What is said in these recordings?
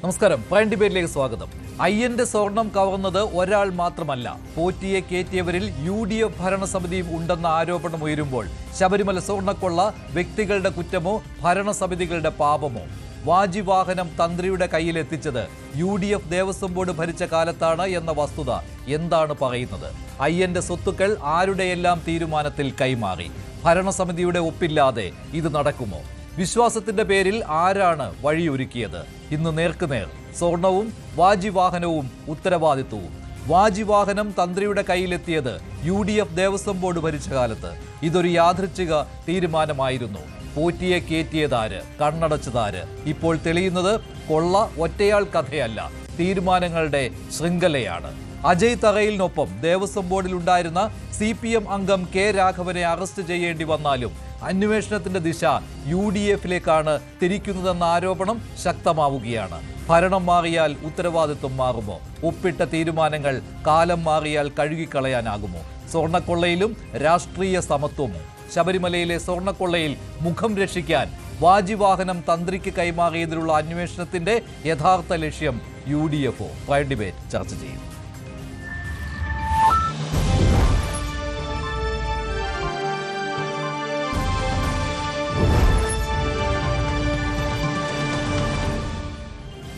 നമസ്കാരം. പ്രൈം ഡിബേറ്റിലേക്ക് സ്വാഗതം. അയ്യന്റെ സ്വർണം കവർന്നത് ഒരാൾ മാത്രമല്ല, പോറ്റിയെ കയറ്റിയവരിൽ UDF ഭരണസമിതിയും ഉണ്ടെന്ന ആരോപണം ഉയരുമ്പോൾ ശബരിമല സ്വർണ്ണക്കൊള്ള വ്യക്തികളുടെ കുറ്റമോ ഭരണസമിതികളുടെ പാപമോ? വാജിവാഹനം തന്ത്രിയുടെ കയ്യിലെത്തിച്ചത് UDF ദേവസ്വം ബോർഡ് ഭരിച്ച കാലത്താണ് എന്ന വസ്തുത എന്താണ് പറയുന്നത്? അയ്യന്റെ സ്വത്തുക്കൾ ആരുടെയെല്ലാം തീരുമാനത്തിൽ കൈമാറി? ഭരണസമിതിയുടെ ഒപ്പില്ലാതെ ഇത് നടക്കുമോ? വിശ്വാസത്തിന്റെ പേരിൽ ആരാണ് വഴിയൊരുക്കിയത്? ഇന്ന് നേർക്കുനേർ സ്വർണവും വാജിവാഹനവും ഉത്തരവാദിത്വവും. വാജിവാഹനം തന്ത്രിയുടെ കയ്യിലെത്തിയത് UDF ദേവസ്വം ബോർഡ് ഭരിച്ച കാലത്ത്. ഇതൊരു യാദൃച്ഛിക തീരുമാനമായിരുന്നു. പോറ്റിയെ കയറ്റിയതാര്, കണ്ണടച്ചതാര്? ഇപ്പോൾ തെളിയുന്നത് കൊള്ള ഒറ്റയാൾ കഥയല്ല, തീരുമാനങ്ങളുടെ ശൃംഖലയാണ്. അജയ് തറയിലിനൊപ്പം ദേവസ്വം ബോർഡിൽ ഉണ്ടായിരുന്ന CPM അംഗം K രാഘവനെ അറസ്റ്റ് ചെയ്യേണ്ടി വന്നാലും അന്വേഷണത്തിന്റെ ദിശ UDFിലേക്കാണ് തിരിക്കുന്നതെന്ന ആരോപണം ശക്തമാവുകയാണ്. ഭരണം മാറിയാൽ ഉത്തരവാദിത്വം മാറുമോ? ഒപ്പിട്ട തീരുമാനങ്ങൾ കാലം മാറിയാൽ കഴുകിക്കളയാനാകുമോ? സ്വർണ്ണക്കൊള്ളയിലും രാഷ്ട്രീയ സമത്വമോ? ശബരിമലയിലെ സ്വർണ്ണക്കൊള്ളയിൽ മുഖം രക്ഷിക്കാൻ വാജിവാഹനം തന്ത്രിക്ക് കൈമാറിയതിലുള്ള അന്വേഷണത്തിന്റെ യഥാർത്ഥ ലക്ഷ്യം UDFോ? പ്രൈം ഡിബേറ്റ് ചർച്ച ചെയ്യും.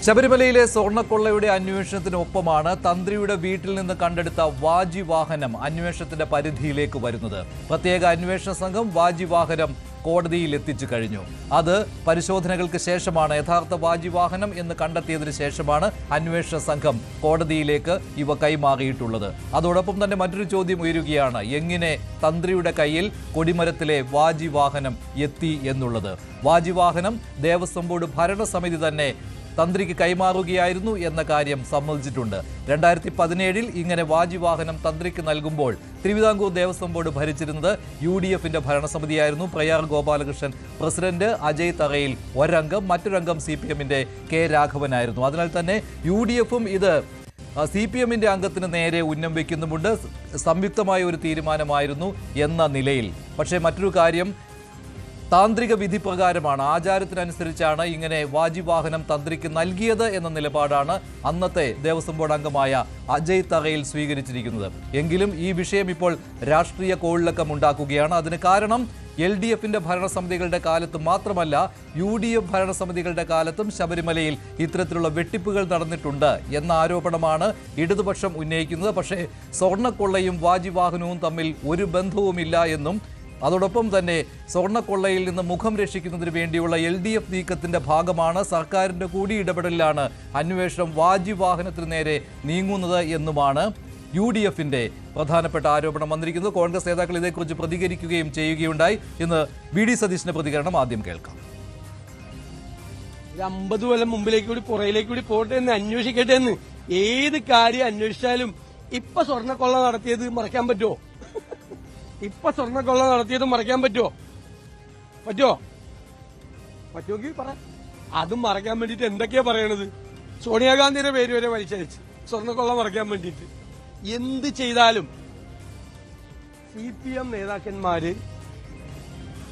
ശബരിമലയിലെ സ്വർണ്ണക്കൊള്ളയുടെ അന്വേഷണത്തിനൊപ്പമാണ് തന്ത്രിയുടെ വീട്ടിൽ നിന്ന് കണ്ടെടുത്ത വാജിവാഹനം അന്വേഷണത്തിന്റെ പരിധിയിലേക്ക് വരുന്നത്. പ്രത്യേക അന്വേഷണ സംഘം വാജിവാഹനം കോടതിയിൽ എത്തിച്ചു കഴിഞ്ഞു. അത് പരിശോധനകൾക്ക് ശേഷമാണ്, യഥാർത്ഥ വാജിവാഹനം എന്ന് കണ്ടെത്തിയതിനു ശേഷമാണ് അന്വേഷണ സംഘം കോടതിയിലേക്ക് ഇവ കൈമാറിയിട്ടുള്ളത്. അതോടൊപ്പം തന്നെ മറ്റൊരു ചോദ്യം ഉയരുകയാണ്, എങ്ങനെ തന്ത്രിയുടെ കയ്യിൽ കൊടിമരത്തിലെ വാജിവാഹനം എത്തി എന്നുള്ളത്. വാജിവാഹനം ദേവസ്വം ബോർഡ് ഭരണസമിതി തന്നെ തന്ത്രിക്ക് കൈമാറുകയായിരുന്നു എന്ന കാര്യം സമ്മതിച്ചിട്ടുണ്ട്. 2017 ഇങ്ങനെ വാജിവാഹനം തന്ത്രിക്ക് നൽകുമ്പോൾ തിരുവിതാംകൂർ ദേവസ്വം ബോർഡ് ഭരിച്ചിരുന്നത് UDFിന്റെ ഭരണസമിതിയായിരുന്നു. പ്രയാർ ഗോപാലകൃഷ്ണൻ പ്രസിഡന്റ്, അജയ് തറയിൽ ഒരംഗം, മറ്റൊരംഗം CPMന്റെ K രാഘവനായിരുന്നു. അതിനാൽ തന്നെ UDFും ഇത് CPMന്റെ അംഗത്തിന് നേരെ ഉന്നം വയ്ക്കുന്നുമുണ്ട്. സംയുക്തമായ ഒരു തീരുമാനമായിരുന്നു എന്ന നിലയിൽ. പക്ഷേ മറ്റൊരു കാര്യം, താന്ത്രിക വിധി പ്രകാരമാണ്, ആചാരത്തിനനുസരിച്ചാണ് ഇങ്ങനെ വാജിവാഹനം തന്ത്രിക്ക് നൽകിയത് എന്ന നിലപാടാണ് അന്നത്തെ ദേവസ്വം ബോർഡ് അംഗമായ അജയ് തറയിൽ സ്വീകരിച്ചിരിക്കുന്നത്. എങ്കിലും ഈ വിഷയം ഇപ്പോൾ രാഷ്ട്രീയ കോളിളക്കം ഉണ്ടാക്കുകയാണ്. അതിന് കാരണം LDFിന്റെ ഭരണസമിതികളുടെ കാലത്ത് മാത്രമല്ല, UDF ഭരണസമിതികളുടെ കാലത്തും ശബരിമലയിൽ ഇത്തരത്തിലുള്ള വെട്ടിപ്പുകൾ നടന്നിട്ടുണ്ട് എന്ന ആരോപണമാണ് ഇടതുപക്ഷം ഉന്നയിക്കുന്നത്. പക്ഷേ സ്വർണ്ണക്കൊള്ളയും വാജിവാഹനവും തമ്മിൽ ഒരു ബന്ധവുമില്ല എന്നും, അതോടൊപ്പം തന്നെ സ്വർണ്ണക്കൊള്ളയിൽ നിന്ന് മുഖം രക്ഷിക്കുന്നതിന് വേണ്ടിയുള്ള LDF നീക്കത്തിന്റെ ഭാഗമാണ്, സർക്കാരിന്റെ കൂടി ഇടപെടലിലാണ് അന്വേഷണം വാജിവാഹനത്തിന് നേരെ നീങ്ങുന്നത് എന്നുമാണ് UDFിന്റെ പ്രധാനപ്പെട്ട ആരോപണം വന്നിരിക്കുന്നത്. കോൺഗ്രസ് നേതാക്കൾ ഇതേക്കുറിച്ച് പ്രതികരിക്കുകയും ചെയ്യുകയുണ്ടായി. ഇന്ന് VD സതീശിന്റെ പ്രതികരണം ആദ്യം കേൾക്കാം. 50 കൊല്ലം മുമ്പിലേക്ക് കൂടി പുറയിലേക്ക് കൂടി പോട്ടെ എന്ന് അന്വേഷിക്കട്ടെ എന്ന്. ഏത് കാര്യം അന്വേഷിച്ചാലും ഇപ്പൊ സ്വർണ്ണക്കൊള്ള നടത്തിയത് മറക്കാൻ പറ്റുമോ? ഇപ്പൊ സ്വർണ്ണക്കൊള്ള നടത്തിയത് മറയ്ക്കാൻ പറ്റുമോ? പറ്റുമെങ്കിൽ പറ. അതും മറയ്ക്കാൻ വേണ്ടിട്ട് എന്തൊക്കെയാ പറയണത്? സോണിയാഗാന്ധിയുടെ പേര് വരെ വലിച്ചയച്ച് സ്വർണ്ണക്കൊള്ള മറയ്ക്കാൻ വേണ്ടിട്ട് എന്ത് ചെയ്താലും CPM നേതാക്കന്മാര്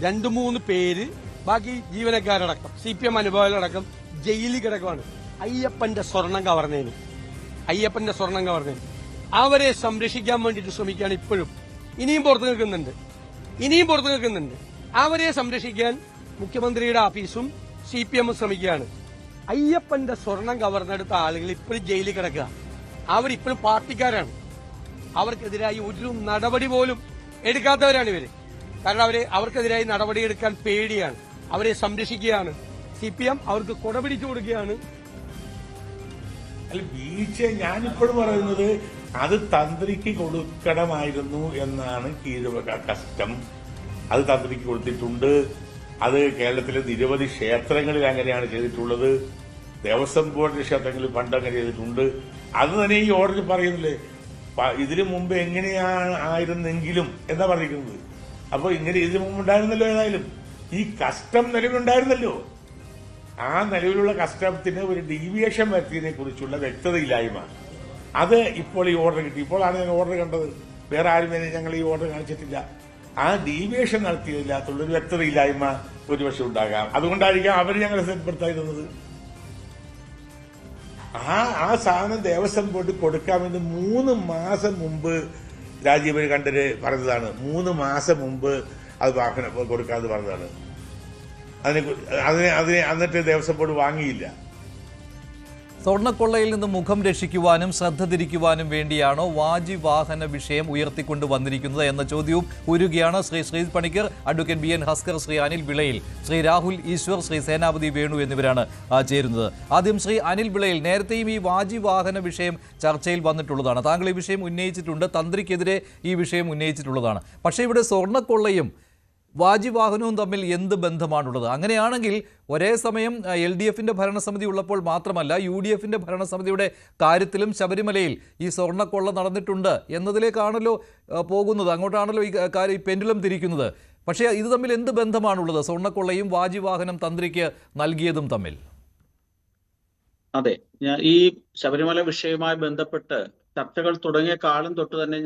2-3 പേര്, ബാക്കി ജീവനക്കാരടക്കം CPM അനുഭവങ്ങളടക്കം ജയിലിൽ കിടക്കുവാണ്. അയ്യപ്പന്റെ സ്വർണം കവർന്നതിന് അവരെ സംരക്ഷിക്കാൻ വേണ്ടിട്ട് ശ്രമിക്കുകയാണ് ഇപ്പോഴും. ഇനിയും പുറത്തു നിൽക്കുന്നുണ്ട്. അവരെ സംരക്ഷിക്കാൻ മുഖ്യമന്ത്രിയുടെ ഓഫീസും CPM ശ്രമിക്കുകയാണ്. അയ്യപ്പന്റെ സ്വർണം കവർന്നെടുത്ത ആളുകൾ ഇപ്പോഴും ജയിലിൽ കിടക്കുക. അവരിപ്പോഴും പാർട്ടിക്കാരാണ്. അവർക്കെതിരായി ഒരു നടപടി പോലും എടുക്കാത്തവരാണ് ഇവര്. കാരണം അവർക്കെതിരായി നടപടിയെടുക്കാൻ പേടിയാണ്. അവരെ സംരക്ഷിക്കുകയാണ് CPM. അവർക്ക് കൊടപിടിച്ചു കൊടുക്കുകയാണ്. അല്ല, വീഴ്ച ഞാനിപ്പോഴും പറയുന്നത് അത് തന്ത്രിക്ക് കൊടുക്കണമായിരുന്നു എന്നാണ് കീഴ്വക കസ്റ്റം. അത് തന്ത്രിക്ക് കൊടുത്തിട്ടുണ്ട്. അത് കേരളത്തിലെ നിരവധി ക്ഷേത്രങ്ങളിൽ അങ്ങനെയാണ് ചെയ്തിട്ടുള്ളത്. ദേവസ്വം ബോർഡിന്റെ ക്ഷേത്രങ്ങളിൽ പണ്ട് അങ്ങനെ ചെയ്തിട്ടുണ്ട്. അത് തന്നെ ഈ ഓർഡറിൽ പറയുന്നില്ലേ, ഇതിനു മുമ്പ് എങ്ങനെയാണ് ആയിരുന്നെങ്കിലും എന്നാ പറഞ്ഞിരിക്കുന്നത്. അപ്പൊ ഇങ്ങനെ ഇതിനു മുമ്പ് ഉണ്ടായിരുന്നല്ലോ. ഏതായാലും ഈ കസ്റ്റം നിലവിലുണ്ടായിരുന്നല്ലോ. ആ നിലവിലുള്ള കസ്റ്റമത്തിന് ഒരു ഡീവിയേഷൻ വരുത്തിയതിനെ കുറിച്ചുള്ള വ്യക്തതയില്ലായ്മ, അത് ഇപ്പോൾ ഈ ഓർഡർ കിട്ടി. ഇപ്പോഴാണ് ഞാൻ ഓർഡർ കണ്ടത്. വേറെ ആരും ഞങ്ങൾ ഈ ഓർഡർ കാണിച്ചിട്ടില്ല. ആ ഡീവിയേഷൻ നടത്തിയതില്ലാത്തുള്ളൊരു വ്യക്തതയില്ലായ്മ ഒരുപക്ഷെ ഉണ്ടാകാം. അതുകൊണ്ടായിരിക്കാം അവർ ഞങ്ങളെ ശ്രദ്ധപ്പെടുത്തായിരുന്നത്. ആ സാധനം ദേവസ്വം ബോർഡ് കൊടുക്കാമെന്ന് 3 മാസം മുമ്പ് രാജീവ് കണ്ഠര് പറഞ്ഞതാണ്. 3 മാസം മുമ്പ് അത് കൊടുക്കാമെന്ന് പറഞ്ഞതാണ്. അതിനെ എന്നിട്ട് ദേവസ്വം ബോർഡ് വാങ്ങിയില്ല. സ്വർണ്ണക്കൊള്ളയിൽ നിന്ന് മുഖം രക്ഷിക്കുവാനും ശ്രദ്ധ തിരിക്കുവാനും വേണ്ടിയാണോ വാജി വാഹന വിഷയം ഉയർത്തിക്കൊണ്ട് വന്നിരിക്കുന്നത് എന്ന ചോദ്യവും ഉയരുകയാണ്. ശ്രീ ശ്രീജിത്ത് പണിക്കർ, അഡ്വക്കേറ്റ് BN ഹസ്കർ, ശ്രീ അനിൽ വിളയിൽ, ശ്രീ രാഹുൽ ഈശ്വർ, ശ്രീ സേനാപതി വേണു എന്നിവരാണ് ചേരുന്നത്. ആദ്യം ശ്രീ അനിൽ വിളയിൽ, നേരത്തെയും ഈ വാജി വാഹന വിഷയം ചർച്ചയിൽ വന്നിട്ടുള്ളതാണ്. താങ്കൾ ഈ വിഷയം ഉന്നയിച്ചിട്ടുണ്ട്, തന്ത്രിക്കെതിരെ ഈ വിഷയം ഉന്നയിച്ചിട്ടുള്ളതാണ്. പക്ഷേ ഇവിടെ സ്വർണ്ണക്കൊള്ളയും വാജി വാഹനവും തമ്മിൽ എന്ത് ബന്ധമാണുള്ളത്? അങ്ങനെയാണെങ്കിൽ ഒരേ സമയം LDFന്റെ ഭരണസമിതി ഉള്ളപ്പോൾ മാത്രമല്ല UDFന്റെ ഭരണസമിതിയുടെ കാര്യത്തിലും ശബരിമലയിൽ ഈ സ്വർണ്ണക്കൊള്ള നടന്നിട്ടുണ്ട് എന്നതിലേക്കാണല്ലോ പോകുന്നത്. അങ്ങോട്ടാണല്ലോ ഈ പെൻഡുലം തിരിക്കുന്നത്. പക്ഷേ ഇത് തമ്മിൽ എന്ത് ബന്ധമാണുള്ളത്? സ്വർണ്ണക്കൊള്ളയും വാജി വാഹനം തന്ത്രിക്ക് നൽകിയതും തമ്മിൽ. അതെ, ഈ ശബരിമല വിഷയവുമായി ബന്ധപ്പെട്ട് ചർച്ചകൾ തുടങ്ങിയ കാലം തൊട്ട് തന്നെ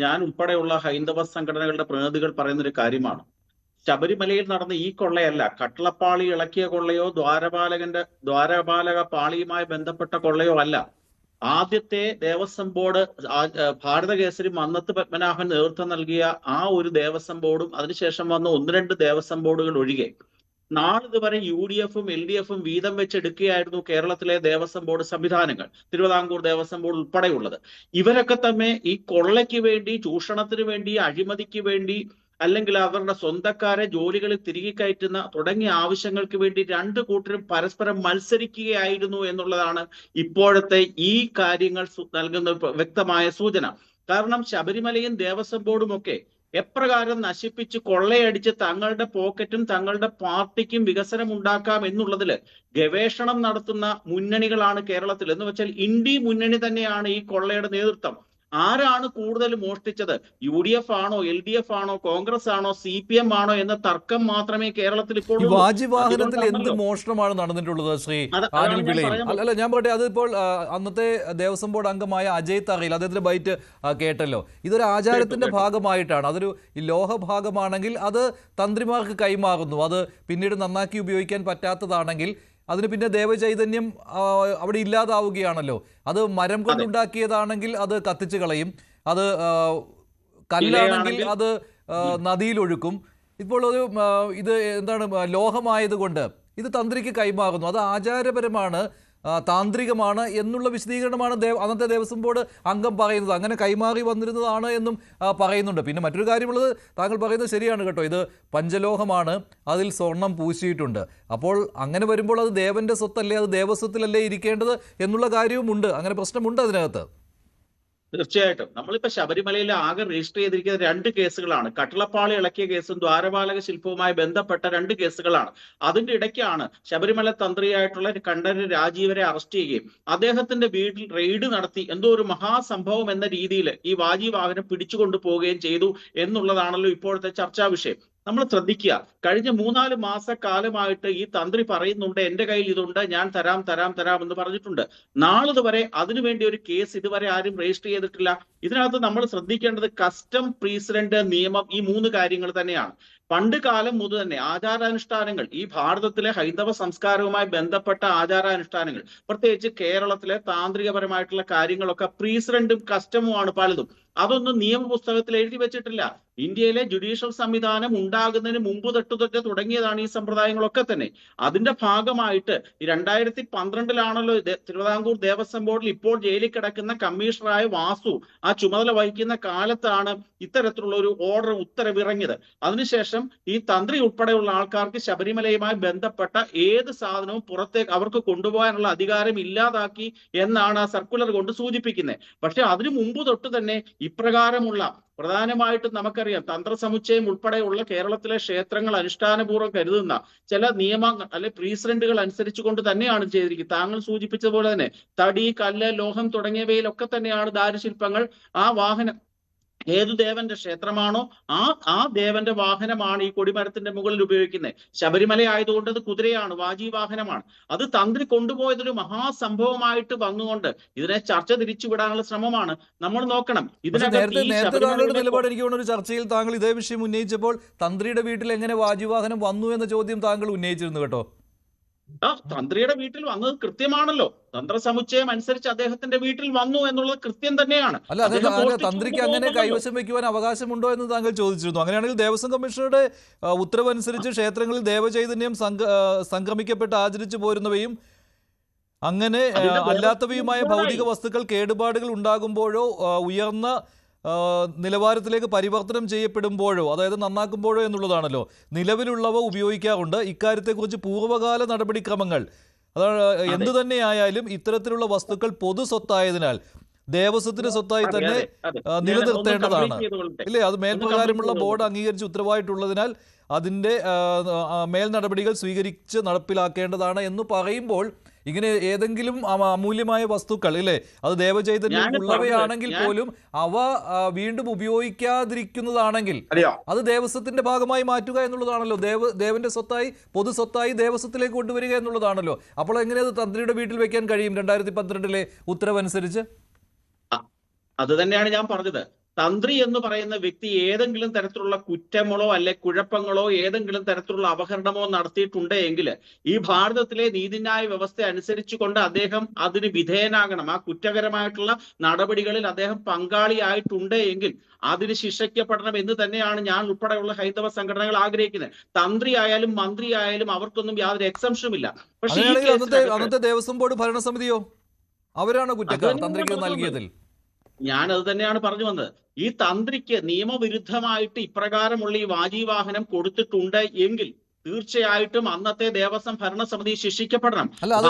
ഞാൻ ഉൾപ്പെടെയുള്ള ഹൈന്ദവ സംഘടനകളുടെ പ്രതിനിധികൾ പറയുന്നൊരു കാര്യമാണ്, ശബരിമലയിൽ നടന്ന ഈ കൊള്ളയല്ല, കട്ടളപ്പാളി ഇളക്കിയ കൊള്ളയോ ദ്വാരപാലക പാളിയുമായി ബന്ധപ്പെട്ട കൊള്ളയോ അല്ല. ആദ്യത്തെ ദേവസ്വം ബോർഡ് ഭാരതകേസരി മന്നത്ത് പത്മനാഭൻ നേതൃത്വം നൽകിയ ആ ഒരു ദേവസ്വം ബോർഡും അതിനുശേഷം വന്ന 1-2 ദേവസ്വം ബോർഡുകൾ ഒഴികെ നാളിതുവരെ UDFും LDFും വീതം വെച്ചെടുക്കുകയായിരുന്നു കേരളത്തിലെ ദേവസ്വം ബോർഡ് സംവിധാനങ്ങൾ, തിരുവിതാംകൂർ ദേവസ്വം ബോർഡ് ഉൾപ്പെടെയുള്ളത്. ഇവരൊക്കെ തന്നെ ഈ കൊള്ളയ്ക്ക് വേണ്ടി, ചൂഷണത്തിന് വേണ്ടി, അഴിമതിക്ക് വേണ്ടി, അല്ലെങ്കിൽ അവരുടെ സ്വന്തക്കാരെ ജോലികളിൽ തിരികെ കയറ്റുന്ന തുടങ്ങിയ ആവശ്യങ്ങൾക്ക് വേണ്ടി 2 കൂട്ടരും പരസ്പരം മത്സരിക്കുകയായിരുന്നു എന്നുള്ളതാണ് ഇപ്പോഴത്തെ ഈ കാര്യങ്ങൾ നൽകുന്ന വ്യക്തമായ സൂചന. കാരണം ശബരിമലയും ദേവസ്വം ബോർഡും ഒക്കെ എപ്രകാരം നശിപ്പിച്ച് കൊള്ളയടിച്ച് തങ്ങളുടെ പോക്കറ്റും തങ്ങളുടെ പാർട്ടിക്കും വികസനം ഉണ്ടാക്കാം എന്നുള്ളതിൽ ഗവേഷണം നടത്തുന്ന മുന്നണികളാണ് കേരളത്തിൽ. എന്ന് വെച്ചാൽ ഇന്ത്യ മുന്നണി തന്നെയാണ് ഈ കൊള്ളയുടെ നേതൃത്വം. ആരാണ് കൂടുതൽ മോഷ്ടിച്ചത്? UDF ആണോ, LDF ആണോ, കോൺഗ്രസ് ആണോ, CPM ആണോ എന്ന തർക്കം മാത്രമേ കേരളത്തിൽ ഇപ്പോൾ വാജി വാഹനത്തിൽ എന്ത് മോഷണമാണ് നടന്നിട്ടുള്ളത് ശ്രീ അനിൽ വിളയിൽ? അല്ല, ഞാൻ പറയട്ടെ, അതിപ്പോൾ അന്നത്തെ ദേവസ്വം ബോർഡ് അംഗമായ അജയ് തറയിൽ അദ്ദേഹത്തിന്റെ ബൈറ്റ് കേട്ടല്ലോ. ഇതൊരു ആചാരത്തിന്റെ ഭാഗമായിട്ടാണ്, അതൊരു ലോഹഭാഗമാണെങ്കിൽ അത് തന്ത്രിമാർക്ക് കൈമാറുന്നു. അത് പിന്നീട് നന്നാക്കി ഉപയോഗിക്കാൻ പറ്റാത്തതാണെങ്കിൽ അതിന് പിന്നെ ദേവചൈതന്യം അവിടെ ഇല്ലാതാവുകയാണല്ലോ. അത് മരം കൊണ്ടുണ്ടാക്കിയതാണെങ്കിൽ അത് കത്തിച്ച് കളയും, അത് കല്ലാണെങ്കിൽ അത് നദിയിലൊഴുക്കും. ഇപ്പോൾ ഒരു ഇത് എന്താണ്, ലോഹമായതുകൊണ്ട് ഇത് തന്ത്രിക്ക് കൈമാറുന്നു, അത് ആചാരപരമാണ്, താന്ത്രികമാണ് എന്നുള്ള വിശദീകരണമാണ് അന്നത്തെ ദേവസ്വം ബോർഡ് അംഗം പറയുന്നത്. അങ്ങനെ കൈമാറി വന്നിരുന്നതാണ് എന്നും പറയുന്നുണ്ട്. പിന്നെ മറ്റൊരു കാര്യമുള്ളത്, താങ്കൾ പറയുന്നത് ശരിയാണ് കേട്ടോ, ഇത് പഞ്ചലോഹമാണ്, അതിൽ സ്വർണം പൂശിയിട്ടുണ്ട്. അപ്പോൾ അങ്ങനെ വരുമ്പോൾ അത് ദേവന്റെ സ്വത്തല്ലേ, അത് ദേവസ്വത്തിലല്ലേ ഇരിക്കേണ്ടത് എന്നുള്ള കാര്യവുമുണ്ട്. അങ്ങനെ പ്രശ്നമുണ്ട് അതിനകത്ത്. തീർച്ചയായിട്ടും നമ്മളിപ്പോ ശബരിമലയിൽ ആകെ രജിസ്റ്റർ ചെയ്തിരിക്കുന്ന 2 കേസുകളാണ്. കട്ടളപ്പാളി ഇളക്കിയ കേസും ദ്വാരപാലക ശില്പവുമായി ബന്ധപ്പെട്ട 2 കേസുകളാണ്. അതിന്റെ ഇടയ്ക്കാണ് ശബരിമല തന്ത്രിയായിട്ടുള്ള കണ്ഠര് രാജീവരെ അറസ്റ്റ് ചെയ്യുകയും അദ്ദേഹത്തിന്റെ വീട്ടിൽ റെയ്ഡ് നടത്തി എന്തോ ഒരു മഹാസംഭവം എന്ന രീതിയിൽ ഈ വാജി വാഹനം പിടിച്ചുകൊണ്ടു പോവുകയും ചെയ്തു എന്നുള്ളതാണല്ലോ ഇപ്പോഴത്തെ ചർച്ചാ വിഷയം. നമ്മൾ ശ്രദ്ധിക്കുക, കഴിഞ്ഞ 3-4 മാസക്കാലമായിട്ട് ഈ തന്ത്രി പറയുന്നുണ്ട് എന്റെ കയ്യിൽ ഇതുണ്ട്, ഞാൻ തരാം എന്ന് പറഞ്ഞിട്ടുണ്ട്. നാളിതുവരെ അതിനുവേണ്ടി ഒരു കേസ് ഇതുവരെ ആരും രജിസ്റ്റർ ചെയ്തിട്ടില്ല. ഇതിനകത്ത് നമ്മൾ ശ്രദ്ധിക്കേണ്ടത് കസ്റ്റം പ്രീസിഡന്റ് നിയമം, ഈ 3 കാര്യങ്ങൾ തന്നെയാണ്. പണ്ട് കാലം മുതൽ തന്നെ ആചാരാനുഷ്ഠാനങ്ങൾ, ഈ ഭാരതത്തിലെ ഹൈന്ദവ സംസ്കാരവുമായി ബന്ധപ്പെട്ട ആചാരാനുഷ്ഠാനങ്ങൾ, പ്രത്യേകിച്ച് കേരളത്തിലെ താന്ത്രികപരമായിട്ടുള്ള കാര്യങ്ങളൊക്കെ പ്രീസിഡന്റും കസ്റ്റമുമാണ് പലതും. അതൊന്നും നിയമപുസ്തകത്തിൽ എഴുതി വെച്ചിട്ടില്ല. ഇന്ത്യയിലെ ജുഡീഷ്യൽ സംവിധാനം ഉണ്ടാകുന്നതിന് മുമ്പ് തൊട്ട് തുടങ്ങിയതാണ് ഈ സമ്പ്രദായങ്ങളൊക്കെ തന്നെ. അതിന്റെ ഭാഗമായിട്ട് 2012 തിരുവിതാംകൂർ ദേവസ്വം ബോർഡിൽ ഇപ്പോൾ ജയിലിൽ കിടക്കുന്ന കമ്മീഷണറായ വാസു ആ ചുമതല വഹിക്കുന്ന കാലത്താണ് ഇത്തരത്തിലുള്ള ഒരു ഉത്തരവിറങ്ങിയത്. അതിനുശേഷം ഈ തന്ത്രി ഉൾപ്പെടെയുള്ള ആൾക്കാർക്ക് ശബരിമലയുമായി ബന്ധപ്പെട്ട ഏത് സാധനവും പുറത്തേക്ക് അവർക്ക് കൊണ്ടുപോകാനുള്ള അധികാരം ഇല്ലാതാക്കി എന്നാണ് ആ സർക്കുലർ കൊണ്ട് സൂചിപ്പിക്കുന്നത്. പക്ഷെ അതിനു മുമ്പ് തൊട്ട് തന്നെ ഇപ്രകാരമുള്ള പ്രധാനമായിട്ടും നമുക്കറിയാം തന്ത്രസമുച്ചയം ഉൾപ്പെടെയുള്ള കേരളത്തിലെ ക്ഷേത്രങ്ങൾ അനുഷ്ഠാനപൂർവ്വം കരുതുന്ന ചില നിയമങ്ങൾ അല്ലെ പ്രീസിഡന്റുകൾ അനുസരിച്ചുകൊണ്ട് തന്നെയാണ് ചെയ്തിരിക്കുന്നത്. താങ്കൾ സൂചിപ്പിച്ചതുപോലെ തന്നെ തടി, കല്ല്, ലോഹം തുടങ്ങിയവയിലൊക്കെ തന്നെയാണ് ദാരുശില്പങ്ങൾ. ആ വാഹനം ഏതു ദേവന്റെ ക്ഷേത്രമാണോ ആ ദേവന്റെ വാഹനമാണ് ഈ കൊടിമരത്തിന്റെ മുകളിൽ ഉപയോഗിക്കുന്നത്. ശബരിമല ആയതുകൊണ്ട് അത് കുതിരയാണ്, വാജി വാഹനമാണ്. അത് തന്ത്രി കൊണ്ടുപോയതൊരു മഹാസംഭവമായിട്ട് വന്നുകൊണ്ട് ഇതിനെ ചർച്ച തിരിച്ചുവിടാനുള്ള ശ്രമമാണ് നമ്മൾ നോക്കണം. നിലപാട് എനിക്ക് ഒരു ചർച്ചയിൽ താങ്കൾ ഇതേ വിഷയം ഉന്നയിച്ചപ്പോൾ തന്ത്രിയുടെ വീട്ടിൽ എങ്ങനെ വാജി വാഹനം വന്നു എന്ന ചോദ്യം താങ്കൾ ഉന്നയിച്ചിരുന്നു കേട്ടോ. തന്ത്രിയുടെ വീട്ടിൽ വന്നത് കൃത്യമാണല്ലോ. തന്ത്രസമുച്ചയം അനുസരിച്ച് അദ്ദേഹത്തിന്റെ വീട്ടിൽ വന്നു എന്നുള്ളത് കൃത്യം തന്നെയാണ്. അല്ല, അത് തന്ത്രിക്ക് അങ്ങനെ കൈവശം വെക്കുവാൻ അവകാശമുണ്ടോ എന്ന് താങ്കൾ ചോദിച്ചിരുന്നു. അങ്ങനെയാണെങ്കിൽ ദേവസ്വം കമ്മീഷണറുടെ ഉത്തരവനുസരിച്ച് ക്ഷേത്രങ്ങളിൽ ദേവചൈതന്യം സംക്രമിക്കപ്പെട്ട് ആചരിച്ചു പോരുന്നവയും അങ്ങനെ അല്ലാത്തവയുമായ ഭൗതിക വസ്തുക്കൾ കേടുപാടുകൾ ഉണ്ടാകുമ്പോഴോ ഉയർന്ന നിലവാരത്തിലേക്ക് പരിവർത്തനം ചെയ്യപ്പെടുമ്പോഴോ, അതായത് നന്നാക്കുമ്പോഴോ എന്നുള്ളതാണല്ലോ. നിലവിലുള്ളവ ഉപയോഗിക്കാറുണ്ട്. ഇക്കാര്യത്തെക്കുറിച്ച് പൂർവ്വകാല നടപടിക്രമങ്ങൾ, അതാണ് എന്തു തന്നെയായാലും ഇത്തരത്തിലുള്ള വസ്തുക്കൾ പൊതു സ്വത്തായതിനാൽ ദേവസ്വത്തിന്റെ സ്വത്തായി തന്നെ നിലനിർത്തേണ്ടതാണ്, ഇല്ലേ? അത് മേൽപ്രകാരമുള്ള ബോർഡ് അംഗീകരിച്ച് ഉത്തരവായിട്ടുള്ളതിനാൽ അതിൻ്റെ മേൽ നടപടികൾ സ്വീകരിച്ച് നടപ്പിലാക്കേണ്ടതാണ് എന്ന് പറയുമ്പോൾ ഇങ്ങനെ ഏതെങ്കിലും അമൂല്യമായ വസ്തുക്കൾ, ഇല്ലേ, അത് ദേവചൈതന്യം ഉള്ളവയാണെങ്കിൽ പോലും അവ വീണ്ടും ഉപയോഗിക്കാതിരിക്കുന്നതാണെങ്കിൽ അത് ദേവസ്വത്തിന്റെ ഭാഗമായി മാറ്റുക എന്നുള്ളതാണല്ലോ. ദേവന്റെ സ്വത്തായി, പൊതു സ്വത്തായി ദേവസ്വത്തിലേക്ക് കൊണ്ടുവരിക എന്നുള്ളതാണല്ലോ. അപ്പോൾ എങ്ങനെ അത് തന്ത്രിയുടെ വീട്ടിൽ വെക്കാൻ കഴിയും 2012 ഉത്തരവനുസരിച്ച്? അത് തന്നെയാണ് ഞാൻ പറഞ്ഞത്. തന്ത്രി എന്ന് പറയുന്ന വ്യക്തി ഏതെങ്കിലും തരത്തിലുള്ള കുറ്റങ്ങളോ അല്ലെ കുഴപ്പങ്ങളോ ഏതെങ്കിലും തരത്തിലുള്ള അപഹരണമോ നടത്തിയിട്ടുണ്ട് എങ്കിൽ ഈ ഭാരതത്തിലെ നീതിന്യായ വ്യവസ്ഥ അനുസരിച്ചുകൊണ്ട് അദ്ദേഹം അതിന് വിധേയനാകണം. ആ കുറ്റകരമായിട്ടുള്ള നടപടികളിൽ അദ്ദേഹം പങ്കാളിയായിട്ടുണ്ട് എങ്കിൽ അതിന് ശിക്ഷിക്കപ്പെടണം എന്ന് തന്നെയാണ് ഞാൻ ഉൾപ്പെടെയുള്ള ഹൈന്ദവ സംഘടനകൾ ആഗ്രഹിക്കുന്നത്. തന്ത്രി ആയാലും മന്ത്രി ആയാലും അവർക്കൊന്നും യാതൊരു എക്സംഷനും ഇല്ല. പക്ഷേ അന്നത്തെ ദേവസ്വം ബോർഡ് ഭരണസമിതിയോ അവരാണ് കുറ്റക്കാർ തന്ത്രിക്ക് നൽകിയതിൽ? ഞാനത് തന്നെയാണ് പറഞ്ഞു വന്നത്. ഈ തന്ത്രിക്ക് നിയമവിരുദ്ധമായിട്ട് ഇപ്രകാരമുള്ള ഈ വാജീവാഹനം കൊടുത്തിട്ടുണ്ട് എങ്കിൽ തീർച്ചയായിട്ടും അന്നത്തെ ദേവസ്വം ഭരണസമിതി ശിക്ഷിക്കപ്പെടണം. അല്ല, അത്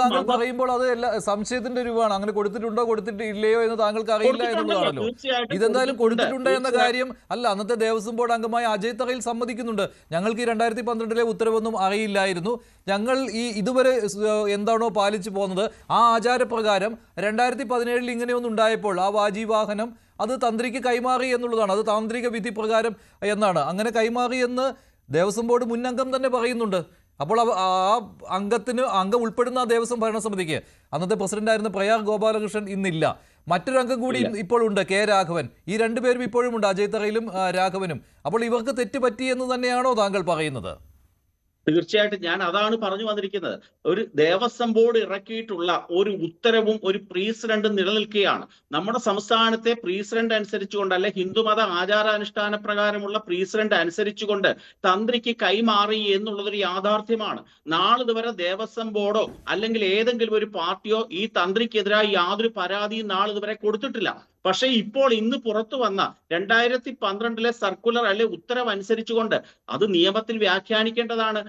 താങ്കൾ പറയുമ്പോൾ അത് സംശയത്തിന്റെ രൂപമാണ്. അങ്ങനെ കൊടുത്തിട്ടുണ്ടോ കൊടുത്തിട്ടില്ലയോ എന്ന് താങ്കൾക്ക് അറിയില്ല എന്നുള്ളതാണല്ലോ. ഇതെന്തായാലും കൊടുത്തിട്ടുണ്ട് എന്ന കാര്യം അല്ല, അന്നത്തെ ദേവസ്വം ബോർഡ് അംഗമായ അജയ് തറയിൽ സമ്മതിക്കുന്നുണ്ട്. ഞങ്ങൾക്ക് ഈ 2012 ഉത്തരവൊന്നും അറിയില്ലായിരുന്നു. ഞങ്ങൾ ഇതുവരെ എന്താണോ പാലിച്ചു പോകുന്നത് ആ ആചാരപ്രകാരം 2017 ഇങ്ങനെയൊന്നും ഉണ്ടായപ്പോൾ ആ വാജീവാഹനം അത് തന്ത്രിക്ക് കൈമാറി എന്നുള്ളതാണ്. അത് താന്ത്രിക വിധി പ്രകാരം എന്നാണ്. അങ്ങനെ കൈമാറി എന്ന് ദേവസ്വം ബോർഡ് മുൻ അംഗം തന്നെ പറയുന്നുണ്ട്. അപ്പോൾ ആ അംഗം ഉൾപ്പെടുന്ന ആ ദേവസ്വം ഭരണസമിതിക്ക് അന്നത്തെ പ്രസിഡന്റായിരുന്ന പ്രയാർ ഗോപാലകൃഷ്ണൻ ഇന്നില്ല. മറ്റൊരു അംഗം കൂടി ഇപ്പോൾ ഉണ്ട്, കെ രാഘവൻ. ഈ രണ്ടുപേരും ഇപ്പോഴും ഉണ്ട്, അജയ് തറയിലും രാഘവനും. അപ്പോൾ ഇവർക്ക് തെറ്റുപറ്റി എന്ന് തന്നെയാണോ താങ്കൾ പറയുന്നത്? തീർച്ചയായിട്ടും ഞാൻ അതാണ് പറഞ്ഞു വന്നിരിക്കുന്നത്. ഒരു ദേവസ്വം ബോർഡ് ഇറക്കിയിട്ടുള്ള ഒരു ഉത്തരവും ഒരു പ്രീസിഡന്റും നിലനിൽക്കുകയാണ്. നമ്മുടെ സംസ്ഥാനത്തെ പ്രീസിഡന്റ് അനുസരിച്ചുകൊണ്ട് അല്ലെ ഹിന്ദുമത ആചാരാനുഷ്ഠാന പ്രകാരമുള്ള പ്രീസിഡന്റ് അനുസരിച്ചുകൊണ്ട് തന്ത്രിക്ക് കൈമാറി എന്നുള്ളതൊരു യാഥാർത്ഥ്യമാണ്. നാളിതുവരെ ദേവസ്വം ബോർഡോ അല്ലെങ്കിൽ ഏതെങ്കിലും ഒരു പാർട്ടിയോ ഈ തന്ത്രിക്കെതിരായി യാതൊരു പരാതിയും നാളിതുവരെ കൊടുത്തിട്ടില്ല. പക്ഷേ ഇപ്പോൾ ഇന്ന് പുറത്തു വന്ന 2012 സർക്കുലർ അല്ലെ ഉത്തരവ് അനുസരിച്ചുകൊണ്ട് അത് നിയമത്തിൽ വ്യാഖ്യാനിക്കേണ്ടതാണ്.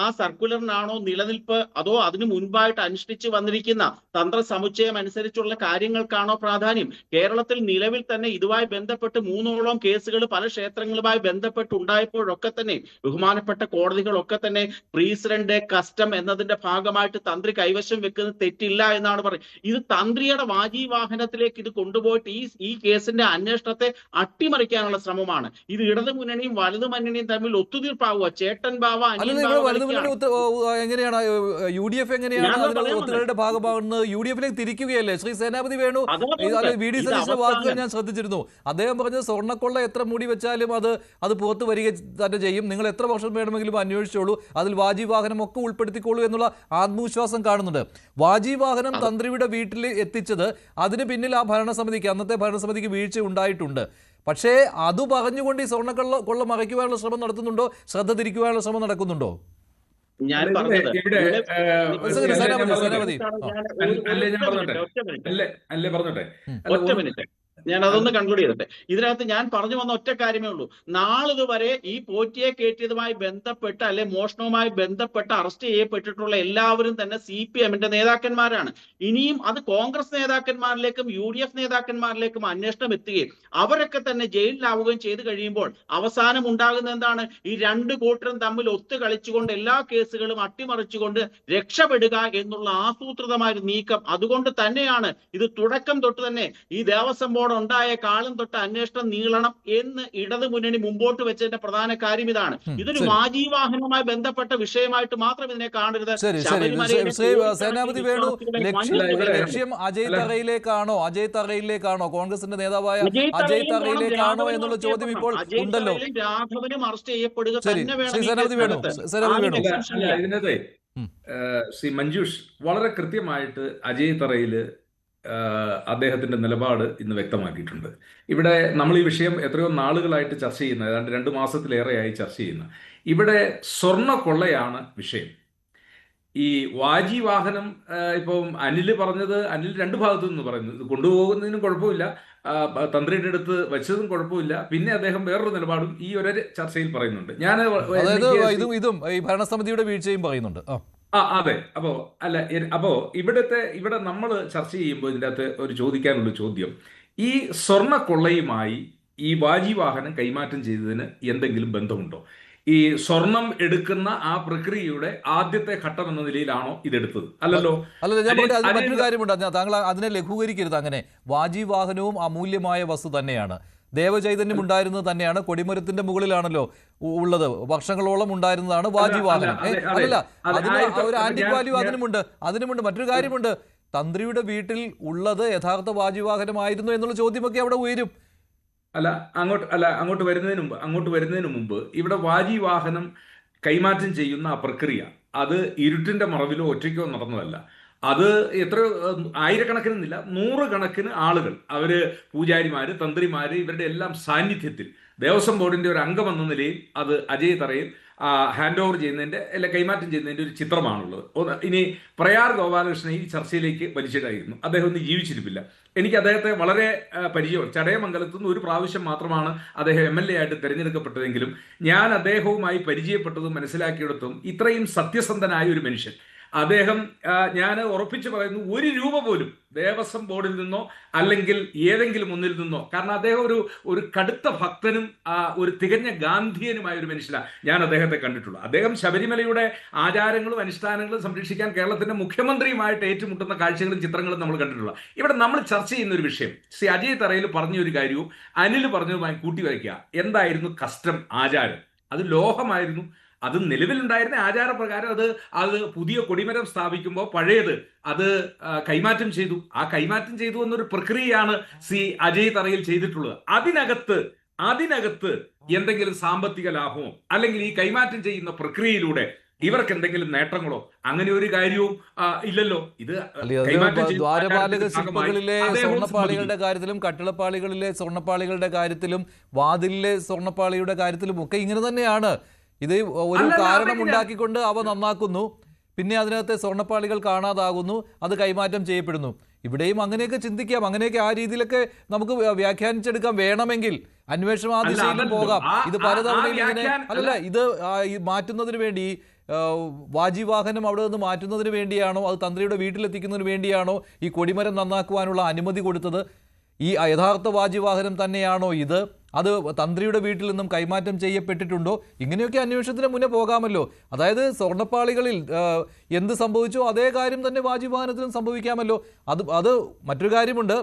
ആ സർക്കുലറിനാണോ നിലനിൽപ്പ് അതോ അതിനു മുൻപായിട്ട് അനുഷ്ഠിച്ചു വന്നിരിക്കുന്ന തന്ത്ര സമുച്ചയം അനുസരിച്ചുള്ള കാര്യങ്ങൾക്കാണോ പ്രാധാന്യം? കേരളത്തിൽ നിലവിൽ തന്നെ ഇതുമായി ബന്ധപ്പെട്ട് 3ഓളം കേസുകൾ പല ക്ഷേത്രങ്ങളുമായി ബന്ധപ്പെട്ടുണ്ടായപ്പോഴൊക്കെ തന്നെ ബഹുമാനപ്പെട്ട കോടതികളൊക്കെ തന്നെ പ്രീസിഡന്റ് കസ്റ്റം എന്നതിന്റെ ഭാഗമായിട്ട് തന്ത്രി കൈവശം വെക്കുന്നത് തെറ്റില്ല എന്നാണ് പറയുന്നത്. ഇത് തന്ത്രിയുടെ വാജീവാഹനത്തിലേക്ക് ഇത് കൊണ്ടുപോയി ഈ കേസിന്റെ അന്വേഷണത്തെ അട്ടിമറിക്കാനുള്ള ശ്രമമാണ്. ഇത് ഇടതു മുന്നണിയും വലതു മുന്നണിയും തമ്മിൽ ഒത്തുതീർപ്പാവുക. ചേട്ടൻ ബാവ എങ്ങനെയാണ് UDF എങ്ങനെയാണ് ഒത്തുകളുടെ ഭാഗമാകുന്നത്? UDFിലേക്ക് തിരിക്കുകയല്ലേ ശ്രീ സേനാപതി വേണു? VD സതീശന്റെ വാക്കുകൾ ഞാൻ ശ്രദ്ധിച്ചിരുന്നു. അദ്ദേഹം പറഞ്ഞത് സ്വർണ്ണക്കൊള്ള എത്ര മൂടി വെച്ചാലും അത് പുറത്തു വരിക തന്നെ ചെയ്യും. നിങ്ങൾ എത്ര വർഷം വേണമെങ്കിലും അന്വേഷിച്ചോളൂ, അതിൽ വാജീവാഹനം ഒക്കെ ഉൾപ്പെടുത്തിക്കോളൂ എന്നുള്ള ആത്മവിശ്വാസം കാണുന്നുണ്ട്. വാജീവാഹനം തന്ത്രിയുടെ വീട്ടിൽ എത്തിച്ചത് അതിന് പിന്നിൽ ആ ഭരണസമിതിക്ക്, അന്നത്തെ ഭരണസമിതിക്ക് വീഴ്ച ഉണ്ടായിട്ടുണ്ട്. പക്ഷേ അത് പറഞ്ഞുകൊണ്ട് ഈ സ്വർണ്ണക്കൊള്ള മറയ്ക്കുവാനുള്ള ശ്രമം നടത്തുന്നുണ്ടോ? ശ്രദ്ധ തിരിക്കുവാനുള്ള ശ്രമം നടക്കുന്നുണ്ടോ? ഞാൻ പറഞ്ഞത് ഒറ്റ മിനിറ്റ് ഞാൻ അതൊന്ന് കൺക്ലൂഡ് ചെയ്തിട്ടെ. ഇതിനകത്ത് ഞാൻ പറഞ്ഞു വന്ന ഒറ്റ കാര്യമേ ഉള്ളൂ. നാളിതുവരെ ഈ പോറ്റിയെ കയറ്റിയതുമായി ബന്ധപ്പെട്ട് അല്ലെ മോഷണവുമായി ബന്ധപ്പെട്ട് അറസ്റ്റ് ചെയ്യപ്പെട്ടിട്ടുള്ള എല്ലാവരും തന്നെ CPMന്റെ നേതാക്കന്മാരാണ്. ഇനിയും അത് കോൺഗ്രസ് നേതാക്കന്മാരിലേക്കും UDF നേതാക്കന്മാരിലേക്കും അന്വേഷണം എത്തുകയും അവരൊക്കെ തന്നെ ജയിലിലാവുകയും ചെയ്തു കഴിയുമ്പോൾ അവസാനം ഉണ്ടാകുന്ന എന്താണ്? ഈ രണ്ടു കൂട്ടരും തമ്മിൽ ഒത്തു കളിച്ചുകൊണ്ട് എല്ലാ കേസുകളും അട്ടിമറിച്ചുകൊണ്ട് രക്ഷപ്പെടുക എന്നുള്ള ആസൂത്രിതമായ നീക്കം. അതുകൊണ്ട് തന്നെയാണ് ഇത് തുടക്കം തൊട്ട് തന്നെ ഈ ദേവസ്വം ബോർഡ് ഉണ്ടായ കാലം തൊട്ട് അന്വേഷണം നീളണം എന്ന് ഇടത് മുന്നണി മുമ്പോട്ട് വെച്ചതിന്റെ പ്രധാന കാര്യം ഇതാണ്. ഇതൊരു വാജീവാഹനവുമായി ബന്ധപ്പെട്ട വിഷയമായിട്ട് മാത്രം ഇതിനെ കാണരുത്. സേനാപതി വേണു, ലക്ഷ്യം അജയ് തറയിലേക്കാണോ കോൺഗ്രസിന്റെ നേതാവായ അജയ് തറയിലേക്കാണോ എന്നുള്ള ചോദ്യം ഇപ്പോൾ ഉണ്ടല്ലോ. രാഘവനും അറസ്റ്റ് ചെയ്യപ്പെടുക തന്നെ വേണം. ഇതിനകത്തെ ശ്രീ മഞ്ജുഷ് വളരെ കൃത്യമായിട്ട് അജയ് തറയില് അദ്ദേഹത്തിന്റെ നിലപാട് ഇന്ന് വ്യക്തമാക്കിയിട്ടുണ്ട്. ഇവിടെ നമ്മൾ ഈ വിഷയം എത്രയോ നാളുകളായിട്ട് ചർച്ച ചെയ്യുന്ന, ഏതാണ്ട് 2 മാസത്തിലേറെയായി ചർച്ച ചെയ്യുന്ന, ഇവിടെ സ്വർണ്ണ കൊള്ളയാണ് വിഷയം. ഈ വാജി വാഹനം ഇപ്പം അനിൽ പറഞ്ഞത്, അനിൽ 2 ഭാഗത്തു നിന്ന് പറയുന്നു, ഇത് കൊണ്ടുപോകുന്നതിനും കുഴപ്പമില്ല, തന്ത്രിയുടെ അടുത്ത് വെച്ചതും കുഴപ്പമില്ല, പിന്നെ അദ്ദേഹം വേറൊരു നിലപാടും ഈ ഒരു ചർച്ചയിൽ പറയുന്നുണ്ട്. ഞാൻ ഇതും ഈ ഭരണസമിതിയുടെ വീഴ്ചയും പറയുന്നുണ്ട്. അതെ. ഇവിടെ നമ്മൾ ചർച്ച ചെയ്യുമ്പോൾ ഇതിൻ്റെ അകത്ത് ഒരു ചോദിക്കാനുള്ള ചോദ്യം, ഈ സ്വർണ്ണ കൊള്ളയുമായി ഈ വാജി വാഹനം കൈമാറ്റം ചെയ്തതിന് എന്തെങ്കിലും ബന്ധമുണ്ടോ? ഈ സ്വർണം എടുക്കുന്ന ആ പ്രക്രിയയുടെ ആദ്യത്തെ ഘട്ടം എന്ന നിലയിലാണോ ഇതെടുത്തത്? അല്ലല്ലോ. മറ്റൊരു കാര്യമുണ്ട്, താങ്കൾ അതിനെ ലഘൂകരിക്കരുത്. അങ്ങനെ വാജി വാഹനവും അമൂല്യമായ വസ്തു തന്നെയാണ്. ദേവചൈതന്യം ഉണ്ടായിരുന്നത് തന്നെയാണ്. കൊടിമരത്തിന്റെ മുകളിലാണല്ലോ ഉള്ളത്. വർഷങ്ങളോളം ഉണ്ടായിരുന്നതാണ് വാജി വാഹനം. അതല്ല, അതിന് ഒരു ആന്റിക് വാല്യൂ അതിനുമുണ്ട്. മറ്റൊരു കാര്യമുണ്ട്, തന്ത്രിയുടെ വീട്ടിൽ ഉള്ളത് യഥാർത്ഥ വാജി വാഹനമായിരുന്നു എന്നുള്ള ചോദ്യമൊക്കെ അവിടെ ഉയരും. അങ്ങോട്ട് വരുന്നതിന് മുമ്പ് ഇവിടെ വാജി വാഹനം കൈമാറ്റം ചെയ്യുന്ന ആ പ്രക്രിയ അത് ഇരുട്ടിന്റെ മറവിലോ ഒറ്റയ്ക്കോ നടന്നതല്ല. അത് എത്രയോ ആയിരക്കണക്കിനെന്നില്ല, 100 കണക്കിന് ആളുകൾ, അവര് പൂജാരിമാര്, തന്ത്രിമാര്, ഇവരുടെ എല്ലാം സാന്നിധ്യത്തിൽ ദേവസ്വം ബോർഡിന്റെ ഒരു അംഗം എന്ന നിലയിൽ അത് അജയ് തറയിൽ ഹാൻഡ് ഓവർ ചെയ്യുന്നതിന്റെ അല്ല കൈമാറ്റം ചെയ്യുന്നതിന്റെ ഒരു ചിത്രമാണുള്ളത്. ഇനി പ്രയാർ ഗോപാലകൃഷ്ണൻ ഈ ചർച്ചയിലേക്ക് വലിച്ചിട്ടായിരുന്നു. അദ്ദേഹം ഒന്നും ജീവിച്ചിരിപ്പില്ല. എനിക്ക് അദ്ദേഹത്തെ വളരെ പരിചയം. ചടയമംഗലത്തു നിന്ന് ഒരു പ്രാവശ്യം മാത്രമാണ് അദ്ദേഹം MLA ആയിട്ട് തിരഞ്ഞെടുക്കപ്പെട്ടതെങ്കിലും ഞാൻ അദ്ദേഹവുമായി പരിചയപ്പെട്ടതും മനസ്സിലാക്കിയെടുത്തും ഇത്രയും സത്യസന്ധനായ ഒരു മനുഷ്യൻ, അദ്ദേഹം, ഞാൻ ഉറപ്പിച്ചു പറയുന്നു, 1 രൂപ പോലും ദേവസ്വം ബോർഡിൽ നിന്നോ അല്ലെങ്കിൽ ഏതെങ്കിലും ഒന്നിൽ നിന്നോ, കാരണം അദ്ദേഹം ഒരു കടുത്ത ഭക്തനും ഒരു തികഞ്ഞ ഗാന്ധിയനുമായ ഒരു മനുഷ്യനാണ് ഞാൻ അദ്ദേഹത്തെ കണ്ടിട്ടുള്ളത്. അദ്ദേഹം ശബരിമലയുടെ ആചാരങ്ങളും അനുഷ്ഠാനങ്ങളും സംരക്ഷിക്കാൻ കേരളത്തിന്റെ മുഖ്യമന്ത്രിയുമായിട്ട് ഏറ്റുമുട്ടുന്ന കാഴ്ചകളും ചിത്രങ്ങളും നമ്മൾ കണ്ടിട്ടുള്ള. ഇവിടെ നമ്മൾ ചർച്ച ചെയ്യുന്ന ഒരു വിഷയം, ശ്രീ അജയ് തറയിൽ പറഞ്ഞ ഒരു കാര്യവും അനിൽ പറഞ്ഞതുമായി കൂട്ടിവയ്ക്കുക. എന്തായിരുന്നു കസ്റ്റം, ആചാരം? അത് ലോഹമായിരുന്നു. അത് നിലവിലുണ്ടായിരുന്ന ആചാരപ്രകാരം അത് പുതിയ കൊടിമരം സ്ഥാപിക്കുമ്പോൾ പഴയത് അത് കൈമാറ്റം ചെയ്തു. ആ കൈമാറ്റം ചെയ്തു എന്നൊരു പ്രക്രിയയാണ് ശ്രീ അജയ് തറയിൽ ചെയ്തിട്ടുള്ളത്. അതിനകത്ത് എന്തെങ്കിലും സാമ്പത്തിക ലാഭമോ അല്ലെങ്കിൽ ഈ കൈമാറ്റം ചെയ്യുന്ന പ്രക്രിയയിലൂടെ ഇവർക്ക് എന്തെങ്കിലും നേട്ടങ്ങളോ അങ്ങനെ ഒരു കാര്യവും ഇല്ലല്ലോ. ഇത് ദ്വാരപാലക ശില്പങ്ങളിലെ സ്വർണ്ണപ്പാളികളുടെ കാര്യത്തിലും കട്ടിളപ്പാളികളിലെ സ്വർണ്ണപ്പാളികളുടെ കാര്യത്തിലും വാതിലിലെ സ്വർണ്ണപ്പാളിയുടെ കാര്യത്തിലും ഒക്കെ ഇങ്ങനെ തന്നെയാണ്. ഇത് ഒരു കാരണം ഉണ്ടാക്കിക്കൊണ്ട് അവ നന്നാക്കുന്നു, പിന്നെ അതിനകത്തെ സ്വർണ്ണപ്പാളികൾ കാണാതാകുന്നു, അത് കൈമാറ്റം ചെയ്യപ്പെടുന്നു. ഇവിടെയും അങ്ങനെയൊക്കെ ചിന്തിക്കാം, അങ്ങനെയൊക്കെ ആ രീതിയിലൊക്കെ നമുക്ക് വ്യാഖ്യാനിച്ചെടുക്കാം. വേണമെങ്കിൽ അന്വേഷണം ആ ദിശയിലും പോകാം. ഇത് പലതവണയും ഇങ്ങനെ അല്ലല്ല, ഇത് മാറ്റുന്നതിന് വേണ്ടി വാജി വാഹനം അവിടെ നിന്ന് മാറ്റുന്നതിന് വേണ്ടിയാണോ, അത് തന്ത്രിയുടെ വീട്ടിലെത്തിക്കുന്നതിന് വേണ്ടിയാണോ ഈ കൊടിമരം നന്നാക്കുവാനുള്ള അനുമതി കൊടുത്തത്? ഈ യഥാർത്ഥ വാജി വാഹനം തന്നെയാണോ ഇത്? അത് തന്ത്രിയുടെ വീട്ടിൽ നിന്നും കൈമാറ്റം ചെയ്യപ്പെട്ടിട്ടുണ്ടോ? ഇങ്ങനെയൊക്കെ അന്വേഷണത്തിന് മുന്നേ പോകാമല്ലോ. അതായത് സ്വർണ്ണപ്പാളികളിൽ എന്ത് സംഭവിച്ചോ അതേ കാര്യം തന്നെ വാജി വാഹനത്തിലും സംഭവിക്കാമല്ലോ. അത് മറ്റൊരു കാര്യമുണ്ട്,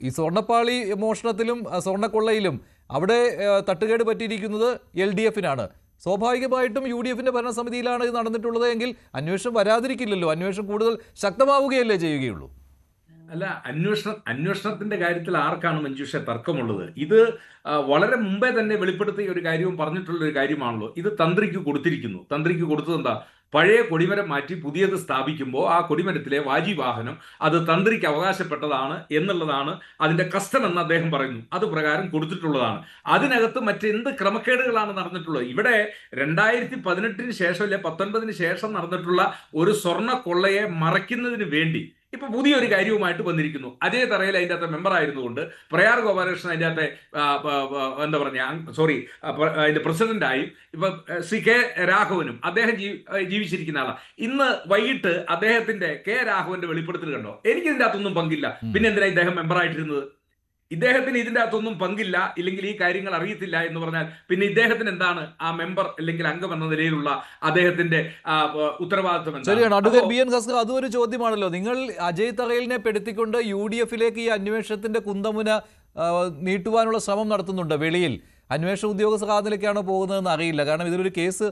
ഈ സ്വർണ്ണപ്പാളി മോഷണത്തിലും സ്വർണ്ണക്കൊള്ളയിലും അവിടെ തട്ടുകേട് പറ്റിയിരിക്കുന്നത് LDF-നാണ്. സ്വാഭാവികമായിട്ടും UDF-ന്റെ ഭരണസമിതിയിലാണ് ഇത് നടന്നിട്ടുള്ളത് എങ്കിൽ അന്വേഷണം വരാതിരിക്കില്ലല്ലോ. അന്വേഷണം കൂടുതൽ ശക്തമാവുകയല്ലേ ചെയ്യുകയുള്ളൂ. അല്ല, അന്വേഷണത്തിന്റെ കാര്യത്തിൽ ആർക്കാണ് മഞ്ജുഷ തർക്കമുള്ളത്? ഇത് വളരെ മുമ്പേ തന്നെ വെളിപ്പെടുത്തിയ ഒരു കാര്യവും പറഞ്ഞിട്ടുള്ള ഒരു കാര്യമാണല്ലോ. ഇത് തന്ത്രിക്ക് കൊടുത്തിരിക്കുന്നു. തന്ത്രിക്ക് കൊടുത്തത് എന്താ? പഴയ കൊടിമരം മാറ്റി പുതിയത് സ്ഥാപിക്കുമ്പോൾ ആ കൊടിമരത്തിലെ വാജി വാഹനം അത് തന്ത്രിക്ക് അവകാശപ്പെട്ടതാണ് എന്നുള്ളതാണ് അതിന്റെ കസ്റ്റം എന്ന് അദ്ദേഹം പറയുന്നു. അത് പ്രകാരം കൊടുത്തിട്ടുള്ളതാണ്. അതിനകത്ത് മറ്റെന്ത് ക്രമക്കേടുകളാണ് നടന്നിട്ടുള്ളത്? ഇവിടെ 2018 ശേഷം അല്ലെ 19 ശേഷം നടന്നിട്ടുള്ള ഒരു സ്വർണ്ണ കൊള്ളയെ മറയ്ക്കുന്നതിന് വേണ്ടി ഇപ്പൊ പുതിയൊരു കാര്യവുമായിട്ട് വന്നിരിക്കുന്നു. അജയ് തറയിൽ അതിൻ്റെ അകത്ത് മെമ്പർ ആയിരുന്നുകൊണ്ട് പ്രയാർ ഗോപാലകൃഷ്ണൻ അതിൻ്റെ അകത്തെ എന്താ പറഞ്ഞ അതിന്റെ പ്രസിഡന്റായും ഇപ്പൊ ശ്രീ K. രാഘവനും അദ്ദേഹം ജീവിച്ചിരിക്കുന്ന ആളാണ്. ഇന്ന് വൈകിട്ട് അദ്ദേഹത്തിന്റെ K. രാഘവന്റെ വെളിപ്പെടുത്തൽ കണ്ടോ? എനിക്ക് ഇതിൻ്റെ അകത്തൊന്നും പങ്കില്ല. പിന്നെ എന്തിനാ ഇദ്ദേഹം മെമ്പറായിട്ടിരുന്നത്? ഇദ്ദേഹത്തിന് ഇതിന്റെ അകത്തൊന്നും പങ്കില്ല, ഇല്ലെങ്കിൽ ഈ കാര്യങ്ങൾ അറിയത്തില്ല എന്ന് പറഞ്ഞാൽ പിന്നെ ഇദ്ദേഹത്തിന് എന്താണ് ആ മെമ്പർ അല്ലെങ്കിൽ അംഗം എന്ന നിലയിലുള്ള അദ്ദേഹത്തിന്റെ ഉത്തരവാദിത്വം? ശരിയാണ് അഡ്വക്കേറ്റ് ബി എൻ ഹസ്കർ, അതും ഒരു ചോദ്യമാണല്ലോ. നിങ്ങൾ അജയ് തറയിലിനെ പെടുത്തിക്കൊണ്ട് UDF-ലേക്ക് ഈ അന്വേഷണത്തിന്റെ കുന്തമുന നീട്ടുവാനുള്ള ശ്രമം നടത്തുന്നുണ്ട് വെളിയിൽ. അന്വേഷണ ഉദ്യോഗസ്ഥർ ആ നിലയ്ക്കാണോ പോകുന്നതെന്ന് അറിയില്ല. കാരണം ഇതിലൊരു കേസ്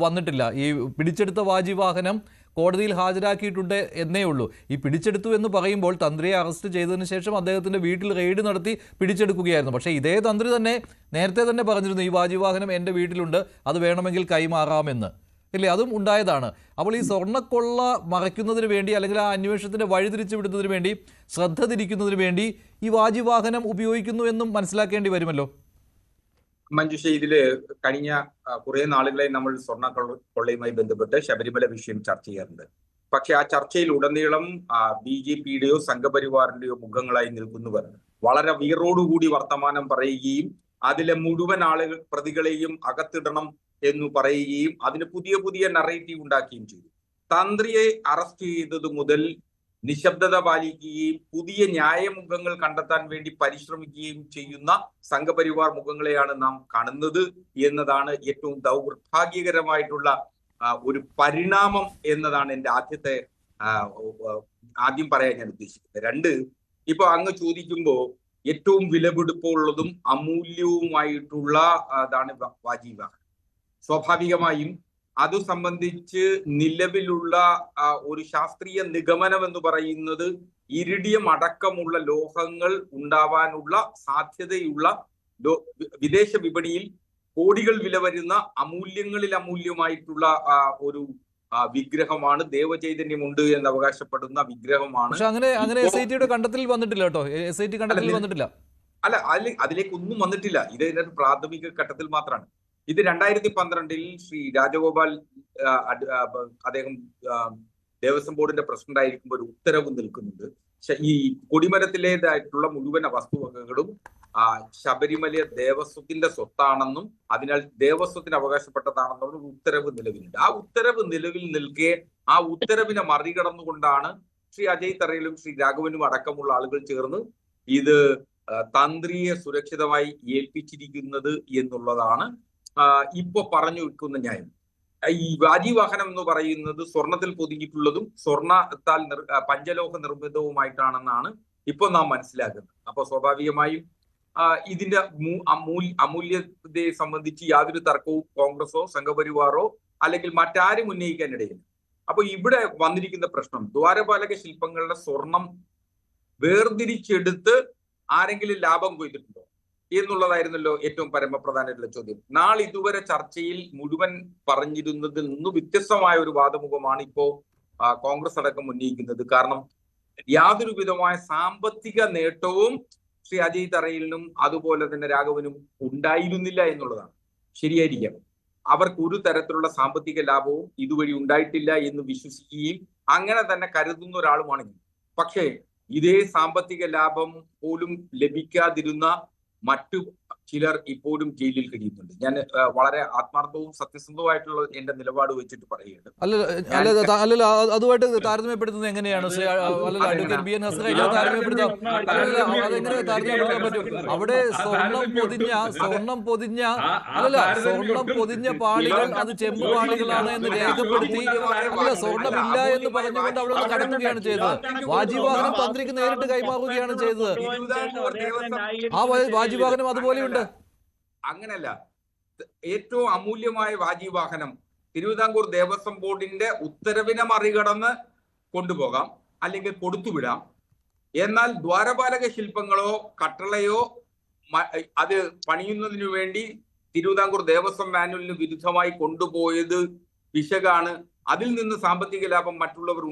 വന്നിട്ടില്ല. ഈ പിടിച്ചെടുത്ത വാജി വാഹനം കോടതിയിൽ ഹാജരാക്കിയിട്ടുണ്ട് എന്നേ ഉള്ളൂ. ഈ പിടിച്ചെടുത്തു എന്ന് പറയുമ്പോൾ തന്ത്രിയെ അറസ്റ്റ് ചെയ്തതിന് ശേഷം അദ്ദേഹത്തിൻ്റെ വീട്ടിൽ റെയ്ഡ് നടത്തി പിടിച്ചെടുക്കുകയായിരുന്നു. പക്ഷേ ഇതേ തന്ത്രി തന്നെ നേരത്തെ തന്നെ പറഞ്ഞിരുന്നു ഈ വാജി വാഹനം എൻ്റെ വീട്ടിലുണ്ട്, അത് വേണമെങ്കിൽ കൈമാറാമെന്ന്. ഇല്ലേ, അതും ഉണ്ടായതാണ്. അപ്പോൾ ഈ സ്വർണ്ണക്കൊള്ള മറയ്ക്കുന്നതിന് വേണ്ടി അല്ലെങ്കിൽ ആ അന്വേഷണത്തിൻ്റെ വഴിതിരിച്ചു വിടുന്നതിന് വേണ്ടി, ശ്രദ്ധ തിരിക്കുന്നതിന് വേണ്ടി ഈ വാജി വാഹനം ഉപയോഗിക്കുന്നു എന്നും മനസ്സിലാക്കേണ്ടി വരുമല്ലോ. മഞ്ജുഷ, ഇതില് കഴിഞ്ഞ കുറെ നാളുകളെ നമ്മൾ സ്വർണ്ണ കൊള്ളയുമായി ബന്ധപ്പെട്ട് ശബരിമല വിഷയം ചർച്ച ചെയ്യാറുണ്ട്. പക്ഷെ ആ ചർച്ചയിൽ ഉടനീളം BJP-യുടെയോ സംഘപരിവാറിന്റെയോ മുഖങ്ങളായി നിൽക്കുന്നവർ വളരെ വീറോടുകൂടി വർത്തമാനം പറയുകയും അതിലെ മുഴുവൻ ആളുകൾ പ്രതികളെയും അകത്തിടണം എന്ന് പറയുകയും അതിന് പുതിയ പുതിയ നറേറ്റീവ് ഉണ്ടാക്കുകയും ചെയ്തു. തന്ത്രിയെ അറസ്റ്റ് ചെയ്തത് മുതൽ നിശബ്ദത പാലിക്കുകയും പുതിയ ന്യായമുഖങ്ങൾ കണ്ടെത്താൻ വേണ്ടി പരിശ്രമിക്കുകയും ചെയ്യുന്ന സംഘപരിവാർ മുഖങ്ങളെയാണ് നാം കാണുന്നത് എന്നതാണ് ഏറ്റവും ദൗർഭാഗ്യകരമായിട്ടുള്ള ഒരു പരിണാമം എന്നതാണ് എൻ്റെ ആദ്യം പറയാൻ ഞാൻ ഉദ്ദേശിക്കുന്നത്. രണ്ട്, ഇപ്പൊ അങ്ങ് ചോദിക്കുമ്പോൾ ഏറ്റവും വിലപിടിപ്പുള്ളതും അമൂല്യവുമായിട്ടുള്ള അതാണ് വാജി വാഹനം. സ്വാഭാവികമായും അത് സംബന്ധിച്ച് നിലവിലുള്ള ഒരു ശാസ്ത്രീയ നിഗമനം എന്ന് പറയുന്നത് ഇരിഡിയം അടക്കമുള്ള ലോഹങ്ങൾ ഉണ്ടാവാനുള്ള സാധ്യതയുള്ള വിദേശ വിപണിയിൽ കോടികൾ വില വരുന്ന അമൂല്യങ്ങളിൽ അമൂല്യമായിട്ടുള്ള ഒരു വിഗ്രഹമാണ്. ദേവചൈതന്യമുണ്ട് എന്ന് അവകാശപ്പെടുന്ന വിഗ്രഹമാണ്. അങ്ങനെ SIT-യുടെ കണ്ടെത്തൽ വന്നിട്ടില്ല കേട്ടോ. SIT കണ്ടെത്തൽ വന്നിട്ടില്ല. അല്ല, അതിലേക്ക് ഒന്നും വന്നിട്ടില്ല. ഇത് ഇതിന്റെ പ്രാഥമിക ഘട്ടത്തിൽ മാത്രമാണ്. ഇത് 2012 ശ്രീ രാജഗോപാൽ അദ്ദേഹം ദേവസ്വം ബോർഡിന്റെ പ്രസിഡന്റ് ആയിരിക്കുമ്പോൾ ഒരു ഉത്തരവ് നിൽക്കുന്നുണ്ട്. ഈ കൊടിമരത്തിലേതായിട്ടുള്ള മുഴുവൻ വസ്തുവകകളും ശബരിമല ദേവസ്വത്തിന്റെ സ്വത്താണെന്നും അതിനാൽ ദേവസ്വത്തിന് അവകാശപ്പെട്ടതാണെന്നുള്ള ഒരു ഉത്തരവ് നിലവിലുണ്ട്. ആ ഉത്തരവ് നിലവിൽ നിൽക്കെ ആ ഉത്തരവിനെ മറികടന്നുകൊണ്ടാണ് ശ്രീ അജയ് തറയിലും ശ്രീ രാഘവനും അടക്കമുള്ള ആളുകൾ ചേർന്ന് ഇത് തന്ത്രിയെ സുരക്ഷിതമായി ഏൽപ്പിച്ചിരിക്കുന്നത് എന്നുള്ളതാണ് ഇപ്പൊ പറഞ്ഞു വെക്കുന്ന ന്യായം. ഈ വാജി വാഹനം എന്ന് പറയുന്നത് സ്വർണത്തിൽ പൊതിഞ്ഞിട്ടുള്ളതും സ്വർണത്താൽ പഞ്ചലോഹ നിർമ്മിതവുമായിട്ടാണെന്നാണ് ഇപ്പൊ നാം മനസ്സിലാക്കുന്നത്. അപ്പൊ സ്വാഭാവികമായും ഇതിന്റെ അമൂല്യതയെ സംബന്ധിച്ച് യാതൊരു തർക്കവും കോൺഗ്രസോ സംഘപരിവാറോ അല്ലെങ്കിൽ മറ്റാരും ഉന്നയിക്കാനിടയില്ല. അപ്പൊ ഇവിടെ വന്നിരിക്കുന്ന പ്രശ്നം ദ്വാരപാലക ശില്പങ്ങളുടെ സ്വർണം വേർതിരിച്ചെടുത്ത് ആരെങ്കിലും ലാഭം കൊയ്തിട്ടുണ്ടോ എന്നുള്ളതായിരുന്നല്ലോ ഏറ്റവും പരമപ്രധാനമായിട്ടുള്ള ചോദ്യം. ഇതുവരെ ചർച്ചയിൽ മുഴുവൻ പറഞ്ഞിരുന്നതിൽ നിന്ന് വ്യത്യസ്തമായ ഒരു വാദമുഖമാണ് ഇപ്പോ കോൺഗ്രസ് അടക്കം ഉന്നയിക്കുന്നത്. കാരണം യാതൊരു വിധമായ സാമ്പത്തിക നേട്ടവും ശ്രീ അജയ് തറയിലിനും അതുപോലെ തന്നെ രാഘവനും ഉണ്ടായിരുന്നില്ല എന്നുള്ളതാണ്. ശരിയായിരിക്കാം, അവർക്ക് ഒരു തരത്തിലുള്ള സാമ്പത്തിക ലാഭവും ഇതുവഴി ഉണ്ടായിട്ടില്ല എന്ന് വിശ്വസിക്കുകയും അങ്ങനെ തന്നെ കരുതുന്ന ഒരാളുമാണെങ്കിൽ, പക്ഷേ ഇതേ സാമ്പത്തിക ലാഭം പോലും ലഭിക്കാതിരുന്ന മറ്റു ചിലർ ഇപ്പോഴും ജയിലിൽ കഴിയുന്നുണ്ട്. ഞാൻ വളരെ ആത്മാർത്ഥവും സത്യസന്ധവുമായിട്ടുള്ള എന്റെ നിലപാട് വെച്ചിട്ട് പറയുകയാണ്. അല്ലല്ല, അതുമായിട്ട് താരതമ്യപ്പെടുത്തുന്നത് എങ്ങനെയാണ്? അവിടെ സ്വർണം പൊതിഞ്ഞ പാളികൾ അത് ചെമ്പ് പാളികളാണ് എന്ന് രേഖപ്പെടുത്തി, സ്വർണ്ണമില്ല എന്ന് പറഞ്ഞുകൊണ്ട് അവിടെ കടക്കുകയാണ് ചെയ്തത്. വാജി വാഹനം തന്ത്രിക്ക് നേരിട്ട് കൈമാറുകയാണ് ചെയ്തത്. ആ വാജി വാഹനം അതുപോലെയുണ്ട്. അങ്ങനല്ല, ഏറ്റവും അമൂല്യമായ വാജി വാഹനം തിരുവിതാംകൂർ ദേവസ്വം ബോർഡിന്റെ ഉത്തരവിനെ മറികടന്ന് കൊണ്ടുപോകാം അല്ലെങ്കിൽ കൊടുത്തുവിടാം. എന്നാൽ ദ്വാരപാലക ശില്പങ്ങളോ കട്ടളയോ അത് പണിയുന്നതിനു വേണ്ടി തിരുവിതാംകൂർ ദേവസ്വം മാനുവലിന് വിരുദ്ധമായി കൊണ്ടുപോയത് പിശകാണ്, അതിൽ നിന്ന് സാമ്പത്തിക ലാഭം മറ്റുള്ളവർ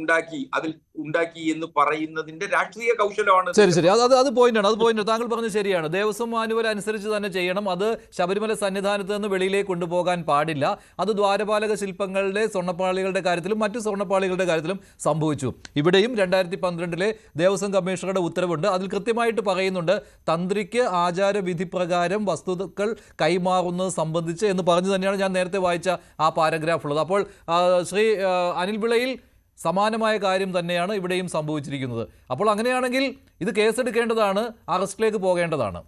ഉണ്ടാക്കി എന്ന് പറയുന്നതിന്റെ രാഷ്ട്രീയ കൗശലമാണ്. ശരി, അത് പോയിന്റാണ്. താങ്കൾ പറഞ്ഞത് ശരിയാണ്. ദേവസ്വം മാനുവൽ അനുസരിച്ച് തന്നെ ചെയ്യണം. അത് ശബരിമല സന്നിധാനത്ത് നിന്ന് വെളിയിലേക്ക് കൊണ്ടുപോകാൻ പാടില്ല. അത് ദ്വാരപാലക ശില്പങ്ങളുടെ സ്വർണ്ണപ്പാളികളുടെ കാര്യത്തിലും മറ്റു സ്വർണ്ണപ്പാളികളുടെ കാര്യത്തിലും സംഭവിച്ചു. ഇവിടെയും 2012 ദേവസ്വം കമ്മീഷണറുടെ ഉത്തരവുണ്ട്. അതിൽ കൃത്യമായിട്ട് പറയുന്നുണ്ട് തന്ത്രിക്ക് ആചാരവിധി പ്രകാരം വസ്തുക്കൾ കൈമാറുന്നത് സംബന്ധിച്ച് എന്ന് പറഞ്ഞു തന്നെയാണ് ഞാൻ നേരത്തെ വായിച്ച ആ പാരഗ്രാഫ് ഉള്ളത്. അപ്പോൾ ശ്രീ അനിൽ പിള്ളയിൽ സമാനമായ കാര്യം തന്നെയാണ് ഇവിടെയും സംഭവിച്ചിരിക്കുന്നത്. അപ്പോൾ അങ്ങനെയാണെങ്കിൽ ഇത് കേസെടുക്കേണ്ടതാണ്, അറസ്റ്റിലേക്ക് പോകേണ്ടതാണ്.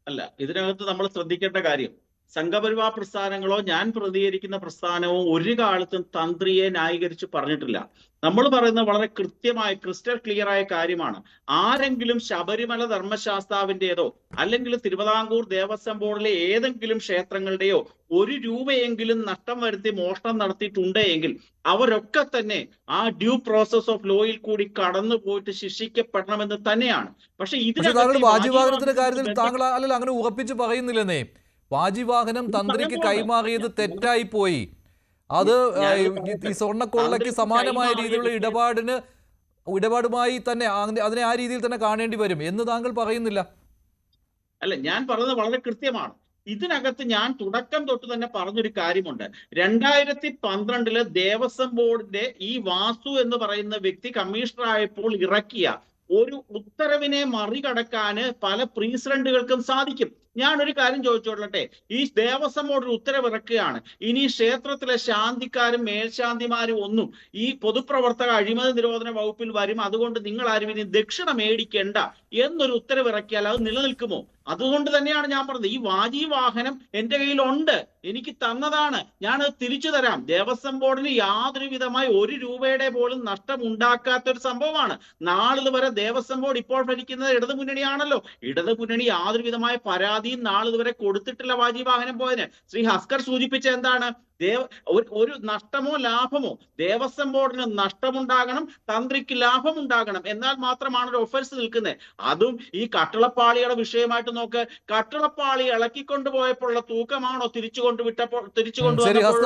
അല്ല, ഇതിനകത്ത് നമ്മൾ ശ്രദ്ധിക്കേണ്ട കാര്യം, സംഘപരിവാർ പ്രസ്ഥാനങ്ങളോ ഞാൻ പ്രതികരിക്കുന്ന പ്രസ്ഥാനവും ഒരു കാലത്തും തന്ത്രിയെ ന്യായീകരിച്ച് പറഞ്ഞിട്ടില്ല. നമ്മൾ പറയുന്നത് വളരെ കൃത്യമായ ക്രിസ്റ്റൽ ക്ലിയർ ആയ കാര്യമാണ്. ആരെങ്കിലും ശബരിമല ധർമ്മശാസ്താവിന്റേതോ അല്ലെങ്കിൽ തിരുവിതാംകൂർ ദേവസ്വം ബോർഡിലെ ഏതെങ്കിലും ക്ഷേത്രങ്ങളുടെയോ 1 രൂപയെങ്കിലും നഷ്ടം വരുത്തി മോഷണം നടത്തിയിട്ടുണ്ടെങ്കിൽ അവരൊക്കെ തന്നെ ആ ഡ്യൂ പ്രോസസ് ഓഫ് ലോയിൽ കൂടി കടന്നു പോയിട്ട് ശിക്ഷിക്കപ്പെടണമെന്ന് തന്നെയാണ്. പക്ഷെ താങ്കൾ വാജിവാഹനത്തിന്റെ കാര്യത്തിൽ താങ്കൾ അല്ലല്ലോ അങ്ങനെ ഉറപ്പിച്ച് പറയുന്നില്ലെന്നേ. വാജിവാഹനം തന്ത്രിക്ക് കൈമാറിയത് തെറ്റായി പോയി. അത് ഈ സ്വർണ്ണക്കൊള്ളയ്ക്ക് സമാനമായ രീതിയിലുള്ള ഇടപാടുമായി തന്നെ അതിനെ ആ രീതിയിൽ തന്നെ കാണേണ്ടി വരും എന്ന് താങ്കൾ പറയുന്നില്ല. അല്ല, ഞാൻ പറയുന്നത് വളരെ കൃത്യമാണ്. ഇതിനകത്ത് ഞാൻ തുടക്കം തൊട്ട് തന്നെ പറഞ്ഞൊരു കാര്യമുണ്ട്. 2012 ദേവസ്വം ബോർഡിന്റെ ഈ വാസു എന്ന് പറയുന്ന വ്യക്തി കമ്മീഷണർ ആയപ്പോൾ ഇറക്കിയ ഒരു ഉത്തരവിനെ മറികടക്കാന് പല പ്രസിഡന്റുകൾക്കും സാധിക്കും. ഞാനൊരു കാര്യം ചോദിച്ചോളട്ടെ, ഈ ദേവസ്വം ബോർഡ് ഒരു ഉത്തരവ് ഇറക്കുകയാണ്, ഇനി ക്ഷേത്രത്തിലെ ശാന്തിക്കാരും മേൽശാന്തിമാരും ഒന്നും ഈ പൊതുപ്രവർത്തക അഴിമതി നിരോധന വകുപ്പിൽ വരും, അതുകൊണ്ട് നിങ്ങൾ ആരും ഇനി ദക്ഷിണ മേടിക്കേണ്ട എന്നൊരു ഉത്തരവ് ഇറക്കിയാൽ അത് നിലനിൽക്കുമോ? അതുകൊണ്ട് തന്നെയാണ് ഞാൻ പറഞ്ഞത്, ഈ വാജിവാഹനം എന്റെ കയ്യിലുണ്ട്, എനിക്ക് തന്നതാണ്, ഞാനത് തിരിച്ചു തരാം. ദേവസ്വം ബോർഡിന് യാതൊരു വിധമായി 1 രൂപയുടെ പോലും നഷ്ടം ഉണ്ടാക്കാത്ത ഒരു സംഭവമാണ്. നാളിതുവരെ ദേവസ്വം ബോർഡ് ഇപ്പോൾ ഭരിക്കുന്നത് ഇടതു മുന്നണിയാണല്ലോ. ഇടതു മുന്നണി യാതൊരു വിധമായ പരാതിയും നാളിതുവരെ കൊടുത്തിട്ടില്ല വാജിവാഹനം പോയതിന്. ശ്രീ ഹസ്കർ സൂചിപ്പിച്ച എന്താണ്, ഒരു നഷ്ടമോ ലാഭമോ ദേവസ്വം ബോർഡിന് നഷ്ടമുണ്ടാകണം, തന്ത്രിക്ക് ലാഭമുണ്ടാകണം, എന്നാൽ മാത്രമാണ് ഒരു ഒഫൻസ് നിൽക്കുന്നത്. അതും ഈ കട്ടളപ്പാളിയുടെ വിഷയമായിട്ട് നോക്ക്. കട്ടളപ്പാളി ഇളക്കിക്കൊണ്ടുപോയപ്പോഴുള്ള തൂക്കമാണോ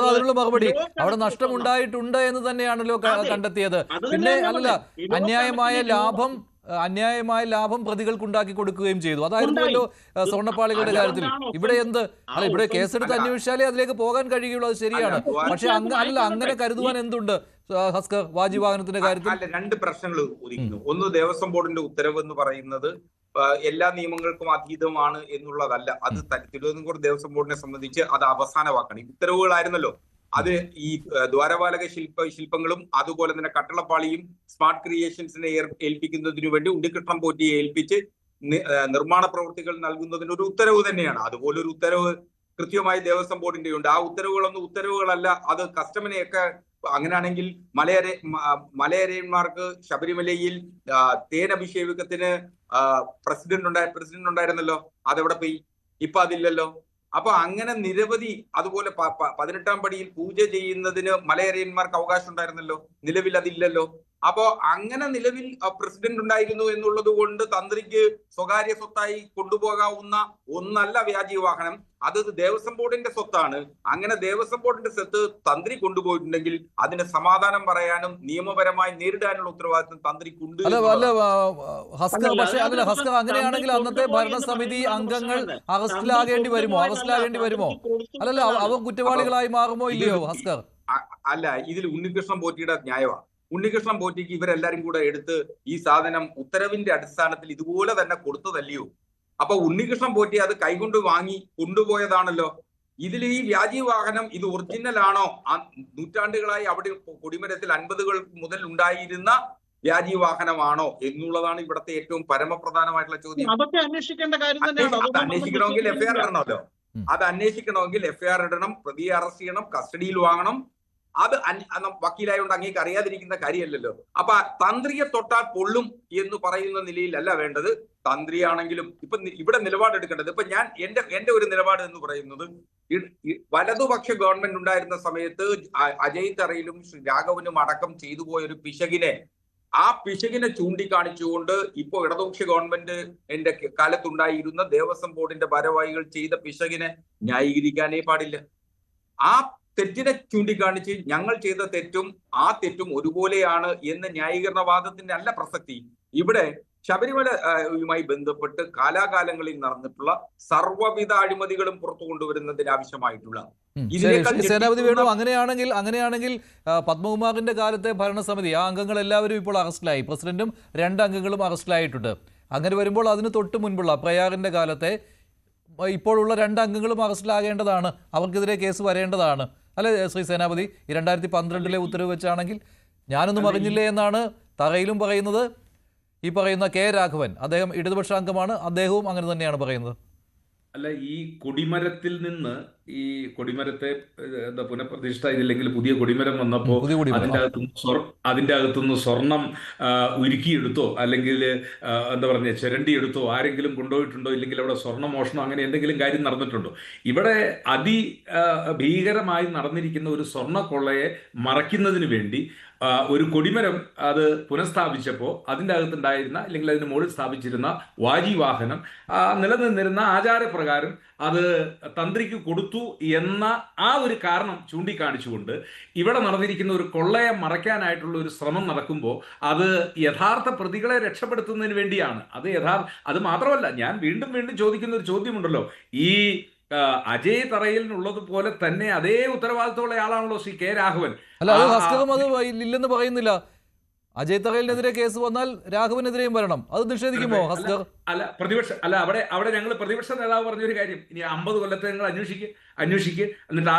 അതിനുള്ള മറുപടി അവിടെ നഷ്ടമുണ്ടായിട്ടുണ്ട് എന്ന് തന്നെയാണല്ലോ കണ്ടെത്തിയത്. പിന്നെ അല്ല, അന്യായമായ ലാഭം പ്രതികൾക്കുണ്ടാക്കി കൊടുക്കുകയും ചെയ്തു. അതായിരുന്നല്ലോ സ്വർണ്ണപ്പാളികളുടെ കാര്യത്തിൽ. ഇവിടെ ഇവിടെ കേസെടുത്ത് അന്വേഷിച്ചാലേ അതിലേക്ക് പോകാൻ കഴിയുള്ളൂ. അത് ശരിയാണ്. പക്ഷെ അങ്ങനെ കരുതുവാൻ എന്തുണ്ട് ഹസ്കർ വാജിവാഹനത്തിന്റെ കാര്യത്തിൽ? 2 പ്രശ്നങ്ങൾ ഉദിക്കുന്നു. ഒന്ന്, ദേവസ്വം ബോർഡിന്റെ ഉത്തരവ് എന്ന് പറയുന്നത് എല്ലാ നിയമങ്ങൾക്കും അതീതമാണ് എന്നുള്ളതല്ല. അത് തിരുവിതാംകൂർ ദേവസ്വം ബോർഡിനെ സംബന്ധിച്ച് അത് അവസാന വാക്കാണ്. ഈ ഉത്തരവുകളായിരുന്നല്ലോ അത് ഈ ദ്വാരപാലക ശില്പങ്ങളും അതുപോലെ തന്നെ കട്ടളപ്പാളിയും സ്മാർട്ട് ക്രിയേഷൻസിനെ ഏൽപ്പിക്കുന്നതിനു വേണ്ടി ഉണ്ണികൃഷ്ണൻ പോറ്റിയെ ഏൽപ്പിച്ച് നിർമ്മാണ പ്രവൃത്തികൾ നൽകുന്നതിന് ഒരു ഉത്തരവ് തന്നെയാണ്. അതുപോലെ ഒരു ഉത്തരവ് കൃത്യമായി ദേവസ്വം ബോർഡിന്റെ ഉണ്ട്. ആ ഉത്തരവുകളൊന്നും ഉത്തരവുകളല്ല, അത് കസ്റ്റമിനെയൊക്കെ. അങ്ങനെയാണെങ്കിൽ മലയരയന്മാർക്ക് ശബരിമലയിൽ തേനഭിഷേകത്തിന് പ്രസിഡന്റ് ഉണ്ടായിരുന്നല്ലോ, അതെവിടെ പോയി? ഇപ്പൊ അതില്ലല്ലോ. അപ്പൊ അങ്ങനെ നിരവധി, അതുപോലെ 18ാം പടിയിൽ പൂജ ചെയ്യുന്നതിന് മലയരയന്മാർക്ക് അവകാശം ഉണ്ടായിരുന്നല്ലോ, നിലവിൽ അതില്ലല്ലോ. അപ്പോ അങ്ങനെ നിലവിൽ പ്രസിഡന്റ് ഉണ്ടായിരുന്നു എന്നുള്ളത് കൊണ്ട് തന്ത്രിക്ക് സ്വകാര്യ സ്വത്തായി കൊണ്ടുപോകാവുന്ന ഒന്നല്ല വ്യാജീവാഹനം. അത് ദേവസ്വം ബോർഡിന്റെ സ്വത്താണ്. അങ്ങനെ ദേവസ്വം ബോർഡിന്റെ സ്വത്ത് തന്ത്രി കൊണ്ടുപോയിട്ടുണ്ടെങ്കിൽ അതിന് സമാധാനം പറയാനും നിയമപരമായി നേരിടാനുള്ള ഉത്തരവാദിത്വം തന്ത്രിക്കുണ്ട്. ഹസ്കർ, അങ്ങനെയാണെങ്കിൽ അന്നത്തെ ഭരണസമിതി അംഗങ്ങൾ അറസ്റ്റിലാകേണ്ടി വരുമോ? അല്ലല്ല, അവർ കുറ്റവാളികളായി മാറുമോ ഇല്ലയോ ഹസ്കർ? അല്ല, ഇതിൽ ഉണ്ണികൃഷ്ണൻ പോറ്റിയുടെ ന്യായമാണ്. ഉണ്ണികൃഷ്ണൻ പോറ്റിക്ക് ഇവരെല്ലാരും കൂടെ എടുത്ത് ഈ സാധനം ഉത്തരവിന്റെ അടിസ്ഥാനത്തിൽ ഇതുപോലെ തന്നെ കൊടുത്തതല്ലയോ? അപ്പൊ ഉണ്ണികൃഷ്ണൻ പോറ്റി അത് കൈകൊണ്ട് വാങ്ങി കൊണ്ടുപോയതാണല്ലോ. ഇതിൽ ഈ വ്യാജീവാഹനം ഇത് ഒറിജിനൽ ആണോ? നൂറ്റാണ്ടുകളായി അവിടെ കൊടിമരത്തിൽ 50 മുതൽ ഉണ്ടായിരുന്ന വ്യാജീവാഹനമാണോ എന്നുള്ളതാണ് ഇവിടുത്തെ ഏറ്റവും പരമപ്രധാനമായിട്ടുള്ള ചോദ്യം. അതൊക്കെ അന്വേഷിക്കേണ്ട കാര്യം തന്നെയാണ്. അത് അന്വേഷിക്കണമെങ്കിൽ എഫ്ഐആർ ഇടണമല്ലോ. അത് അന്വേഷിക്കണമെങ്കിൽ എഫ്ഐആർ ഇടണം, പ്രതിയെ അറസ്റ്റ് ചെയ്യണം, കസ്റ്റഡിയിൽ വാങ്ങണം. അത് വക്കീലായോണ്ട് അങ്ങേക്ക് അറിയാതിരിക്കുന്ന കാര്യമല്ലല്ലോ. അപ്പൊ തന്ത്രിയെ തൊട്ടാൽ പൊള്ളും എന്ന് പറയുന്ന നിലയിലല്ല വേണ്ടത്. തന്ത്രിയാണെങ്കിലും ഇവിടെ നിലപാടെടുക്കേണ്ടത്. ഇപ്പൊ ഞാൻ എന്റെ ഒരു നിലപാട് എന്ന് പറയുന്നത്, വലതുപക്ഷ ഗവൺമെന്റ് ഉണ്ടായിരുന്ന സമയത്ത് അജയ് തറയിലും രാഘവനും അടക്കം ചെയ്തു പോയ ഒരു പിശകിനെ, ആ പിശകിനെ ചൂണ്ടിക്കാണിച്ചുകൊണ്ട് ഇപ്പോ ഇടതുപക്ഷ ഗവൺമെന്റ് എന്റെ കാലത്തുണ്ടായിരുന്ന ദേവസ്വം ബോർഡിന്റെ ഭാരവാഹികൾ ചെയ്ത പിശകിനെ ന്യായീകരിക്കാനേ പാടില്ല. ആ തെറ്റിനെ ചൂണ്ടിക്കാണിച്ച് ഞങ്ങൾ ചെയ്ത തെറ്റും ഒരുപോലെയാണ് എന്ന ന്യായീകരണവാദത്തിന്റെ അല്ല പ്രസക്തി. ഇവിടെ ശബരിമലയുമായി ബന്ധപ്പെട്ട് കാലാകാലങ്ങളിൽ നടന്നിട്ടുള്ള സർവ്വവിധ അഴിമതികളും പുറത്തു കൊണ്ടുവരുന്നതിന് ആവശ്യമായിട്ടുള്ള സേനാപതി വേണു, അങ്ങനെയാണെങ്കിൽ പത്മകുമാറിന്റെ കാലത്തെ ഭരണസമിതി ആ അംഗങ്ങൾ എല്ലാവരും ഇപ്പോൾ അറസ്റ്റിലായി. പ്രസിഡന്റും 2 അംഗങ്ങളും അറസ്റ്റിലായിട്ടുണ്ട്. അങ്ങനെ വരുമ്പോൾ അതിന് തൊട്ട് മുൻപുള്ള പ്രയാറിന്റെ കാലത്തെ ഇപ്പോഴുള്ള 2 അംഗങ്ങളും അറസ്റ്റിലാകേണ്ടതാണ്. അവർക്കെതിരെ കേസ് വരേണ്ടതാണ് അല്ലെ ശ്രീ സേനാപതി? 2012 ഉത്തരവ് വെച്ചാണെങ്കിൽ ഞാനൊന്നും അറിഞ്ഞില്ലേ എന്നാണ് തറയിലും പറയുന്നത്. ഈ പറയുന്ന കെ രാഘവൻ, അദ്ദേഹം ഇടതുപക്ഷ അംഗമാണ്, അദ്ദേഹവും അങ്ങനെ തന്നെയാണ് പറയുന്നത്. അല്ല, ഈ കൊടിമരത്തിൽ നിന്ന് ഈ കൊടിമരത്തെ എന്താ പുനഃപ്രതിഷ്ഠ ഇതില്ലെങ്കിൽ പുതിയ കൊടിമരം വന്നപ്പോൾ പുതിയ കൊടിമരം. അതിൻ്റെ അകത്തുനിന്ന് സ്വർണം ഉരുക്കിയെടുത്തോ അല്ലെങ്കിൽ എന്താ പറഞ്ഞ ചിരണ്ടിയെടുത്തോ ആരെങ്കിലും കൊണ്ടുപോയിട്ടുണ്ടോ, ഇല്ലെങ്കിൽ അവിടെ സ്വർണ്ണമോഷണം അങ്ങനെ എന്തെങ്കിലും കാര്യം നടന്നിട്ടുണ്ടോ? ഇവിടെ ഭീകരമായി നടന്നിരിക്കുന്ന ഒരു സ്വർണ്ണക്കൊള്ളയെ മറയ്ക്കുന്നതിന് വേണ്ടി ഒരു കൊടിമരം അത് പുനഃസ്ഥാപിച്ചപ്പോൾ അതിൻ്റെ അകത്തുണ്ടായിരുന്ന അല്ലെങ്കിൽ അതിന് മുകളിൽ സ്ഥാപിച്ചിരുന്ന വാജി വാഹനം നിലനിന്നിരുന്ന ആചാരപ്രകാരം അത് തന്ത്രിക്ക് കൊടുത്തു എന്ന ആ ഒരു കാരണം ചൂണ്ടിക്കാണിച്ചുകൊണ്ട് ഇവിടെ നടന്നിരിക്കുന്ന ഒരു കൊള്ളയെ മറയ്ക്കാനായിട്ടുള്ള ഒരു ശ്രമം നടക്കുമ്പോൾ അത് യഥാർത്ഥ പ്രതികളെ രക്ഷപ്പെടുത്തുന്നതിന് വേണ്ടിയാണ്. അത് മാത്രമല്ല, ഞാൻ വീണ്ടും വീണ്ടും ചോദിക്കുന്ന ഒരു ചോദ്യമുണ്ടല്ലോ, ഈ അജയ് തറയിലിനുള്ളതുപോലെ തന്നെ അതേ ഉത്തരവാദിത്തമുള്ള ആളാണല്ലോ ശ്രീ കെ രാഘവൻ. അല്ല, അത് ഹസ്കറും അത് ഇല്ലെന്ന് പറയുന്നില്ല. അജയ് തറയിലിനെതിരെ കേസ് വന്നാൽ രാഘവനെതിരെയും വരണം. അത് നിഷേധിക്കുമോ ഹസ്കർ? അവിടെ ഞങ്ങൾ പ്രതിപക്ഷ നേതാവ് പറഞ്ഞൊരു കാര്യം, ഇനി 50 കൊല്ലത്തെ നിങ്ങൾ അന്വേഷിക്കുക എന്നിട്ട്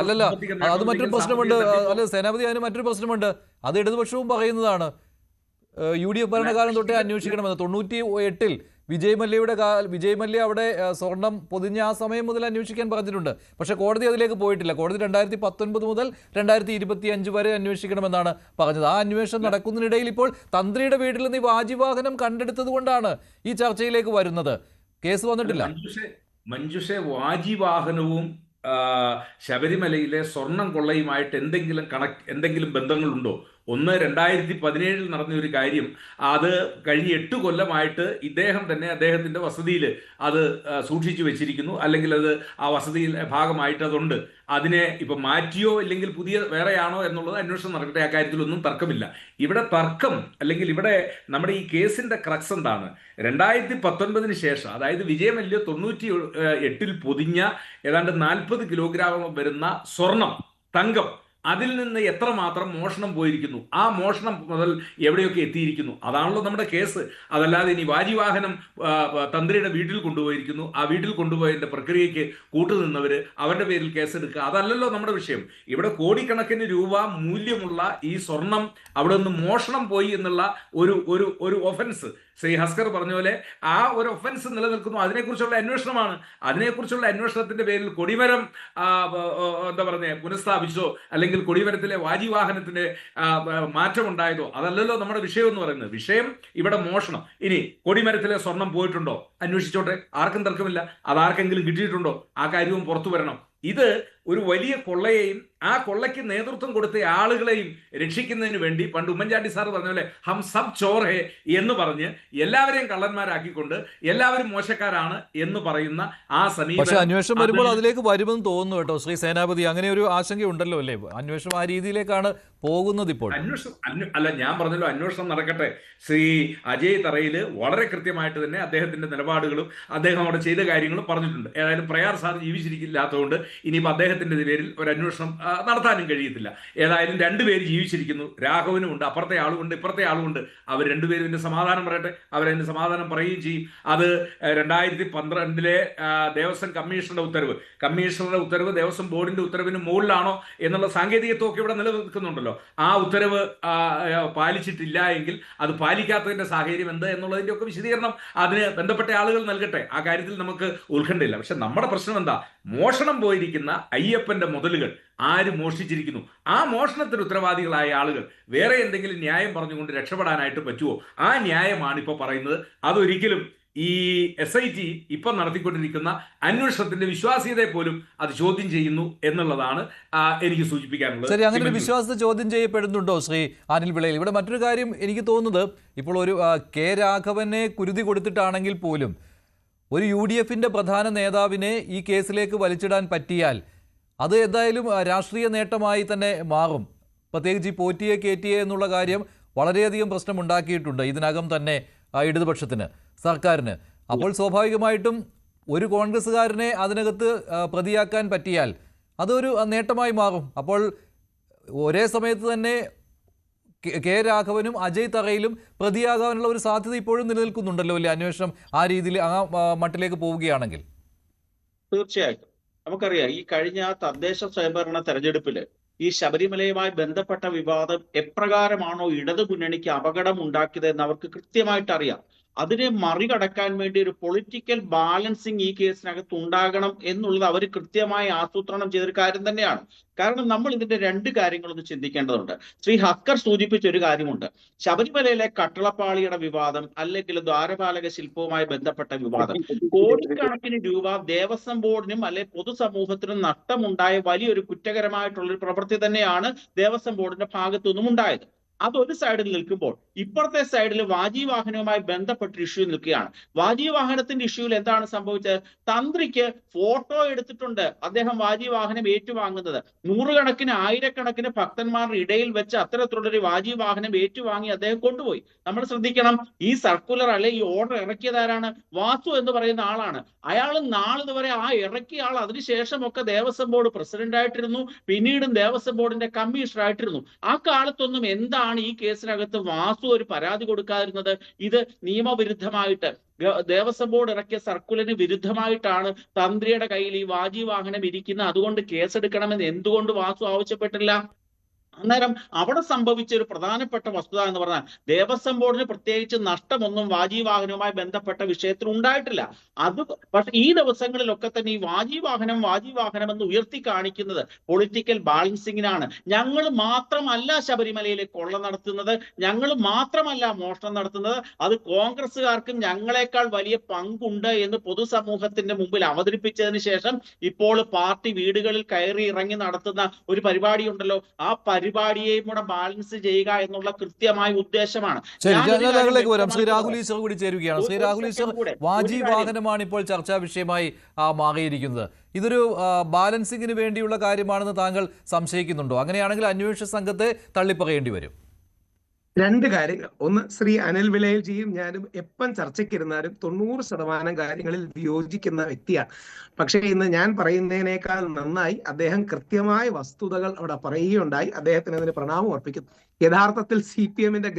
അല്ലല്ല, അത് മറ്റൊരു പ്രശ്നമുണ്ട്. അല്ല സേനാപതി, അതിന് മറ്റൊരു പ്രശ്നമുണ്ട്. അത് ഇടതുപക്ഷവും പറയുന്നതാണ്. UDF ഭരണകാലം തൊട്ടേ അന്വേഷിക്കണമെന്ന്. 98-ൽ വിജയ് മല്യ അവിടെ സ്വർണം പൊതിഞ്ഞ ആ സമയം മുതൽ അന്വേഷിക്കാൻ പറഞ്ഞിട്ടുണ്ട്. പക്ഷേ കോടതി അതിലേക്ക് പോയിട്ടില്ല. കോടതി 2019 മുതൽ 2025 വരെ അന്വേഷിക്കണമെന്നാണ് പറഞ്ഞത്. ആ അന്വേഷണം നടക്കുന്നതിനിടയിൽ ഇപ്പോൾ തന്ത്രിയുടെ വീട്ടിൽ നിന്ന് ഈ വാജിവാഹനം കണ്ടെടുത്തത് കൊണ്ടാണ് ഈ ചർച്ചയിലേക്ക് വരുന്നത്. കേസ് വന്നിട്ടില്ല. മഞ്ജുഷെ, വാജിവാഹനവും ശബരിമലയിലെ സ്വർണം കൊള്ളയുമായിട്ട് എന്തെങ്കിലും ബന്ധങ്ങളുണ്ടോ? ഒന്ന്, 2017 നടന്ന ഒരു കാര്യം, അത് കഴിഞ്ഞ് 8 കൊല്ലമായിട്ട് ഇദ്ദേഹം തന്നെ അദ്ദേഹത്തിന്റെ വസതിയിൽ അത് സൂക്ഷിച്ചു വെച്ചിരിക്കുന്നു, അല്ലെങ്കിൽ അത് ആ വസതിയിൽ ഭാഗമായിട്ട് അതുണ്ട്. അതിനെ ഇപ്പൊ മാറ്റിയോ ഇല്ലെങ്കിൽ പുതിയ വേറെയാണോ എന്നുള്ളത് അന്വേഷണം നടക്കട്ടെ, ആ കാര്യത്തിലൊന്നും തർക്കമില്ല. ഇവിടെ തർക്കം അല്ലെങ്കിൽ ഇവിടെ നമ്മുടെ ഈ കേസിന്റെ ക്രക്സ് എന്താണ്? 2019 ശേഷം, അതായത് വിജയ് മല്യ 98-ൽ പൊതിഞ്ഞ ഏതാണ്ട് 40 കിലോഗ്രാം വരുന്ന സ്വർണം, തങ്കം, അതിൽ നിന്ന് എത്രമാത്രം മോഷണം പോയിരിക്കുന്നു, ആ മോഷണം മുതൽ എവിടെയൊക്കെ എത്തിയിരിക്കുന്നു, അതാണല്ലോ നമ്മുടെ കേസ്. അതല്ലാതെ ഇനി വാജിവാഹനം തന്ത്രിയുടെ വീട്ടിൽ കൊണ്ടുപോയിരിക്കുന്നു, ആ വീട്ടിൽ കൊണ്ടുപോയതിന്റെ പ്രക്രിയയ്ക്ക് കൂട്ടുനിന്നവര് അവരുടെ പേരിൽ കേസെടുക്കുക, അതല്ലല്ലോ നമ്മുടെ വിഷയം. ഇവിടെ കോടിക്കണക്കിന് രൂപ മൂല്യമുള്ള ഈ സ്വർണം അവിടെ നിന്ന് മോഷണം പോയി എന്നുള്ള ഒരു ഒഫൻസ് ശ്രീ ഹസ്കർ പറഞ്ഞ പോലെ ആ ഒരു ഒഫൻസ് നിലനിൽക്കുന്നു. അതിനെക്കുറിച്ചുള്ള അന്വേഷണമാണ്. അതിനെക്കുറിച്ചുള്ള അന്വേഷണത്തിന്റെ പേരിൽ കൊടിമരം എന്താ പറഞ്ഞ പുനഃസ്ഥാപിച്ചോ അല്ലെങ്കിൽ കൊടിമരത്തിലെ വാജിവാഹനത്തിന്റെ മാറ്റമുണ്ടായതോ അതല്ലല്ലോ നമ്മുടെ വിഷയം എന്ന് പറയുന്നത്. വിഷയം ഇവിടെ മോഷണം. ഇനി കൊടിമരത്തിലെ സ്വർണം പോയിട്ടുണ്ടോ? അന്വേഷിച്ചോട്ടെ, ആർക്കും തർക്കമില്ല. അതാർക്കെങ്കിലും കിട്ടിയിട്ടുണ്ടോ? ആ കാര്യവും പുറത്തു വരണം. ഇത് ഒരു വലിയ കൊള്ളയെയും ആ കൊള്ളയ്ക്ക് നേതൃത്വം കൊടുത്ത ആളുകളെയും രക്ഷിക്കുന്നതിന് വേണ്ടി പണ്ട് ഉമ്മൻചാണ്ടി സാർ പറഞ്ഞ പോലെ ഹം സബ് ചോർ ഹേ എന്ന് പറഞ്ഞ് എല്ലാവരെയും കള്ളന്മാരാക്കിക്കൊണ്ട് എല്ലാവരും മോശക്കാരാണ് എന്ന് പറയുന്ന ആ സമീപനം. പക്ഷേ അന്വേഷണം വരുമ്പോൾ അതിലേക്ക് വരുമെന്ന് തോന്നുന്നു കേട്ടോ ശ്രീ സേനാപതി. അങ്ങനെ ഒരു ആശങ്കയുണ്ടല്ലോ അല്ലേ? അന്വേഷണം ആ രീതിയിലേക്കാണ് പോകുന്നത് ഇപ്പോൾ. അല്ല, ഞാൻ പറഞ്ഞല്ലോ, അന്വേഷണം നടക്കട്ടെ. ശ്രീ അജയ് തറയിൽ വളരെ കൃത്യമായിട്ട് തന്നെ അദ്ദേഹത്തിന്റെ നിലപാടുകളും അദ്ദേഹം അവിടെ ചെയ്ത കാര്യങ്ങളും പറഞ്ഞിട്ടുണ്ട്. ഏതായാലും പ്രയാർ സാർ ജീവിച്ചിരിക്കില്ലാത്തതുകൊണ്ട് ഇനിയിപ്പോൾ അദ്ദേഹത്തിന്റെ പേരിൽ ഒരു അന്വേഷണം നടത്താനും കഴിയത്തില്ല. ഏതായാലും 2 പേര് ജീവിച്ചിരിക്കുന്നു. രാഘവനും ഉണ്ട്, അപ്പുറത്തെ ആളുമുണ്ട്, ഇപ്പുറത്തെ ആളുമുണ്ട്. അവർ 2 പേരും ഇതിന്റെ സമാധാനം പറയട്ടെ. അവരതിന്റെ സമാധാനം പറയുകയും ചെയ്യും. അത് 2012 ദേവസ്വം കമ്മീഷണറുടെ ഉത്തരവ് ദേവസ്വം ബോർഡിന്റെ ഉത്തരവിന് മുകളിലാണോ എന്നുള്ള സാങ്കേതികത്വമൊക്കെ ഇവിടെ നിലനിൽക്കുന്നുണ്ടല്ലോ. ആ ഉത്തരവ് പാലിച്ചിട്ടില്ല എങ്കിൽ അത് പാലിക്കാത്തതിന്റെ സാഹചര്യം എന്ത് എന്നുള്ളതിന്റെ ഒക്കെ വിശദീകരണം അതിന് ബന്ധപ്പെട്ട ആളുകൾ നൽകട്ടെ. ആ കാര്യത്തിൽ നമുക്ക് ഉത്കണ്ഠയില്ല. പക്ഷെ നമ്മുടെ പ്രശ്നം എന്താ? മോഷണം പോയിരിക്കുന്ന അയ്യപ്പന്റെ മുതലുകൾ ആര് മോഷ്ടിച്ചിരിക്കുന്നു? ആ മോഷണത്തിന് ഉത്തരവാദികളായ ആളുകൾ വേറെ എന്തെങ്കിലും ന്യായം പറഞ്ഞുകൊണ്ട് രക്ഷപ്പെടാനായിട്ട് പറ്റുമോ? ആ ന്യായമാണ് ഇപ്പോൾ പറയുന്നത്. അതൊരിക്കലും ഈ SIT ഇപ്പം നടത്തിക്കൊണ്ടിരിക്കുന്ന അന്വേഷണത്തിന്റെ വിശ്വാസ്യതയെ പോലും അത് ചോദ്യം ചെയ്യുന്നു എന്നുള്ളതാണ് എനിക്ക് സൂചിപ്പിക്കാനുള്ളത്. ശരി, അങ്ങനെ ഒരു വിശ്വാസത്തെ ചോദ്യം ചെയ്യപ്പെടുന്നുണ്ടോ ശ്രീ അനിൽ വിളയിൽ? ഇവിടെ മറ്റൊരു കാര്യം എനിക്ക് തോന്നുന്നത്, ഇപ്പോൾ ഒരു കെ രാഘവനെ കുരുതി കൊടുത്തിട്ടാണെങ്കിൽ പോലും ഒരു UDFന്റെ പ്രധാന നേതാവിനെ ഈ കേസിലേക്ക് വലിച്ചിടാൻ പറ്റിയാൽ അത് എന്തായാലും രാഷ്ട്രീയ നേട്ടമായി തന്നെ മാറും. പ്രത്യേകിച്ച് ഈ പോറ്റിയെ കയറ്റിയെ എന്നുള്ള കാര്യം വളരെയധികം പ്രശ്നമുണ്ടാക്കിയിട്ടുണ്ട് ഇതിനകം തന്നെ ഇടതുപക്ഷത്തിന്, സർക്കാരിന്. അപ്പോൾ സ്വാഭാവികമായിട്ടും ഒരു കോൺഗ്രസ്സുകാരനെ അതിനകത്ത് പ്രതിയാക്കാൻ പറ്റിയാൽ അതൊരു നേട്ടമായി മാറും. അപ്പോൾ ഒരേ സമയത്ത് തന്നെ കെ രാഘവനും അജയ് തറയിലും പ്രതിയാകാനുള്ള ഒരു സാധ്യത ഇപ്പോഴും നിലനിൽക്കുന്നുണ്ടല്ലോ അല്ലേ? അന്വേഷണം ആ രീതിയിൽ ആ മട്ടിലേക്ക് പോവുകയാണെങ്കിൽ തീർച്ചയായിട്ടും നമുക്കറിയാം, ഈ കഴിഞ്ഞ തദ്ദേശ സ്വയംഭരണ തെരഞ്ഞെടുപ്പില് ഈ ശബരിമലയുമായി ബന്ധപ്പെട്ട വിവാദം എപ്രകാരമാണോ ഇടതു മുന്നണിക്ക് അപകടം ഉണ്ടാക്കിയത് എന്ന് അവർക്ക് കൃത്യമായിട്ട് അറിയാം. അതിനെ മറികടക്കാൻ വേണ്ടി ഒരു പൊളിറ്റിക്കൽ ബാലൻസിങ് ഈ കേസിനകത്ത് ഉണ്ടാകണം എന്നുള്ളത് അവർ കൃത്യമായി ആസൂത്രണം ചെയ്തൊരു കാര്യം തന്നെയാണ്. കാരണം നമ്മൾ ഇതിന്റെ രണ്ട് കാര്യങ്ങളൊന്ന് ചിന്തിക്കേണ്ടതുണ്ട്. ശ്രീ ഹക്കർ സൂചിപ്പിച്ച ഒരു കാര്യമുണ്ട്. ശബരിമലയിലെ കട്ടളപ്പാളിയുടെ വിവാദം അല്ലെങ്കിൽ ദ്വാരപാലക ശില്പവുമായി ബന്ധപ്പെട്ട വിവാദം, കോടിക്കണക്കിന് രൂപ ദേവസ്വം ബോർഡിനും അല്ലെ പൊതുസമൂഹത്തിനും നഷ്ടമുണ്ടായ വലിയൊരു കുറ്റകരമായിട്ടുള്ളൊരു പ്രവൃത്തി തന്നെയാണ് ദേവസ്വം ബോർഡിന്റെ ഭാഗത്തു നിന്നും ഉണ്ടായത്. അതൊരു സൈഡിൽ നിൽക്കുമ്പോൾ ഇപ്പുറത്തെ സൈഡിൽ വാഹനവുമായി ബന്ധപ്പെട്ട ഇഷ്യൂ നിൽക്കുകയാണ്. വാഹനത്തിന്റെ ഇഷ്യൂവിൽ എന്താണ് സംഭവിച്ചത്? തന്ത്രിക്ക് ഫോട്ടോ എടുത്തിട്ടുണ്ട് അദ്ദേഹം വാഹനം ഏറ്റുവാങ്ങുന്നത്. നൂറുകണക്കിന് ആയിരക്കണക്കിന് ഭക്തന്മാരുടെ ഇടയിൽ വെച്ച് അത്തരത്തിലുള്ളൊരു വാഹനം ഏറ്റുവാങ്ങി അദ്ദേഹം കൊണ്ടുപോയി. നമ്മൾ ശ്രദ്ധിക്കണം, ഈ സർക്കുലർ അല്ലെ ഈ ഓർഡർ ഇറക്കിയതാരാണ്? വാസു എന്ന് പറയുന്ന ആളാണ്. അയാൾ നാളിതുവരെ ആ ഇറക്കിയ ആൾ അതിനുശേഷമൊക്കെ ദേവസ്വം ബോർഡ് പ്രസിഡന്റ് ആയിട്ടിരുന്നു, പിന്നീടും ദേവസ്വം ബോർഡിന്റെ കമ്മീഷണർ ആയിട്ടിരുന്നു. ആ കാലത്തൊന്നും എന്താണ് ഈ കേസിനകത്ത് വാസു ഒരു പരാതി കൊടുക്കാതിരുന്നത്? ഇത് നിയമവിരുദ്ധമായിട്ട് ദേവസ്വം ബോർഡ് ഇറക്കിയ സർക്കുലറിന് വിരുദ്ധമായിട്ടാണ് തന്ത്രിയുടെ കയ്യിൽ ഈ വാഹനം ഇരിക്കുന്നത്, അതുകൊണ്ട് കേസെടുക്കണമെന്ന് എന്തുകൊണ്ട് വാസു ആവശ്യപ്പെട്ടില്ല? അന്നേരം അവിടെ സംഭവിച്ച ഒരു പ്രധാനപ്പെട്ട വസ്തുത എന്ന് പറഞ്ഞാൽ ദേവസ്വം ബോർഡിന് പ്രത്യേകിച്ച് നഷ്ടമൊന്നും വാഹനവുമായി ബന്ധപ്പെട്ട വിഷയത്തിൽ ഉണ്ടായിട്ടില്ല. അത് പക്ഷെ ഈ ദിവസങ്ങളിലൊക്കെ തന്നെ ഈ വാഹനം എന്ന് ഉയർത്തി കാണിക്കുന്നത് പൊളിറ്റിക്കൽ ബാലൻസിങ്ങിനാണ്. ഞങ്ങൾ മാത്രമല്ല ശബരിമലയിലെ കൊള്ള നടത്തുന്നത്, ഞങ്ങൾ മാത്രമല്ല മോഷണം നടത്തുന്നത്, അത് കോൺഗ്രസ്സുകാർക്കും ഞങ്ങളെക്കാൾ വലിയ പങ്കുണ്ട് എന്ന് പൊതുസമൂഹത്തിന്റെ മുമ്പിൽ അവതരിപ്പിച്ചതിന് ശേഷം ഇപ്പോൾ പാർട്ടി വീടുകളിൽ കയറി ഇറങ്ങി നടത്തുന്ന ഒരു പരിപാടി ഉണ്ടല്ലോ, ആ പരിപാടിയെയും കൂടെ ബാലൻസ് ചെയ്യുക എന്നുള്ള കൃത്യമായ ഉദ്ദേശമാണ്. വരാം. ശ്രീ രാഹുൽ ഈശ്വർ കൂടി ചേരുകയാണ്. ശ്രീ രാഹുൽ ഈശ്വർ, വാഹനമാണ് ഇപ്പോൾ ചർച്ചാ വിഷയമായി മാറിയിരിക്കുന്നത്. ഇതൊരു ബാലൻസിങ്ങിന് വേണ്ടിയുള്ള കാര്യമാണെന്ന് താങ്കൾ സംശയിക്കുന്നുണ്ടോ? അങ്ങനെയാണെങ്കിൽ അന്വേഷണ സംഘത്തെ തള്ളിപ്പറയേണ്ടി വരും. രണ്ട് കാര്യങ്ങൾ. ഒന്ന്, ശ്രീ അനിൽ വിലയിൽജിയും ഞാനും എപ്പം ചർച്ചയ്ക്കിരുന്നാലും 90% കാര്യങ്ങളിൽ വിയോജിക്കുന്ന വ്യക്തിയാണ്. പക്ഷേ ഇന്ന് ഞാൻ പറയുന്നതിനേക്കാൾ നന്നായി അദ്ദേഹം കൃത്യമായ വസ്തുതകൾ അവിടെ പറയുകയുണ്ടായി. അദ്ദേഹത്തിന് അതിന് പ്രണാമം അർപ്പിക്കുന്നു. യഥാർത്ഥത്തിൽ CPM-ന്റെ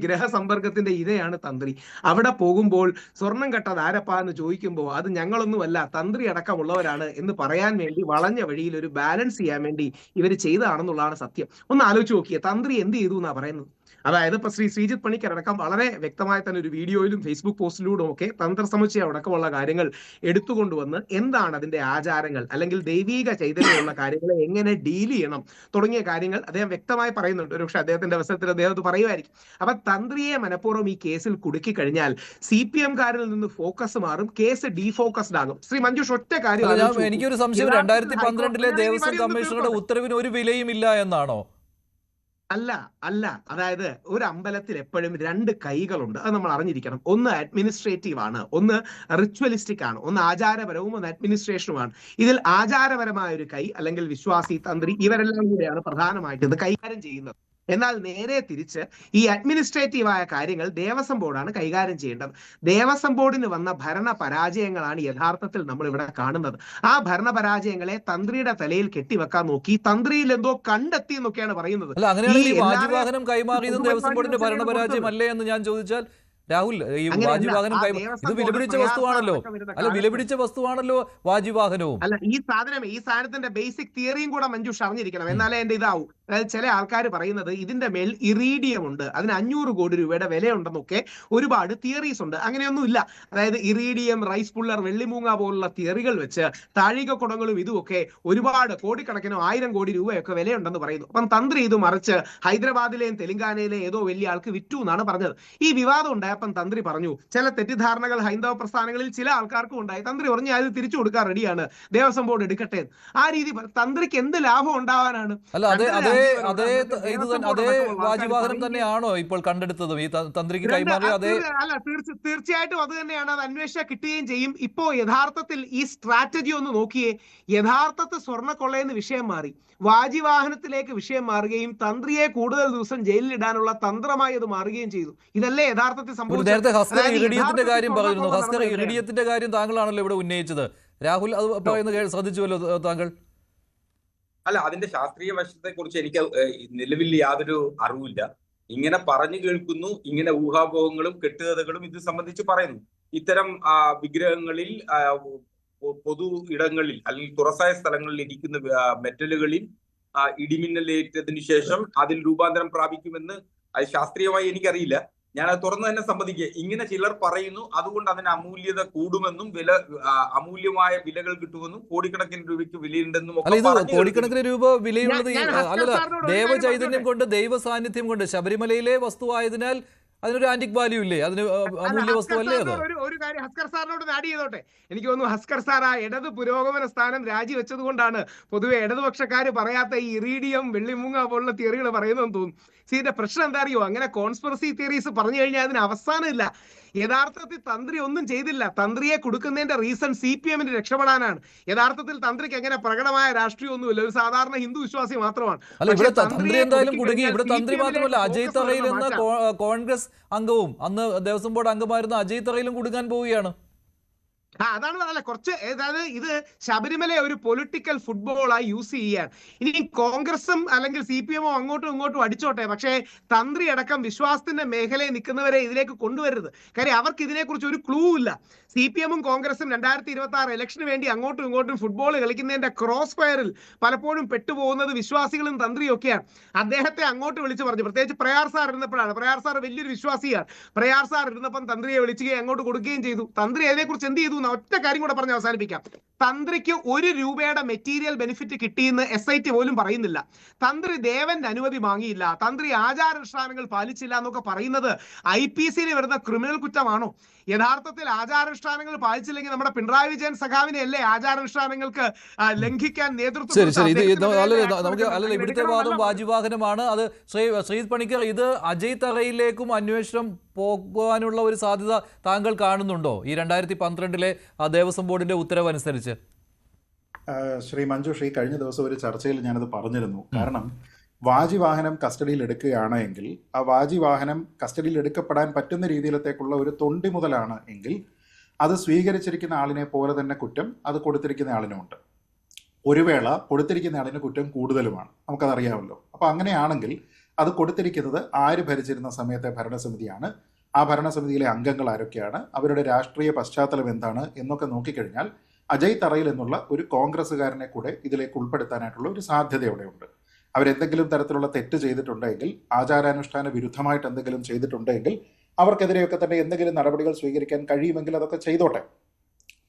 ഗ്രഹസമ്പർക്കത്തിന്റെ ഇരയാണ് തന്ത്രി. അവിടെ പോകുമ്പോൾ സ്വർണം കട്ടത് ആരപ്പാ എന്ന് ചോദിക്കുമ്പോൾ അത് ഞങ്ങളൊന്നുമല്ല തന്ത്രി അടക്കമുള്ളവരാണ് എന്ന് പറയാൻ വേണ്ടി വളഞ്ഞ വഴിയിൽ ഒരു ബാലൻസ് ചെയ്യാൻ വേണ്ടി ഇവർ ചെയ്തതാണെന്നുള്ളതാണ് സത്യം. ഒന്ന് ആലോചിച്ച് നോക്കിയേ, തന്ത്രി എന്ത് ചെയ്തു എന്നാ പറയുന്നത്. അതായത് ഇപ്പൊ ശ്രീ ശ്രീജിത്ത് പണിക്കർ അടക്കം വളരെ വ്യക്തമായി തന്നെ ഒരു വീഡിയോയിലും ഫേസ്ബുക്ക് പോസ്റ്റിലൂടെ ഒക്കെ തന്ത്രസമുച്ചയം അടക്കമുള്ള കാര്യങ്ങൾ എടുത്തുകൊണ്ടുവന്ന് എന്താണ് അതിന്റെ ആചാരങ്ങൾ അല്ലെങ്കിൽ ദൈവീക ചൈതന്യമുള്ള കാര്യങ്ങളെ എങ്ങനെ ഡീൽ ചെയ്യണം തുടങ്ങിയ കാര്യങ്ങൾ അദ്ദേഹം വ്യക്തമായി പറയുന്നുണ്ട്. ഒരുപക്ഷെ അദ്ദേഹത്തിന്റെ അവസരത്തിൽ അദ്ദേഹം അത് പറയുമായിരിക്കും. അപ്പൊ തന്ത്രിയെ മനഃപൂർവ്വം ഈ കേസിൽ കുടുക്കി കഴിഞ്ഞാൽ CPM-കാരിൽ നിന്ന് ഫോക്കസ് മാറും, കേസ് ഡീഫോക്കസ്ഡ് ആകും. ശ്രീ മഞ്ജുഷ്, ഒറ്റ കാര്യം എനിക്കൊരു സംശയം, 2012 ദേവസ്വം കമ്മീഷണറുടെ ഉത്തരവിന് ഒരു വിലയും ഇല്ല എന്നാണോ? അല്ല. അതായത് ഒരു അമ്പലത്തിൽ എപ്പോഴും രണ്ട് കൈകളുണ്ട്, അത് നമ്മൾ അറിഞ്ഞിരിക്കണം. ഒന്ന് അഡ്മിനിസ്ട്രേറ്റീവ് ആണ്, ഒന്ന് റിച്വലിസ്റ്റിക് ആണ്. ഒന്ന് ആചാരപരവും ഒന്ന് അഡ്മിനിസ്ട്രേഷനുമാണ്. ഇതിൽ ആചാരപരമായ ഒരു കൈ അല്ലെങ്കിൽ വിശ്വാസി, തന്ത്രി, ഇവരെല്ലാം കൂടെയാണ് പ്രധാനമായിട്ട് ഇത് കൈകാര്യം ചെയ്യുന്നത്. എന്നാൽ നേരെ തിരിച്ച് ഈ അഡ്മിനിസ്ട്രേറ്റീവായ കാര്യങ്ങൾ ദേവസ്വം ബോർഡാണ് കൈകാര്യം ചെയ്യേണ്ടത്. ദേവസ്വം ബോർഡിന് വന്ന ഭരണ പരാജയങ്ങളാണ് യഥാർത്ഥത്തിൽ നമ്മൾ ഇവിടെ കാണുന്നത്. ആ ഭരണ പരാജയങ്ങളെ തന്ത്രിയുടെ തലയിൽ കെട്ടിവെക്കാൻ നോക്കി, തന്ത്രിയിൽ എന്തോ കണ്ടെത്തി എന്നൊക്കെയാണ് പറയുന്നത്. വാഹനം കൈമാറിയതും ദേവസ്വം ബോർഡിന്റെ ഭരണപരാജയം അല്ലേ എന്ന് ഞാൻ ചോദിച്ചാൽ, രാഹുൽ, ഈ വാഹനം ഇത് വിലപിടിച്ച വസ്തുവാണല്ലോ. അല്ല, വിലപിടിച്ച വസ്തുവാണല്ലോ വാഹനവും. അല്ല, ഈ സാധനത്തിന്റെ ബേസിക് തിയറിയും കൂടെ മഞ്ജുഷ് അറിഞ്ഞിരിക്കണം, എന്നാലേ എന്റെ ഇതാവും. അതായത് ചില ആൾക്കാർ പറയുന്നത് ഇതിന്റെ മേൽ ഇറീഡിയം ഉണ്ട്, അതിന് 500 കോടി രൂപയുടെ വിലയുണ്ടെന്നൊക്കെ ഒരുപാട് തിയറീസ് ഉണ്ട്. അങ്ങനെയൊന്നും ഇല്ല. അതായത് ഇറീഡിയം, റൈസ് പുള്ളർ, വെള്ളിമൂങ്ങ പോലുള്ള തിയറികൾ വെച്ച് താഴിക കുടങ്ങളും ഇതുമൊക്കെ ഒരുപാട് കോടിക്കണക്കിനോ 1000 കോടി രൂപയൊക്കെ വിലയുണ്ടെന്ന് പറയുന്നു. അപ്പം തന്ത്രി ഇത് മറിച്ച് ഹൈദരാബാദിലെയും തെലങ്കാനയിലെയും ഏതോ വലിയ ആൾക്ക് വിറ്റു എന്നാണ് പറഞ്ഞത്. ഈ വിവാദം ഉണ്ടായപ്പം തന്ത്രി പറഞ്ഞു ചില തെറ്റിദ്ധാരണകൾ ഹൈന്ദവ പ്രസ്ഥാനങ്ങളിൽ ചില ആൾക്കാർക്കും ഉണ്ടായി. തന്ത്രി പറഞ്ഞു അത് തിരിച്ചു കൊടുക്കാൻ റെഡിയാണ്, ദേവസ്വം ബോർഡ് എടുക്കട്ടെ. ആ രീതി തന്ത്രിക്ക് എന്ത് ലാഭം ഉണ്ടാവാനാണ്? അതേ വാഹനം തന്നെയാണോ ഇപ്പോൾ കണ്ടെടുത്തത് ഈ തന്ത്രിക്ക് കൈമാറിയ? അല്ല, തീർച്ചയായിട്ടും അത് തന്നെയാണ്. അത് അന്വേഷിച്ചാൽ കിട്ടുകയും ചെയ്യും. ഇപ്പോ യഥാർത്ഥത്തിൽ ഈ സ്ട്രാറ്റജി ഒന്ന് നോക്കിയേ. യഥാർത്ഥത്തിൽ സ്വർണ്ണക്കൊള്ളയെന്ന് വിഷയം മാറി, വാഹനത്തിലേക്ക് വിഷയം മാറുകയും തന്ത്രിയെ കൂടുതൽ ദിവസം ജയിലിൽ ഇടാനുള്ള തന്ത്രമായി അത് മാറുകയും ചെയ്തു. ഇതല്ലേ യഥാർത്ഥത്തിൽ സംഭവിച്ചത്. നേരത്തെ ഹസ്കർ ഇറിഡിയത്തിന്റെ കാര്യം പറയുന്നു. ഹസ്കർ ഇറിഡിയത്തിന്റെ കാര്യം താങ്കളാണല്ലോ ഇവിടെ ഉന്നയിച്ചത്. രാഹുൽ, അത് പറയുന്നത് ശ്രദ്ധിച്ചുവല്ലോ താങ്കൾ? അല്ല, അതിന്റെ ശാസ്ത്രീയ വശത്തെ കുറിച്ച് എനിക്ക് നിലവിൽ യാതൊരു അറിവില്ല. ഇങ്ങനെ പറഞ്ഞു കേൾക്കുന്നു, ഇങ്ങനെ ഊഹാപോഹങ്ങളും കെട്ടുകഥകളും ഇത് സംബന്ധിച്ച് പറയുന്നു. ഇത്തരം വിഗ്രഹങ്ങളിൽ പൊതു ഇടങ്ങളിൽ അല്ലെങ്കിൽ തുറസായ സ്ഥലങ്ങളിൽ ഇരിക്കുന്ന മെറ്റലുകളിൽ ഇടിമിന്നലേറ്റതിനു ശേഷം അതിൽ രൂപാന്തരം പ്രാപിക്കുമെന്ന് അത് ശാസ്ത്രീയമായി എനിക്കറിയില്ല. ഞാൻ അത് തുറന്നു തന്നെ സമ്മതിക്കുക. ഇങ്ങനെ ചിലർ പറയുന്നു, അതുകൊണ്ട് അതിന് അമൂല്യത കൂടുമെന്നും അമൂല്യമായ വിലകൾ കിട്ടുമെന്നും കോടിക്കണക്കിന് രൂപയ്ക്ക് വിലയുണ്ടെന്നും അല്ല, ഇത് കോടിക്കണക്കിന് രൂപ വിലയുള്ളത് അല്ലല്ല, ദൈവചൈതന്യം കൊണ്ട്, ദൈവ സാന്നിധ്യം കൊണ്ട്, ശബരിമലയിലെ വസ്തുവായതിനാൽ അതിനൊരു ആന്റിക് വാല്യൂ ഇല്ലേ? അതിന് അമൂല്യ വസ്തു അല്ലേ അത്? ഒരു കാര്യം ഹസ്കർ സാറിനോട് ആഡ് ചെയ്തോട്ടെ. എനിക്ക് തോന്നുന്നു ഹസ്കർ സാർ ആ ഇടത് പുരോഗമന സ്ഥാനം രാജിവെച്ചത് കൊണ്ടാണ് പൊതുവെ ഇടതുപക്ഷക്കാര് പറയാത്ത ഈ ഇറീഡിയം, വെള്ളിമൂങ്ങ പോലുള്ള തിയറികൾ പറയുന്നതെന്ന് തോന്നുന്നു. ഇതിന്റെ പ്രശ്നം എന്താ അറിയോ? അങ്ങനെ കോൺസ്പിറസി തിയറീസ് പറഞ്ഞു കഴിഞ്ഞാൽ അതിന് അവസാനമില്ല. യഥാർത്ഥത്തിൽ തന്ത്രി ഒന്നും ചെയ്തില്ല. തന്ത്രിയെ കൊടുക്കുന്നതിന്റെ റീസൺ CPM-ന് രക്ഷപ്പെടാനാണ്. യഥാർത്ഥത്തിൽ തന്ത്രിക്ക് എങ്ങനെ പ്രകടമായ രാഷ്ട്രീയമൊന്നുമില്ല, ഒരു സാധാരണ ഹിന്ദു വിശ്വാസി മാത്രമാണ്. അല്ല, ഇവിടെ തന്ത്രി എന്തായാലും കുടുങ്ങി. ഇവിടെ തന്ത്രി മാത്രമല്ല, അജയ് തറയിൽ എന്ന കോൺഗ്രസ് അംഗവും അന്ന് ദേവസ്വം ബോർഡ് അംഗമായിരുന്ന അജയ് തറയിലും കുടുങ്ങാൻ പോവുകയാണ്. അതാണ് പറഞ്ഞത്. കുറച്ച് അതായത് ഇത് ശബരിമല ഒരു പൊളിറ്റിക്കൽ ഫുട്ബോളായി യൂസ് ചെയ്യാൻ. ഇനി കോൺഗ്രസും അല്ലെങ്കിൽ CPM-ഓ അങ്ങോട്ടും ഇങ്ങോട്ടും അടിച്ചോട്ടെ, പക്ഷേ തന്ത്രി അടക്കം വിശ്വാസത്തിന്റെ മേഖലയിൽ നിൽക്കുന്നവരെ ഇതിലേക്ക് കൊണ്ടുവരരുത്. കാര്യം അവർക്ക് ഇതിനെക്കുറിച്ച് ഒരു ക്ലൂ ഇല്ല. CPM-ഉം കോൺഗ്രസും 2026 ഇലക്ഷന് വേണ്ടി അങ്ങോട്ടും ഇങ്ങോട്ടും ഫുട്ബോൾ കളിക്കുന്നതിന്റെ ക്രോസ് ഫയറിൽ പലപ്പോഴും പെട്ടുപോകുന്നത് വിശ്വാസികളും തന്ത്രിയും ഒക്കെയാണ്. അദ്ദേഹത്തെ അങ്ങോട്ട് വിളിച്ചു പറഞ്ഞു, പ്രത്യേകിച്ച് പ്രയാർ സാർ ഇരുന്നപ്പോഴാണ്. പ്രയാർ സാർ വലിയൊരു വിശ്വാസിയാണ്. പ്രയാർ സാർ ഇരുന്നപ്പം തന്ത്രിയെ വിളിക്കുകയും അങ്ങോട്ട് കൊടുക്കുകയും ചെയ്തു. തന്ത്രി അതിനെക്കുറിച്ച് എന്ത് ചെയ്തു? ഒറ്റ കാര്യം കൂടെ പറഞ്ഞ് അവസാനിപ്പിക്കാം. തന്ത്രിക്ക് 1 രൂപയുടെ മെറ്റീരിയൽ ബെനിഫിറ്റ് കിട്ടിയെന്ന് SIT പോലും പറയുന്നില്ല. തന്ത്രി ദേവന്റെ അനുമതി വാങ്ങിയില്ല, തന്ത്രി ആചാരാനുഷ്ഠാനങ്ങൾ പാലിച്ചില്ല എന്നൊക്കെ പറയുന്നത് IPC-യിൽ വരുന്ന ക്രിമിനൽ കുറ്റമാണോ? യഥാർത്ഥത്തിൽ ആചാരാനുഷ്ഠാനങ്ങൾ പാലിച്ചില്ലെങ്കിൽ നമ്മുടെ പിണറായി വിജയൻ സഖാവിനെ അല്ലേ ആചാരാനുഷ്ഠാനങ്ങൾക്ക് ലംഘിക്കാൻ നേതൃത്വം? ഇവിടുത്തെ വാദം വാജിവാഹനമാണ്. അത് ശ്രീജിത് പണിക്കർ, ഇത് അജയ് തറയിലേക്കും അന്വേഷണം പോകാനുള്ള ഒരു സാധ്യത താങ്കൾ കാണുന്നുണ്ടോ ഈ 2012-ലെ ദേവസ്വം ബോർഡിന്റെ ഉത്തരവ് അനുസരിച്ച്? ശ്രീ മഞ്ജുഷ്, ഈ കഴിഞ്ഞ ദിവസം ഒരു ചർച്ചയിൽ ഞാനത് പറഞ്ഞിരുന്നു. കാരണം വാജിവാഹനം കസ്റ്റഡിയിൽ എടുക്കുകയാണ് എങ്കിൽ ആ വാജിവാഹനം കസ്റ്റഡിയിൽ എടുക്കപ്പെടാൻ പറ്റുന്ന രീതിയിലത്തേക്കുള്ള ഒരു തൊണ്ടി മുതലാണ് എങ്കിൽ അത് സ്വീകരിച്ചിരിക്കുന്ന ആളിനെ പോലെ തന്നെ കുറ്റം അത് കൊടുത്തിരിക്കുന്ന ആളിനുമുണ്ട്. ഒരു വേള കൊടുത്തിരിക്കുന്ന ആളിന് കുറ്റം കൂടുതലുമാണ്, നമുക്കതറിയാമല്ലോ. അപ്പോൾ അങ്ങനെയാണെങ്കിൽ അത് കൊടുത്തിരിക്കുന്നത് ആര് ഭരിച്ചിരുന്ന സമയത്തെ ഭരണസമിതിയാണ്, ആ ഭരണസമിതിയിലെ അംഗങ്ങൾ ആരൊക്കെയാണ്, അവരുടെ രാഷ്ട്രീയ പശ്ചാത്തലം എന്താണ് എന്നൊക്കെ നോക്കിക്കഴിഞ്ഞാൽ അജയ് തറയിൽ എന്നുള്ള ഒരു കോൺഗ്രസ്സുകാരനെ കൂടെ ഇതിലേക്ക് ഉൾപ്പെടുത്താനായിട്ടുള്ള ഒരു സാധ്യത അവിടെയുണ്ട്. അവരെന്തെങ്കിലും തരത്തിലുള്ള തെറ്റ് ചെയ്തിട്ടുണ്ടെങ്കിൽ, ആചാരാനുഷ്ഠാന വിരുദ്ധമായിട്ട് എന്തെങ്കിലും ചെയ്തിട്ടുണ്ടെങ്കിൽ അവർക്കെതിരെയൊക്കെ തന്നെ എന്തെങ്കിലും നടപടികൾ സ്വീകരിക്കാൻ കഴിയുമെങ്കിൽ അതൊക്കെ ചെയ്തോട്ടെ.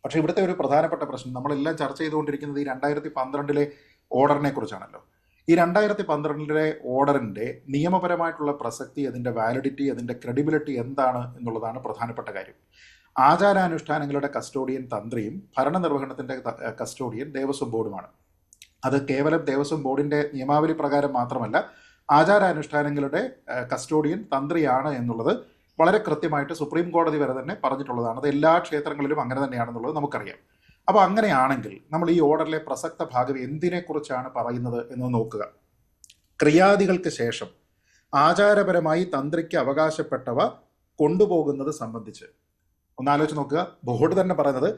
പക്ഷേ ഇവിടുത്തെ ഒരു പ്രധാനപ്പെട്ട പ്രശ്നം, നമ്മളെല്ലാം ചർച്ച ചെയ്തുകൊണ്ടിരിക്കുന്നത് ഈ 2012-ലെ ഓർഡറിനെ കുറിച്ചാണല്ലോ. ഈ 2012-ലെ ഓർഡറിൻ്റെ നിയമപരമായിട്ടുള്ള പ്രസക്തി, അതിൻ്റെ വാലിഡിറ്റി, അതിൻ്റെ ക്രെഡിബിലിറ്റി എന്താണ് എന്നുള്ളതാണ് പ്രധാനപ്പെട്ട കാര്യം. ആചാരാനുഷ്ഠാനങ്ങളുടെ കസ്റ്റോഡിയൻ തന്ത്രിയും ഭരണനിർവഹണത്തിൻ്റെ കസ്റ്റോഡിയൻ ദേവസ്വം ബോർഡുമാണ്. അത് കേവലം ദേവസ്വം ബോർഡിൻ്റെ നിയമാവലി പ്രകാരം മാത്രമല്ല, ആചാരാനുഷ്ഠാനങ്ങളുടെ കസ്റ്റോഡിയൻ തന്ത്രിയാണ് എന്നുള്ളത് വളരെ കൃത്യമായിട്ട് സുപ്രീം കോടതി വരെ തന്നെ പറഞ്ഞിട്ടുള്ളതാണ്. അത് എല്ലാ ക്ഷേത്രങ്ങളിലും അങ്ങനെ തന്നെയാണെന്നുള്ളത് നമുക്കറിയാം. അപ്പോൾ അങ്ങനെയാണെങ്കിൽ നമ്മൾ ഈ ഓർഡറിലെ പ്രസക്ത ഭാഗം എന്തിനെക്കുറിച്ചാണ് പറയുന്നത് എന്ന് നോക്കുക. ക്രിയാദികൾക്ക് ശേഷം ആചാരപരമായി തന്ത്രിക്ക് അവകാശപ്പെട്ടവ കൊണ്ടുപോകുന്നത് സംബന്ധിച്ച് ഒന്നാലോചിച്ച് നോക്കുക. ബോർഡ് തന്നെ പറയുന്നത്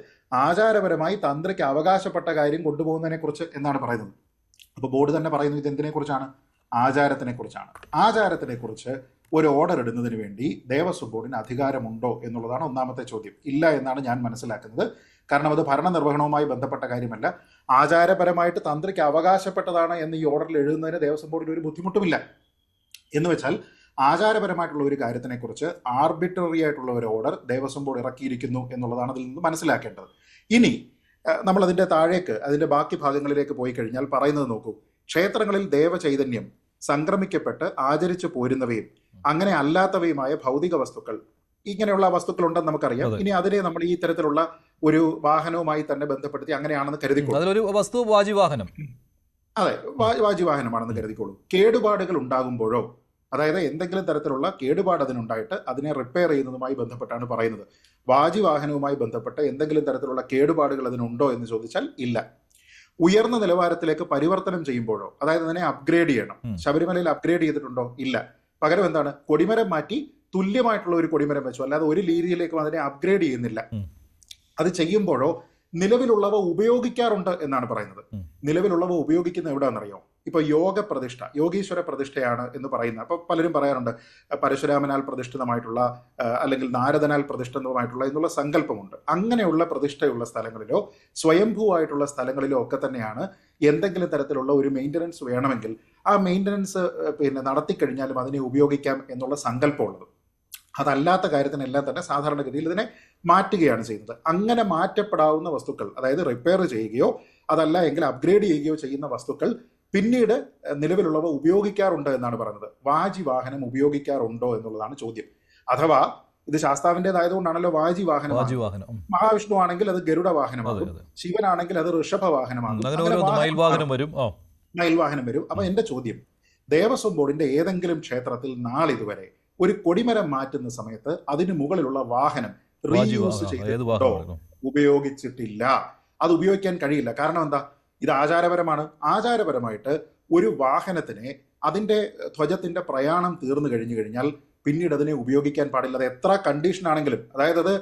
ആചാരപരമായി തന്ത്രിക്ക് അവകാശപ്പെട്ട കാര്യം കൊണ്ടുപോകുന്നതിനെ കുറിച്ച് എന്നാണ് പറയുന്നത്. അപ്പോൾ ബോർഡ് തന്നെ പറയുന്നത് ഇത് എന്തിനെ കുറിച്ചാണ്? ആചാരത്തിനെ കുറിച്ചാണ്. ആചാരത്തിനെ കുറിച്ച് ഒരു ഓർഡർ ഇടുന്നതിന് വേണ്ടി ദേവസ്വം ബോർഡിന് അധികാരമുണ്ടോ എന്നുള്ളതാണ് ഒന്നാമത്തെ ചോദ്യം. ഇല്ല എന്നാണ് ഞാൻ മനസ്സിലാക്കുന്നത്. കാരണം അത് ഭരണനിർവഹണവുമായി ബന്ധപ്പെട്ട കാര്യമല്ല, ആചാരപരമായിട്ട് തന്ത്രിക്ക് അവകാശപ്പെട്ടതാണ് എന്ന് ഈ ഓർഡറിൽ എഴുതുന്നതിന് ദേവസ്വം ബോർഡിന് ഒരു ബുദ്ധിമുട്ടുമില്ല. എന്ന് വെച്ചാൽ ആചാരപരമായിട്ടുള്ള ഒരു കാര്യത്തിനെക്കുറിച്ച് ആർബിട്രറി ആയിട്ടുള്ള ഒരു ഓർഡർ ദേവസ്വം ബോർഡ് ഇറക്കിയിരിക്കുന്നു എന്നുള്ളതാണ് അതിൽ നിന്ന് മനസ്സിലാക്കേണ്ടത്. ഇനി നമ്മൾ അതിൻ്റെ താഴേക്ക്, അതിൻ്റെ ബാക്കി ഭാഗങ്ങളിലേക്ക് പോയി കഴിഞ്ഞാൽ പറയുന്നത് നോക്കൂ. ക്ഷേത്രങ്ങളിൽ ദേവചൈതന്യം സംക്രമിക്കപ്പെട്ട് ആചരിച്ചു പോരുന്നവയും അങ്ങനെ അല്ലാത്തവയുമായ ഭൗതിക വസ്തുക്കൾ, ഇങ്ങനെയുള്ള വസ്തുക്കൾ ഉണ്ടെന്ന് നമുക്കറിയാം. ഇനി അതിനെ നമ്മൾ ഈ തരത്തിലുള്ള ഒരു വാഹനവുമായി തന്നെ ബന്ധപ്പെടുത്തി അങ്ങനെയാണെന്ന് കരുതിക്കോളൂ. വസ്തു വാജിവാഹനം, അതെ, വാജിവാഹനമാണെന്ന് കരുതിക്കോളൂ. കേടുപാടുകൾ ഉണ്ടാകുമ്പോഴോ, അതായത് എന്തെങ്കിലും തരത്തിലുള്ള കേടുപാട് അതിനുണ്ടായിട്ട് അതിനെ റിപ്പയർ ചെയ്യുന്നതുമായി ബന്ധപ്പെട്ടാണ് പറയുന്നത്. വാജിവാഹനവുമായി ബന്ധപ്പെട്ട് എന്തെങ്കിലും തരത്തിലുള്ള കേടുപാടുകൾ അതിനുണ്ടോ എന്ന് ചോദിച്ചാൽ ഇല്ല. ഉയർന്ന നിലവാരത്തിലേക്ക് പരിവർത്തനം ചെയ്യുമ്പോഴോ, അതായത് അതിനെ അപ്ഗ്രേഡ് ചെയ്യണം, ശബരിമലയിൽ അപ്ഗ്രേഡ് ചെയ്തിട്ടുണ്ടോ? ഇല്ല. പകരം എന്താണ്, കൊടിമരം മാറ്റി തുല്യമായിട്ടുള്ള ഒരു കൊടിമരം വെച്ചു, അല്ലാതെ ഒരു രീതിയിലേക്കും അതിനെ അപ്ഗ്രേഡ് ചെയ്യുന്നില്ല. അത് ചെയ്യുമ്പോഴോ നിലവിലുള്ളവ ഉപയോഗിക്കാറുണ്ട് എന്നാണ് പറയുന്നത്. നിലവിലുള്ളവ ഉപയോഗിക്കുന്ന എവിടെയാണെന്നറിയോ? ഇപ്പൊ യോഗ പ്രതിഷ്ഠ, യോഗീശ്വര പ്രതിഷ്ഠയാണ് എന്ന് പറയുന്നത്. അപ്പൊ പലരും പറയാറുണ്ട് പരശുരാമനാൽ പ്രതിഷ്ഠിതമായിട്ടുള്ള അല്ലെങ്കിൽ നാരദനാൽ പ്രതിഷ്ഠിതമായിട്ടുള്ള എന്നുള്ള സങ്കല്പമുണ്ട്. അങ്ങനെയുള്ള പ്രതിഷ്ഠയുള്ള സ്ഥലങ്ങളിലോ സ്വയംഭൂവായിട്ടുള്ള സ്ഥലങ്ങളിലോ ഒക്കെ തന്നെയാണ് എന്തെങ്കിലും തരത്തിലുള്ള ഒരു മെയിൻ്റനൻസ് വേണമെങ്കിൽ ആ മെയിൻ്റനൻസ് നടത്തിക്കഴിഞ്ഞാലും അതിനെ ഉപയോഗിക്കാം എന്നുള്ള സങ്കല്പമുള്ളത്. അതല്ലാത്ത കാര്യത്തിനെല്ലാം തന്നെ സാധാരണഗതിയിൽ ഇതിനെ മാറ്റുകയാണ് ചെയ്യുന്നത്. അങ്ങനെ മാറ്റപ്പെടാവുന്ന വസ്തുക്കൾ, അതായത് റിപ്പയർ ചെയ്യുകയോ അതല്ല എങ്കിൽ അപ്ഗ്രേഡ് ചെയ്യുകയോ ചെയ്യുന്ന വസ്തുക്കൾ പിന്നീട് നിലവിലുള്ളവ ഉപയോഗിക്കാറുണ്ട് എന്നാണ് പറയുന്നത്. വാജി വാഹനം ഉപയോഗിക്കാറുണ്ടോ എന്നുള്ളതാണ് ചോദ്യം. അഥവാ ഇത് ശാസ്താവിൻ്റെതായതുകൊണ്ടാണല്ലോ വാജി വാഹനം. മഹാവിഷ്ണു ആണെങ്കിൽ അത് ഗരുഡ വാഹനമാകും, ശിവനാണെങ്കിൽ അത് ഋഷഭ വാഹനമാകും, മയിൽവാഹനം വരും. അപ്പൊ എന്റെ ചോദ്യം, ദേവസ്വം ബോർഡിന്റെ ഏതെങ്കിലും ക്ഷേത്രത്തിൽ നാളിതുവരെ ഒരു കൊടിമരം മാറ്റുന്ന സമയത്ത് അതിന് മുകളിലുള്ള വാഹനം റീയൂസ് ചെയ്തിട്ടുണ്ടോ? ഉപയോഗിച്ചിട്ടില്ല. അത് ഉപയോഗിക്കാൻ കഴിയില്ല. കാരണം എന്താ? ഇത് ആചാരപരമാണ്. ആചാരപരമായിട്ട് ഒരു വാഹനത്തിനെ അതിന്റെ ധ്വജത്തിന്റെ പ്രയാണം തീർന്നു കഴിഞ്ഞു കഴിഞ്ഞാൽ പിന്നീട് അതിനെ ഉപയോഗിക്കാൻ പാടില്ല. അത് എത്ര കണ്ടീഷൻ ആണെങ്കിലും, അതായത് അത്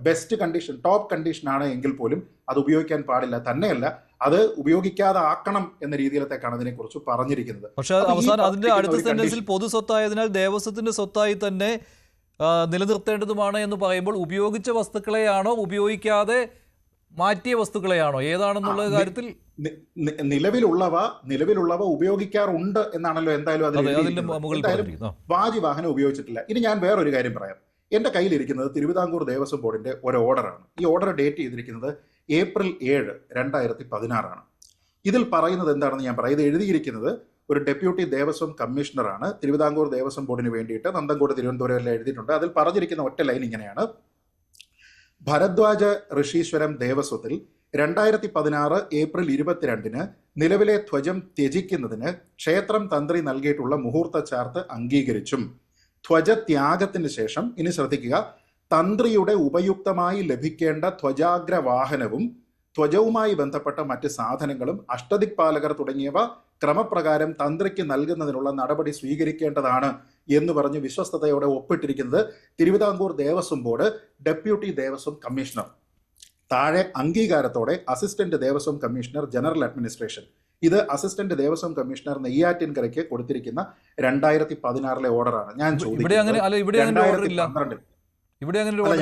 ബെസ്റ്റ് കണ്ടീഷൻ, ടോപ്പ് കണ്ടീഷൻ ആണ് എങ്കിൽ പോലും അത് ഉപയോഗിക്കാൻ പാടില്ല. തന്നെയല്ല, അത് ഉപയോഗിക്കാതെ ആക്കണം എന്ന രീതിയിലത്തേക്കാണ് അതിനെക്കുറിച്ച് പറഞ്ഞിരിക്കുന്നത്. പക്ഷെ അവസാനം അതിന്റെ അടുത്ത സെന്റൻസിൽ പൊതു സ്വത്തായതിനാൽ ദേവസ്വത്തിന്റെ സ്വത്തായി തന്നെ നിലനിർത്തേണ്ടതുമാണ് എന്ന് പറയുമ്പോൾ ഉപയോഗിച്ച വസ്തുക്കളെയാണോ ഉപയോഗിക്കാതെ മാറ്റിയ വസ്തുക്കളെയാണോ ഏതാണെന്നുള്ള കാര്യത്തിൽ നിലവിലുള്ളവ ഉപയോഗിക്കാറുണ്ട് എന്നാണല്ലോ എന്തായാലും അതിൽ വാജി വാഹനം ഉപയോഗിച്ചിട്ടില്ല. ഇനി ഞാൻ വേറൊരു കാര്യം പറയാം. എന്റെ കയ്യിലിരിക്കുന്നത് തിരുവിതാംകൂർ ദേവസ്വം ബോർഡിന്റെ ഒരു ഓർഡറാണ്. ഈ ഓർഡർ ഡേറ്റ് ചെയ്തിരിക്കുന്നത് ഏപ്രിൽ 7, 2016 ഇതിൽ പറയുന്നത് എന്താണെന്ന് ഞാൻ പറയാം. ഇത് എഴുതിയിരിക്കുന്നത് ഒരു ഡെപ്യൂട്ടി ദേവസ്വം കമ്മീഷണറാണ് തിരുവിതാംകൂർ ദേവസ്വം ബോർഡിന് വേണ്ടിയിട്ട് നന്തൻകോട് തിരുവനന്തപുരം എല്ലാം എഴുതിയിട്ടുണ്ട്. അതിൽ പറഞ്ഞിരിക്കുന്ന ഒറ്റ ലൈൻ ഇങ്ങനെയാണ്: ഭരദ്വാജ ഋഷീശ്വരം ദേവസ്വത്തിൽ 2016 ഏപ്രിൽ 22 നിലവിലെ ധ്വജം ത്യജിക്കുന്നതിന് ക്ഷേത്രം തന്ത്രി നൽകിയിട്ടുള്ള മുഹൂർത്ത ചാർട്ട് അംഗീകരിച്ചും ധ്വജത്യാഗത്തിന് ശേഷം, ഇനി ശ്രദ്ധിക്കുക, തന്ത്രിയുടെ ഉപയുക്തമായി ലഭിക്കേണ്ട ധ്വജാഗ്രവാഹനവും ധ്വജവുമായി ബന്ധപ്പെട്ട മറ്റ് സാധനങ്ങളും അഷ്ടദിക്പാലകർ തുടങ്ങിയവ ക്രമപ്രകാരം തന്ത്രിക്ക് നൽകുന്നതിനുള്ള നടപടി സ്വീകരിക്കേണ്ടതാണ് എന്ന് പറഞ്ഞ് വിശ്വസ്തയോടെ ഒപ്പിട്ടിരിക്കുന്നത് Thiruvithamkoor Devaswom board deputy Devaswom commissioner. താഴെ അംഗീകാരത്തോടെ assistant Devaswom commissioner general administration. ഇത് അസിസ്റ്റന്റ് ദേവസ്വം കമ്മീഷണർ നെയ്യാറ്റിൻകരയ്ക്ക് കൊടുത്തിരിക്കുന്ന 2016 ഓർഡറാണ്. ഞാൻ ചോദിക്കുന്നത്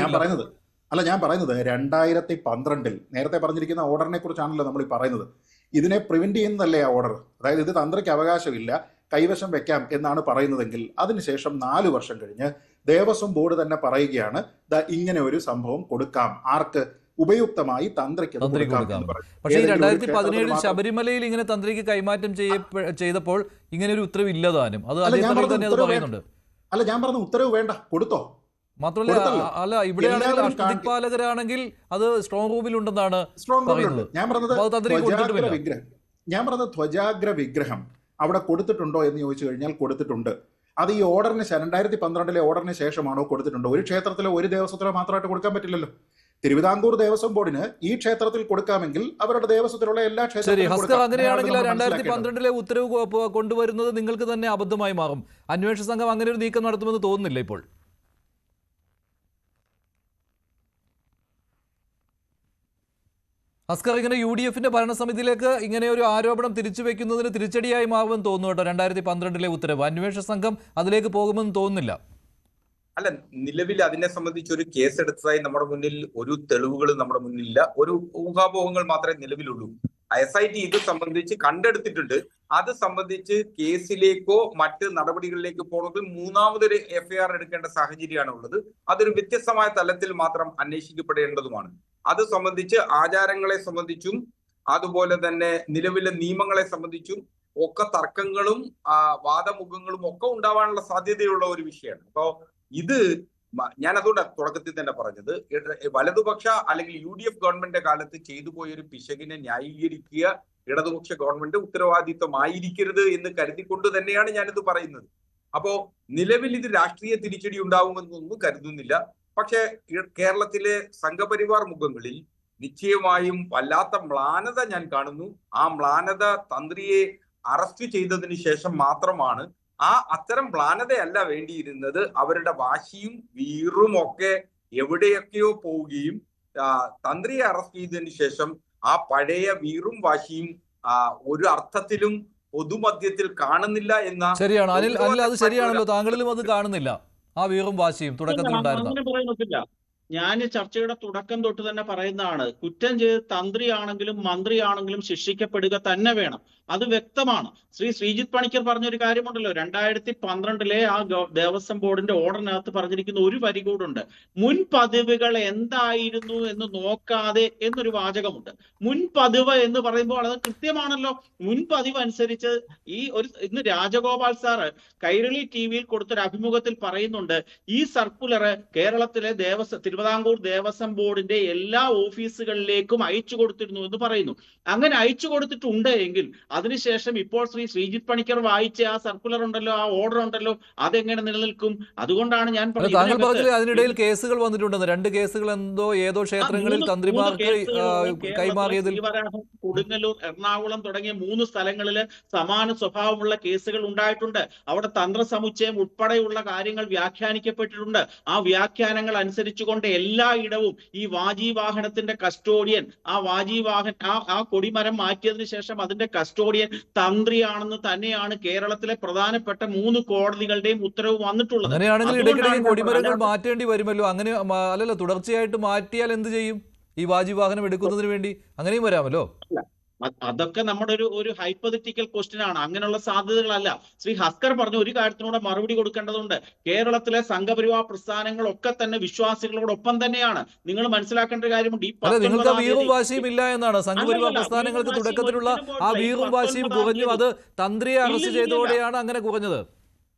ഞാൻ പറയുന്നത് 2012 നേരത്തെ പറഞ്ഞിരിക്കുന്ന ഓർഡറിനെ കുറിച്ചാണല്ലോ നമ്മൾ ഈ പറയുന്നത്. ഇതിനെ പ്രിവെന്റ് ചെയ്യുന്നതല്ലേ ആ ഓർഡർ? അതായത് ഇത് തന്ത്രിക്ക് അവകാശമില്ല, കൈവശം വെക്കാം എന്നാണ് പറയുന്നതെങ്കിൽ അതിനുശേഷം 4 വർഷം കഴിഞ്ഞ് ദേവസ്വം ബോർഡ് തന്നെ പറയുകയാണ് ഇങ്ങനെ ഒരു സംഭവം കൊടുക്കാം, ആർക്ക്? ഉപയുക്തമായി തന്ത്രിക്ക്. പക്ഷേ 2017 ശബരിമലയിൽ ഇങ്ങനെ തന്ത്രിക്ക് കൈമാറ്റം ചെയ്തപ്പോൾ ഇങ്ങനെ ഒരു ഉത്തരവ് ഇല്ലതാനും. അത് പറയുന്നുണ്ട്. അല്ല, ഞാൻ പറഞ്ഞ ഉത്തരവ് വേണ്ട, കൊടുത്തോ. മാത്രമല്ല ഇവിടെയാണെങ്കിൽ അഷ്ടദിക്പാലകരാണെങ്കിൽ അത് സ്ട്രോങ് റൂമിലുണ്ടെന്നാണ് പറയുന്നത്. ഞാൻ പറഞ്ഞത് ധ്വജാഗ്ര വിഗ്രഹം അവിടെ കൊടുത്തിട്ടുണ്ടോ എന്ന് ചോദിച്ചു കഴിഞ്ഞാൽ കൊടുത്തിട്ടുണ്ട്. അത് ഈ ഓർഡറിന് 2012 ഓർഡറിന് ശേഷമാണോ കൊടുത്തിട്ടുണ്ടോ? ഒരു ക്ഷേത്രത്തിലോ ഒരു ദേവസ്വത്തിലോ മാത്രമായിട്ട് കൊടുക്കാൻ പറ്റില്ലല്ലോ. തിരുവിതാംകൂർ ദേവസ്വം ബോർഡിന് ഈ ക്ഷേത്രത്തിൽ കൊടുക്കാമെങ്കിൽ അവരുടെ ദേവസ്വത്തിലുള്ള എല്ലാ ക്ഷേത്രത്തിലും അങ്ങനെയാണെങ്കിൽ 2012 ഉത്തരവ് കൊണ്ടുവരുന്നത് നിങ്ങൾക്ക് തന്നെ അബദ്ധമായി മാറും. അന്വേഷണ സംഘം അങ്ങനെ ഒരു നീക്കം നടത്തുമെന്ന് തോന്നുന്നില്ല ഇപ്പോൾ. അസ്കർ, ഇങ്ങനെ UDFന്റെ ഭരണസമിതിയിലേക്ക് ഇങ്ങനെ ഒരു ആരോപണം തിരിച്ചു വെക്കുന്നതിന് തിരിച്ചടിയായി മാറുമെന്ന് തോന്നുന്നു കേട്ടോ 2012 ഉത്തരവ്. അന്വേഷണ സംഘം അതിലേക്ക് പോകുമെന്ന് തോന്നുന്നില്ല. അല്ല, നിലവിൽ അതിനെ സംബന്ധിച്ച് ഒരു കേസ് എടുത്തതായി നമ്മുടെ മുന്നിൽ ഒരു തെളിവുകളും നമ്മുടെ മുന്നിലില്ല. ഒരു ഊഹാപോഹങ്ങൾ മാത്രമേ നിലവിലുള്ളൂ. SIT ഇത് സംബന്ധിച്ച് കണ്ടെടുത്തിട്ടുണ്ട്. അത് സംബന്ധിച്ച് കേസിലേക്കോ മറ്റ് നടപടികളിലേക്ക് പോകണമെങ്കിൽ മൂന്നാമതൊരു FIR എടുക്കേണ്ട സാഹചര്യമാണ് ഉള്ളത്. അതൊരു വ്യത്യസ്തമായ തലത്തിൽ മാത്രം അന്വേഷിക്കപ്പെടേണ്ടതുമാണ്. അത് സംബന്ധിച്ച് ആചാരങ്ങളെ സംബന്ധിച്ചും അതുപോലെ തന്നെ നിലവിലെ നിയമങ്ങളെ സംബന്ധിച്ചും ഒക്കെ തർക്കങ്ങളും വാദമുഖങ്ങളും ഒക്കെ ഉണ്ടാവാനുള്ള സാധ്യതയുള്ള ഒരു വിഷയമാണ്. അപ്പോ ഇത് ഞാൻ അതുകൊണ്ട് തുടക്കത്തിൽ തന്നെ പറഞ്ഞത്, വലതുപക്ഷ അല്ലെങ്കിൽ UDF ഗവൺമെന്റിന്റെ കാലത്ത് ചെയ്തു പോയൊരു പിശകിനെ ന്യായീകരിക്കുക ഇടതുപക്ഷ ഗവൺമെന്റ് ഉത്തരവാദിത്വമായിരിക്കരുത് എന്ന് കരുതിക്കൊണ്ട് തന്നെയാണ് ഞാനിത് പറയുന്നത്. അപ്പോ നിലവിൽ ഇത് രാഷ്ട്രീയ തിരിച്ചടി ഉണ്ടാവുമെന്നൊന്നും കരുതുന്നില്ല. പക്ഷെ കേരളത്തിലെ സംഘപരിവാർ മുഖങ്ങളിൽ നിശ്ചയമായും വല്ലാത്ത മ്ലാനത ഞാൻ കാണുന്നു. ആ മ്ലാനത തന്ത്രിയെ അറസ്റ്റ് ചെയ്തതിന് ശേഷം മാത്രമാണ്. അത്തരം മ്ലാനതയല്ല വേണ്ടിയിരുന്നത്. അവരുടെ വാശിയും വീറും ഒക്കെ എവിടെയൊക്കെയോ പോവുകയും തന്ത്രിയെ അറസ്റ്റ് ചെയ്തതിന് ശേഷം ആ പഴയ വീറും വാശിയും ഒരു അർത്ഥത്തിലും പൊതുമധ്യത്തിൽ കാണുന്നില്ല എന്ന ശരിയാണ് അനിൽ അത് ശരിയാണല്ലോ, താങ്കളിലും അത് കാണുന്നില്ല, ആ വീറും വാശിയും തുടക്കത്തിൽ ഉണ്ടായിരുന്ന. അങ്ങനെ പറയുന്നില്ല. ഞാൻ ചർച്ചയുടെ തുടക്കം തൊട്ട് തന്നെ പറയുന്നതാണ്, കുറ്റം ചെയ്ത് തന്ത്രിയാണെങ്കിലും മന്ത്രിയാണെങ്കിലും ശിക്ഷിക്കപ്പെടുക തന്നെ വേണം. അത് വ്യക്തമാണ്. ശ്രീജിത്ത് പണിക്കർ പറഞ്ഞൊരു കാര്യമുണ്ടല്ലോ, 2012 ആ ദേവസ്വം ബോർഡിന്റെ ഓർഡറിനകത്ത് പറഞ്ഞിരിക്കുന്ന ഒരു വരി കൂടുണ്ട്, മുൻ പതിവുകൾ എന്തായിരുന്നു എന്ന് നോക്കാതെ എന്നൊരു വാചകമുണ്ട്. മുൻ പതിവ് എന്ന് പറയുമ്പോൾ അത് കൃത്യമാണല്ലോ. മുൻ പതിവ് അനുസരിച്ച് ഇന്ന് രാജഗോപാൽ സാറ് കൈരളി ടിവിയിൽ കൊടുത്തൊരു അഭിമുഖത്തിൽ പറയുന്നുണ്ട്, ഈ സർക്കുലർ കേരളത്തിലെ തിരുവിതാംകൂർ ദേവസ്വം ബോർഡിന്റെ എല്ലാ ഓഫീസുകളിലേക്കും അയച്ചു കൊടുത്തിരുന്നു എന്ന് പറയുന്നു. അങ്ങനെ അയച്ചു കൊടുത്തിട്ടുണ്ട് എങ്കിൽ അതിനുശേഷം ഇപ്പോൾ ശ്രീജിത്ത് പണിക്കർ വായിച്ച ആ സർക്കുലർ ഉണ്ടല്ലോ, ആ ഓർഡർ ഉണ്ടല്ലോ, അതെങ്ങനെ നിലനിൽക്കും? അതുകൊണ്ടാണ് ഞാൻ താങ്കൾ പറഞ്ഞില്ലേ അതിനിടയിൽ കേസുകൾ വന്നിട്ടുണ്ടെന്ന്, 2 കേസുകൾ ഏതോ ക്ഷേത്രങ്ങളിൽ തന്ത്രിമാർക്ക് കൈമാറിയതിൽ. കൊടുങ്ങല്ലൂർ, എറണാകുളം തുടങ്ങിയ 3 സ്ഥലങ്ങളിൽ സമാന സ്വഭാവമുള്ള കേസുകൾ ഉണ്ടായിട്ടുണ്ട്. അവിടെ തന്ത്രസമുച്ചയം ഉൾപ്പെടെയുള്ള കാര്യങ്ങൾ വ്യാഖ്യാനിക്കപ്പെട്ടിട്ടുണ്ട്. ആ വ്യാഖ്യാനങ്ങൾ അനുസരിച്ചുകൊണ്ട് എല്ലായിടവും ഈ വാജീവാഹനത്തിന്റെ കസ്റ്റോഡിയൻ, ആ കൊടിമരം മാറ്റിയതിനു ശേഷം അതിന്റെ കസ്റ്റോഡിയൻ തന്ത്രിയാണെന്ന് തന്നെയാണ് കേരളത്തിലെ പ്രധാനപ്പെട്ട 3 കോടതികളുടെയും ഉത്തരവ് വന്നിട്ടുള്ളത്. അങ്ങനെയാണെങ്കിൽ ഇടയ്ക്കിടയ്ക്ക് കൊടിമരങ്ങൾ മാറ്റേണ്ടി വരുമല്ലോ. അങ്ങനെ അല്ലല്ലോ, തുടർച്ചയായിട്ട് മാറ്റിയാൽ എന്ത് ചെയ്യും? ഈ വാജിവാഹനം എടുക്കുന്നതിന് വേണ്ടി അങ്ങനെയും വരാമല്ലോ. അതൊക്കെ നമ്മുടെ ഒരു ഹൈപ്പത്തറ്റിക്കൽ ക്വസ്റ്റ്യൻ ആണ്. അങ്ങനെയുള്ള സാധ്യതകളല്ല. ശ്രീ ഹസ്കർ പറഞ്ഞ ഒരു കാര്യത്തിനൂടെ മറുപടി കൊടുക്കേണ്ടതുണ്ട്. കേരളത്തിലെ സംഘപരിവാർ പ്രസ്ഥാനങ്ങളൊക്കെ തന്നെ വിശ്വാസികളോടൊപ്പം തന്നെയാണ്. നിങ്ങൾ മനസ്സിലാക്കേണ്ട കാര്യമുണ്ട്. നിങ്ങൾക്ക് വീറും വാശിയും ഇല്ല എന്നാണ്. സംഘപരിവാർ പ്രസ്ഥാനങ്ങൾക്ക് തുടക്കത്തിലുള്ള ആ വീറും വാശിയും കുറഞ്ഞു. അത് തന്ത്രിയെ അറസ്റ്റ് ചെയ്തതോടെയാണ് അങ്ങനെ കുറഞ്ഞത്.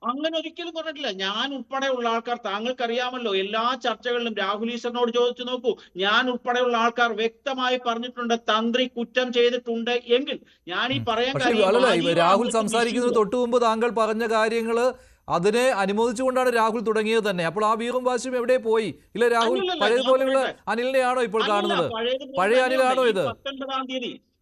അങ്ങനെ ഒരിക്കലും പറഞ്ഞിട്ടില്ല. ഞാൻ ഉൾപ്പെടെയുള്ള ആൾക്കാർ, താങ്കൾക്കറിയാമല്ലോ, എല്ലാ ചർച്ചകളിലും രാഹുൽ ഈശ്വറിനോട് ചോദിച്ചു നോക്കൂ, ഞാൻ ഉൾപ്പെടെയുള്ള ആൾക്കാർ വ്യക്തമായി പറഞ്ഞിട്ടുണ്ട്, തന്ത്രി കുറ്റം ചെയ്തിട്ടുണ്ട് എങ്കിൽ ഞാൻ ഈ പറയാൻ കാര്യം. രാഹുൽ സംസാരിക്കുന്നതിന് തൊട്ടു മുമ്പ് താങ്കൾ പറഞ്ഞ കാര്യങ്ങള് അതിനെ അനുമോദിച്ചുകൊണ്ടാണ് രാഹുൽ തുടങ്ങിയത് തന്നെ. അപ്പോൾ ആ വീറും വാശിയും എവിടെ പോയി? ഇല്ല, രാഹുൽ പഴയതുപോലെയുള്ള അനിലിനെയാണോ ഇപ്പോൾ കാണുന്നത്? പഴയ അനിലാണോ ഇത്?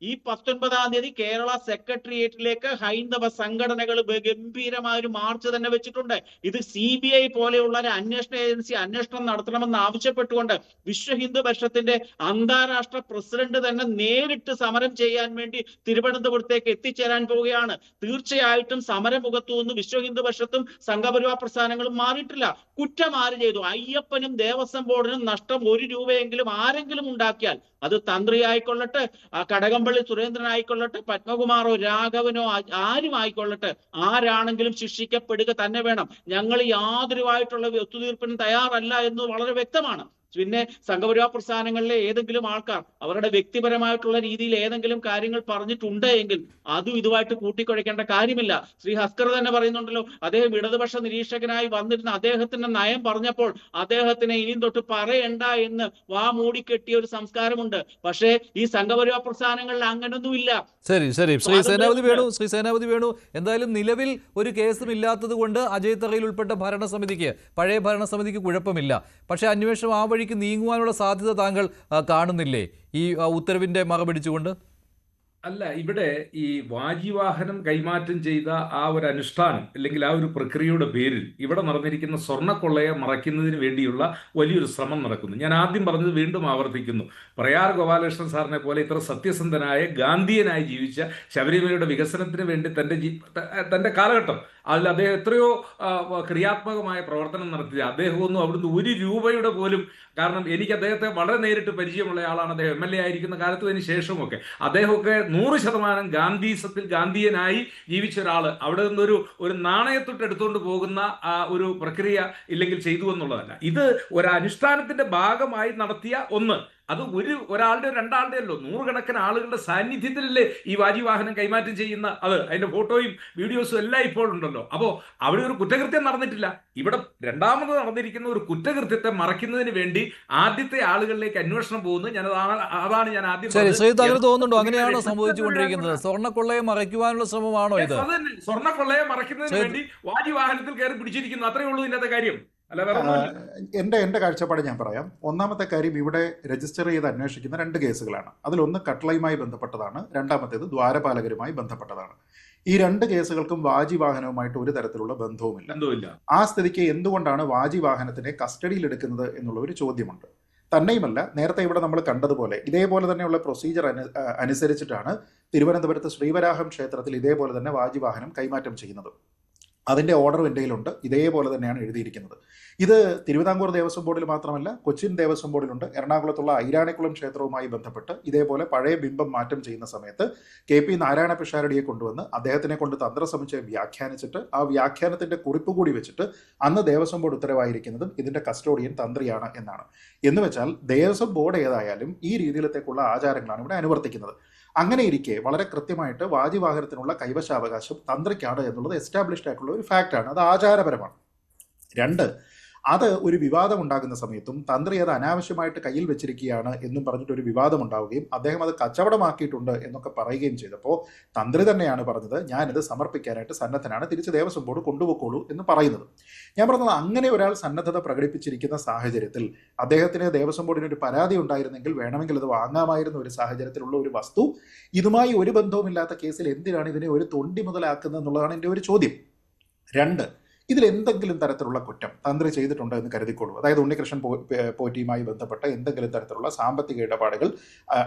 19-ാം തീയതി കേരള സെക്രട്ടേറിയറ്റിലേക്ക് ഹൈന്ദവ സംഘടനകൾ ഗംഭീരമായ ഒരു മാർച്ച് തന്നെ വെച്ചിട്ടുണ്ട്. ഇത് CBI പോലെയുള്ള ഒരു അന്വേഷണ ഏജൻസി അന്വേഷണം നടത്തണമെന്ന് ആവശ്യപ്പെട്ടുകൊണ്ട് വിശ്വ ഹിന്ദു പരിഷത്തിന്റെ അന്താരാഷ്ട്ര പ്രസിഡന്റ് തന്നെ നേരിട്ട് സമരം ചെയ്യാൻ വേണ്ടി തിരുവനന്തപുരത്തേക്ക് എത്തിച്ചേരാൻ പോവുകയാണ്. തീർച്ചയായിട്ടും സമരമുഖത്തു നിന്ന് വിശ്വ ഹിന്ദു പരിഷത്തും സംഘപരിവാർ പ്രസ്ഥാനങ്ങളും മാറിയിട്ടില്ല. കുറ്റം ആര് ചെയ്തു? അയ്യപ്പനും ദേവസ്വം ബോർഡിനും നഷ്ടം 1 രൂപയെങ്കിലും ആരെങ്കിലും ഉണ്ടാക്കിയാൽ, അത് തന്ത്രി ആയിക്കൊള്ളട്ടെ, കടകംപള്ളി സുരേന്ദ്രൻ ആയിക്കൊള്ളട്ടെ, പത്മകുമാറോ രാഘവനോ ആരും ആയിക്കൊള്ളട്ടെ, ആരാണെങ്കിലും ശിക്ഷിക്കപ്പെടുക തന്നെ വേണം. ഞങ്ങൾ യാതൊരുമായിട്ടുള്ള ഒത്തുതീർപ്പിനും തയ്യാറല്ല എന്ന് വളരെ വ്യക്തമാണ്. പിന്നെ സംഘപരിവാർ പ്രസ്ഥാനങ്ങളിലെ ഏതെങ്കിലും ആൾക്കാർ അവരുടെ വ്യക്തിപരമായിട്ടുള്ള രീതിയിൽ ഏതെങ്കിലും കാര്യങ്ങൾ പറഞ്ഞിട്ടുണ്ട് എങ്കിൽ അതും ഇതുമായിട്ട് കൂട്ടിക്കുഴയ്ക്കേണ്ട കാര്യമില്ല. ശ്രീ ഹസ്കർ തന്നെ പറയുന്നുണ്ടല്ലോ, അദ്ദേഹം ഇടതുപക്ഷ നിരീക്ഷകനായി വന്നിരുന്ന അദ്ദേഹത്തിന്റെ നയം പറഞ്ഞപ്പോൾ അദ്ദേഹത്തിനെ ഇനിയും തൊട്ട് പറയണ്ട എന്ന് മൂടിക്കെട്ടിയ ഒരു സംസ്കാരമുണ്ട്. പക്ഷേ ഈ സംഘപരിവാർ പ്രസ്ഥാനങ്ങളിൽ അങ്ങനൊന്നുമില്ല. ശരി, ശ്രീ സേനാപതി വേണു, എന്തായാലും നിലവിൽ ഒരു കേസും ഇല്ലാത്തത് കൊണ്ട് അജയ് തറയിൽ ഉൾപ്പെട്ട പഴയ ഭരണസമിതിക്ക് കുഴപ്പമില്ല. പക്ഷേ അന്വേഷണം ആ വഴിക്ക് നീങ്ങുവാനുള്ള സാധ്യത താങ്കൾ കാണുന്നില്ലേ ഈ ഉത്തരവിന്റെ മറപിടിച്ചുകൊണ്ട്? അല്ല, ഇവിടെ ഈ വാജിവാഹനം കൈമാറ്റം ചെയ്ത ആ ഒരു അനുഷ്ഠാനം അല്ലെങ്കിൽ ആ ഒരു പ്രക്രിയയുടെ പേരിൽ ഇവിടെ നടന്നിരിക്കുന്ന സ്വർണ്ണക്കൊള്ളയെ മറയ്ക്കുന്നതിന് വേണ്ടിയുള്ള വലിയൊരു ശ്രമം നടക്കുന്നു. ഞാൻ ആദ്യം പറഞ്ഞത് വീണ്ടും ആവർത്തിക്കുന്നു. പ്രയാർ ഗോപാലകൃഷ്ണൻ സാറിനെ പോലെ ഇത്ര സത്യസന്ധനായ ഗാന്ധിയനായി ജീവിച്ച ശബരിമലയുടെ വികസനത്തിന് വേണ്ടി തൻ്റെ കാലഘട്ടം അതിൽ അദ്ദേഹം എത്രയോ ക്രിയാത്മകമായ പ്രവർത്തനം നടത്തിയ അദ്ദേഹമൊന്നും അവിടുന്ന് 1 രൂപയുടെ പോലും, കാരണം എനിക്ക് അദ്ദേഹത്തെ വളരെ നേരിട്ട് പരിചയമുള്ള ആളാണ്. അദ്ദേഹം MLA ആയിരിക്കുന്ന കാലത്തും അതിന് ശേഷമൊക്കെ അദ്ദേഹമൊക്കെ 100% ഗാന്ധിയനായി ജീവിച്ച ഒരാൾ അവിടെ നിന്നൊരു നാണയത്തൊട്ട് എടുത്തുകൊണ്ട് പോകുന്ന ഒരു പ്രക്രിയ ഇല്ലെങ്കിൽ ചെയ്തു എന്നുള്ളതല്ല. ഇത് ഒരു അനുഷ്ഠാനത്തിന്റെ ഭാഗമായി നടത്തിയ ഒന്ന്. അത് ഒരാളുടെ 2 ആളുടെ അല്ലോ, 100 കണക്കിന് ആളുകളുടെ സാന്നിധ്യത്തിലല്ലേ ഈ വാജിവാഹനം കൈമാറ്റം ചെയ്യുന്ന അതിന്റെ ഫോട്ടോയും വീഡിയോസും എല്ലാം ഇപ്പോൾ ഉണ്ടല്ലോ. അപ്പോൾ അവിടെ ഒരു കുറ്റകൃത്യം നടന്നിട്ടില്ല. ഇവിടെ രണ്ടാമത് നടന്നിരിക്കുന്ന ഒരു കുറ്റകൃത്യത്തെ മറയ്ക്കുന്നതിന് വേണ്ടി ആദ്യത്തെ ആളുകളിലേക്ക് അന്വേഷണം പോകുന്നത് അതാണ് ഞാൻ ആദ്യം. തോന്നുന്നുണ്ടോ അങ്ങനെയാണോ സംഭവിച്ചുകൊണ്ടിരിക്കുന്നത്? സ്വർണ്ണക്കൊള്ളയെ മറയ്ക്കുവാനുള്ള ശ്രമമാണോ ഇത്? അതന്നെ, സ്വർണ്ണക്കൊള്ളയെ മറയ്ക്കുന്നതിന് വേണ്ടി വാജിവാഹനത്തിൽ കയറി പിടിച്ചിരിക്കുന്നു. അത്രയേ ഉള്ളൂ ഇതിനകത്തെ കാര്യം. എൻ്റെ കാഴ്ചപ്പാട് ഞാൻ പറയാം. ഒന്നാമത്തെ കാര്യം, ഇവിടെ രജിസ്റ്റർ ചെയ്ത് അന്വേഷിക്കുന്ന 2 കേസുകളാണ്. അതിലൊന്ന് കട്ട്ളയുമായി ബന്ധപ്പെട്ടതാണ്, രണ്ടാമത്തേത് ദ്വാരപാലകരുമായി ബന്ധപ്പെട്ടതാണ്. ഈ 2 കേസുകൾക്കും വാജിവാഹനവുമായിട്ട് ഒരു തരത്തിലുള്ള ബന്ധവുമില്ല. ആ സ്ഥിതിക്ക് എന്തുകൊണ്ടാണ് വാജിവാഹനത്തിനെ കസ്റ്റഡിയിൽ എടുക്കുന്നത് എന്നുള്ള ഒരു ചോദ്യമുണ്ട്. തന്നെയുമല്ല, നേരത്തെ ഇവിടെ നമ്മൾ കണ്ടതുപോലെ ഇതേപോലെ തന്നെയുള്ള പ്രൊസീജിയർ അനുസരിച്ചിട്ടാണ് തിരുവനന്തപുരത്ത് ശ്രീവരാഹം ക്ഷേത്രത്തിൽ ഇതേപോലെ തന്നെ വാജിവാഹനം കൈമാറ്റം ചെയ്യുന്നത്. അതിൻ്റെ ഓർഡർ എൻ്റെ കയ്യിലുണ്ട്. ഇതേപോലെ തന്നെയാണ് എഴുതിയിരിക്കുന്നത്. ഇത് തിരുവിതാംകൂർ ദേവസ്വം ബോർഡിൽ മാത്രമല്ല, കൊച്ചിൻ ദേവസ്വം ബോർഡിലുണ്ട്. എറണാകുളത്തുള്ള ഐരാണിക്കുളം ക്ഷേത്രവുമായി ബന്ധപ്പെട്ട് ഇതേപോലെ പഴയ ബിംബം മാറ്റം ചെയ്യുന്ന സമയത്ത് KP നാരായണ പിഷാരടിയെ കൊണ്ടുവന്ന് അദ്ദേഹത്തിനെ കൊണ്ട് തന്ത്രസമുച്ചയം വ്യാഖ്യാനിച്ചിട്ട് ആ വ്യാഖ്യാനത്തിന്റെ കുറിപ്പ് കൂടി വെച്ചിട്ട് അന്ന് ദേവസ്വം ബോർഡ് ഉത്തരവായിരിക്കുന്നതും ഇതിന്റെ കസ്റ്റോഡിയൻ തന്ത്രിയാണ് എന്നാണ്. എന്ന് വെച്ചാൽ ദേവസ്വം ബോർഡ് ഏതായാലും ഈ രീതിയിലത്തേക്കുള്ള ആചാരങ്ങളാണ് ഇവിടെ അനുവർത്തിക്കുന്നത്. അങ്ങനെ ഇരിക്കെ വളരെ കൃത്യമായിട്ട് വാജിവാഹനത്തിനുള്ള കൈവശാവകാശം തന്ത്രിക്കാണ് എന്നുള്ളത് എസ്റ്റാബ്ലിഷ്ഡ് ആയിട്ടുള്ള ഒരു ഫാക്റ്റാണ്. അത് ആചാരപരമാണ്. 2, അത് ഒരു വിവാദം ഉണ്ടാകുന്ന സമയത്തും തന്ത്രി അത് അനാവശ്യമായിട്ട് കയ്യിൽ വെച്ചിരിക്കുകയാണ് എന്നും പറഞ്ഞിട്ട് ഒരു വിവാദം ഉണ്ടാവുകയും അദ്ദേഹം അത് കച്ചവടമാക്കിയിട്ടുണ്ട് എന്നൊക്കെ പറയുകയും ചെയ്തപ്പോൾ തന്ത്രി തന്നെയാണ് പറഞ്ഞത്, ഞാനിത് സമർപ്പിക്കാനായിട്ട് സന്നദ്ധനാണ്, തിരിച്ച് ദേവസ്വം ബോർഡ് കൊണ്ടുപോയിക്കോളൂ എന്ന് പറയുന്നത്. ഞാൻ പറഞ്ഞത്, അങ്ങനെ ഒരാൾ സന്നദ്ധത പ്രകടിപ്പിച്ചിരിക്കുന്ന സാഹചര്യത്തിൽ അദ്ദേഹത്തിന് ദേവസ്വം ബോർഡിന് ഒരു പരാതി ഉണ്ടായിരുന്നെങ്കിൽ വേണമെങ്കിൽ അത് വാങ്ങാമായിരുന്ന ഒരു സാഹചര്യത്തിലുള്ള ഒരു വസ്തു ഇതുമായി ഒരു ബന്ധവുമില്ലാത്ത കേസിൽ എന്തിനാണ് ഇതിനെ ഒരു തൊണ്ടി മുതലാക്കുന്നത് എന്നുള്ളതാണ് എൻ്റെ ഒരു ചോദ്യം. 2, ഇതിൽ എന്തെങ്കിലും തരത്തിലുള്ള കുറ്റം തന്ത്രി ചെയ്തിട്ടുണ്ട് എന്ന് കരുതിക്കൊള്ളൂ. അതായത് ഉണ്ണികൃഷ്ണൻ പോറ്റിയുമായി ബന്ധപ്പെട്ട എന്തെങ്കിലും തരത്തിലുള്ള സാമ്പത്തിക ഇടപാടുകൾ,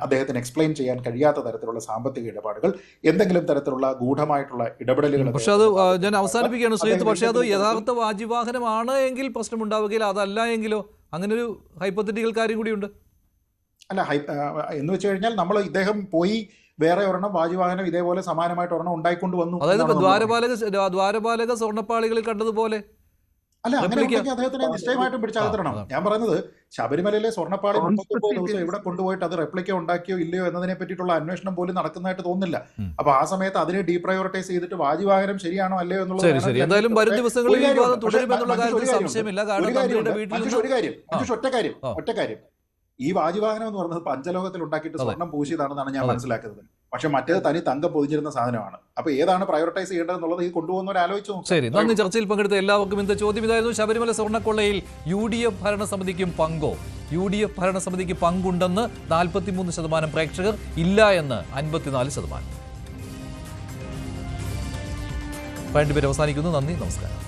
അദ്ദേഹത്തിന് എക്സ്പ്ലെയിൻ ചെയ്യാൻ കഴിയാത്ത തരത്തിലുള്ള സാമ്പത്തിക ഇടപാടുകൾ, എന്തെങ്കിലും തരത്തിലുള്ള ഗൂഢമായിട്ടുള്ള ഇടപെടലുകൾ. പക്ഷെ അത് ഞാൻ അവസാനിപ്പിക്കുകയാണ് ശ്രീജിത്ത്. പക്ഷെ അത് യഥാർത്ഥ വാജിവാഹനമാണ് എങ്കിൽ പ്രശ്നമുണ്ടാവുകയില്ല, അതല്ല എങ്കിലോ? അങ്ങനെ ഒരു ഹൈപ്പോത്തറ്റിക്കൽ കാര്യം കൂടിയുണ്ട്. അല്ല, എന്ന് വെച്ച് കഴിഞ്ഞാൽ നമ്മൾ ഇദ്ദേഹം പോയി വേറെ ഒരെണ്ണം വാജിവാഹനം ഇതേപോലെ സമാനമായിട്ട് ഒരെണ്ണം ഉണ്ടായിക്കൊണ്ട് വന്നു. അതായത് ദ്വാരപാലക സ്വർണ്ണപ്പാളികളിൽ കണ്ടതുപോലെ. അല്ല, അങ്ങനെ ഉണ്ടെങ്കിൽ അദ്ദേഹത്തിനെ നിശ്ചയമായിട്ടും പിടിച്ചകത്തിടണം. ഞാൻ പറയുന്നത്, ശബരിമലയിലെ സ്വർണ്ണപ്പാളി 39 ദിവസം ഇവിടെ കൊണ്ടുപോയിട്ട് അത് റെപ്ലിക്ക ഉണ്ടാക്കിയോ ഇല്ലയോ എന്നതിനെ പറ്റിയിട്ടുള്ള അന്വേഷണം പോലും നടക്കുന്നതായിട്ട് തോന്നുന്നില്ല. അപ്പൊ ആ സമയത്ത് അതിനെ ഡീപ്രയോറിറ്റൈസ് ചെയ്തിട്ട് വാജിവാഹനം ശരിയാണോ അല്ലയോ എന്നുള്ളത് എന്തായാലും വരും ദിവസങ്ങളിൽ തുടരുമെന്നുള്ള കാര്യത്തിൽ സംശയമില്ല. ഒറ്റ കാര്യം, ഈ വാജിവാഹനം എന്ന് പറയുന്നത് പഞ്ചലോകത്തിൽ ഉണ്ടാക്കിയിട്ട് സ്വർണം പൂശിയതാണെന്നാണ് ഞാൻ മനസ്സിലാക്കുന്നത്. പക്ഷെ മറ്റേത് തനി തങ്കം പൊതിഞ്ഞിരുന്ന സാധനമാണ്. അപ്പൊ ഏതാണ് പ്രയോറിറ്റൈസ് ചെയ്യേണ്ടതെന്നുള്ളത് ഈ കൊണ്ടുപോകുന്നവർ ആലോചിച്ചു. ശരി, നന്ദി. ചർച്ചയിൽ പങ്കെടുത്ത എല്ലാവർക്കും ഇന്നത്തെ ചോദ്യം ഇതായിരുന്നു: ശബരിമല സ്വർണ്ണക്കൊള്ളയിൽ UDF ഭരണസമിതിക്കും പങ്കോ? UDF ഭരണസമിതിക്ക് പങ്കുണ്ടെന്ന് 43% പ്രേക്ഷകർ, ഇല്ല എന്ന് 54%. 2 പേര് അവസാനിക്കുന്നു. നന്ദി, നമസ്കാരം.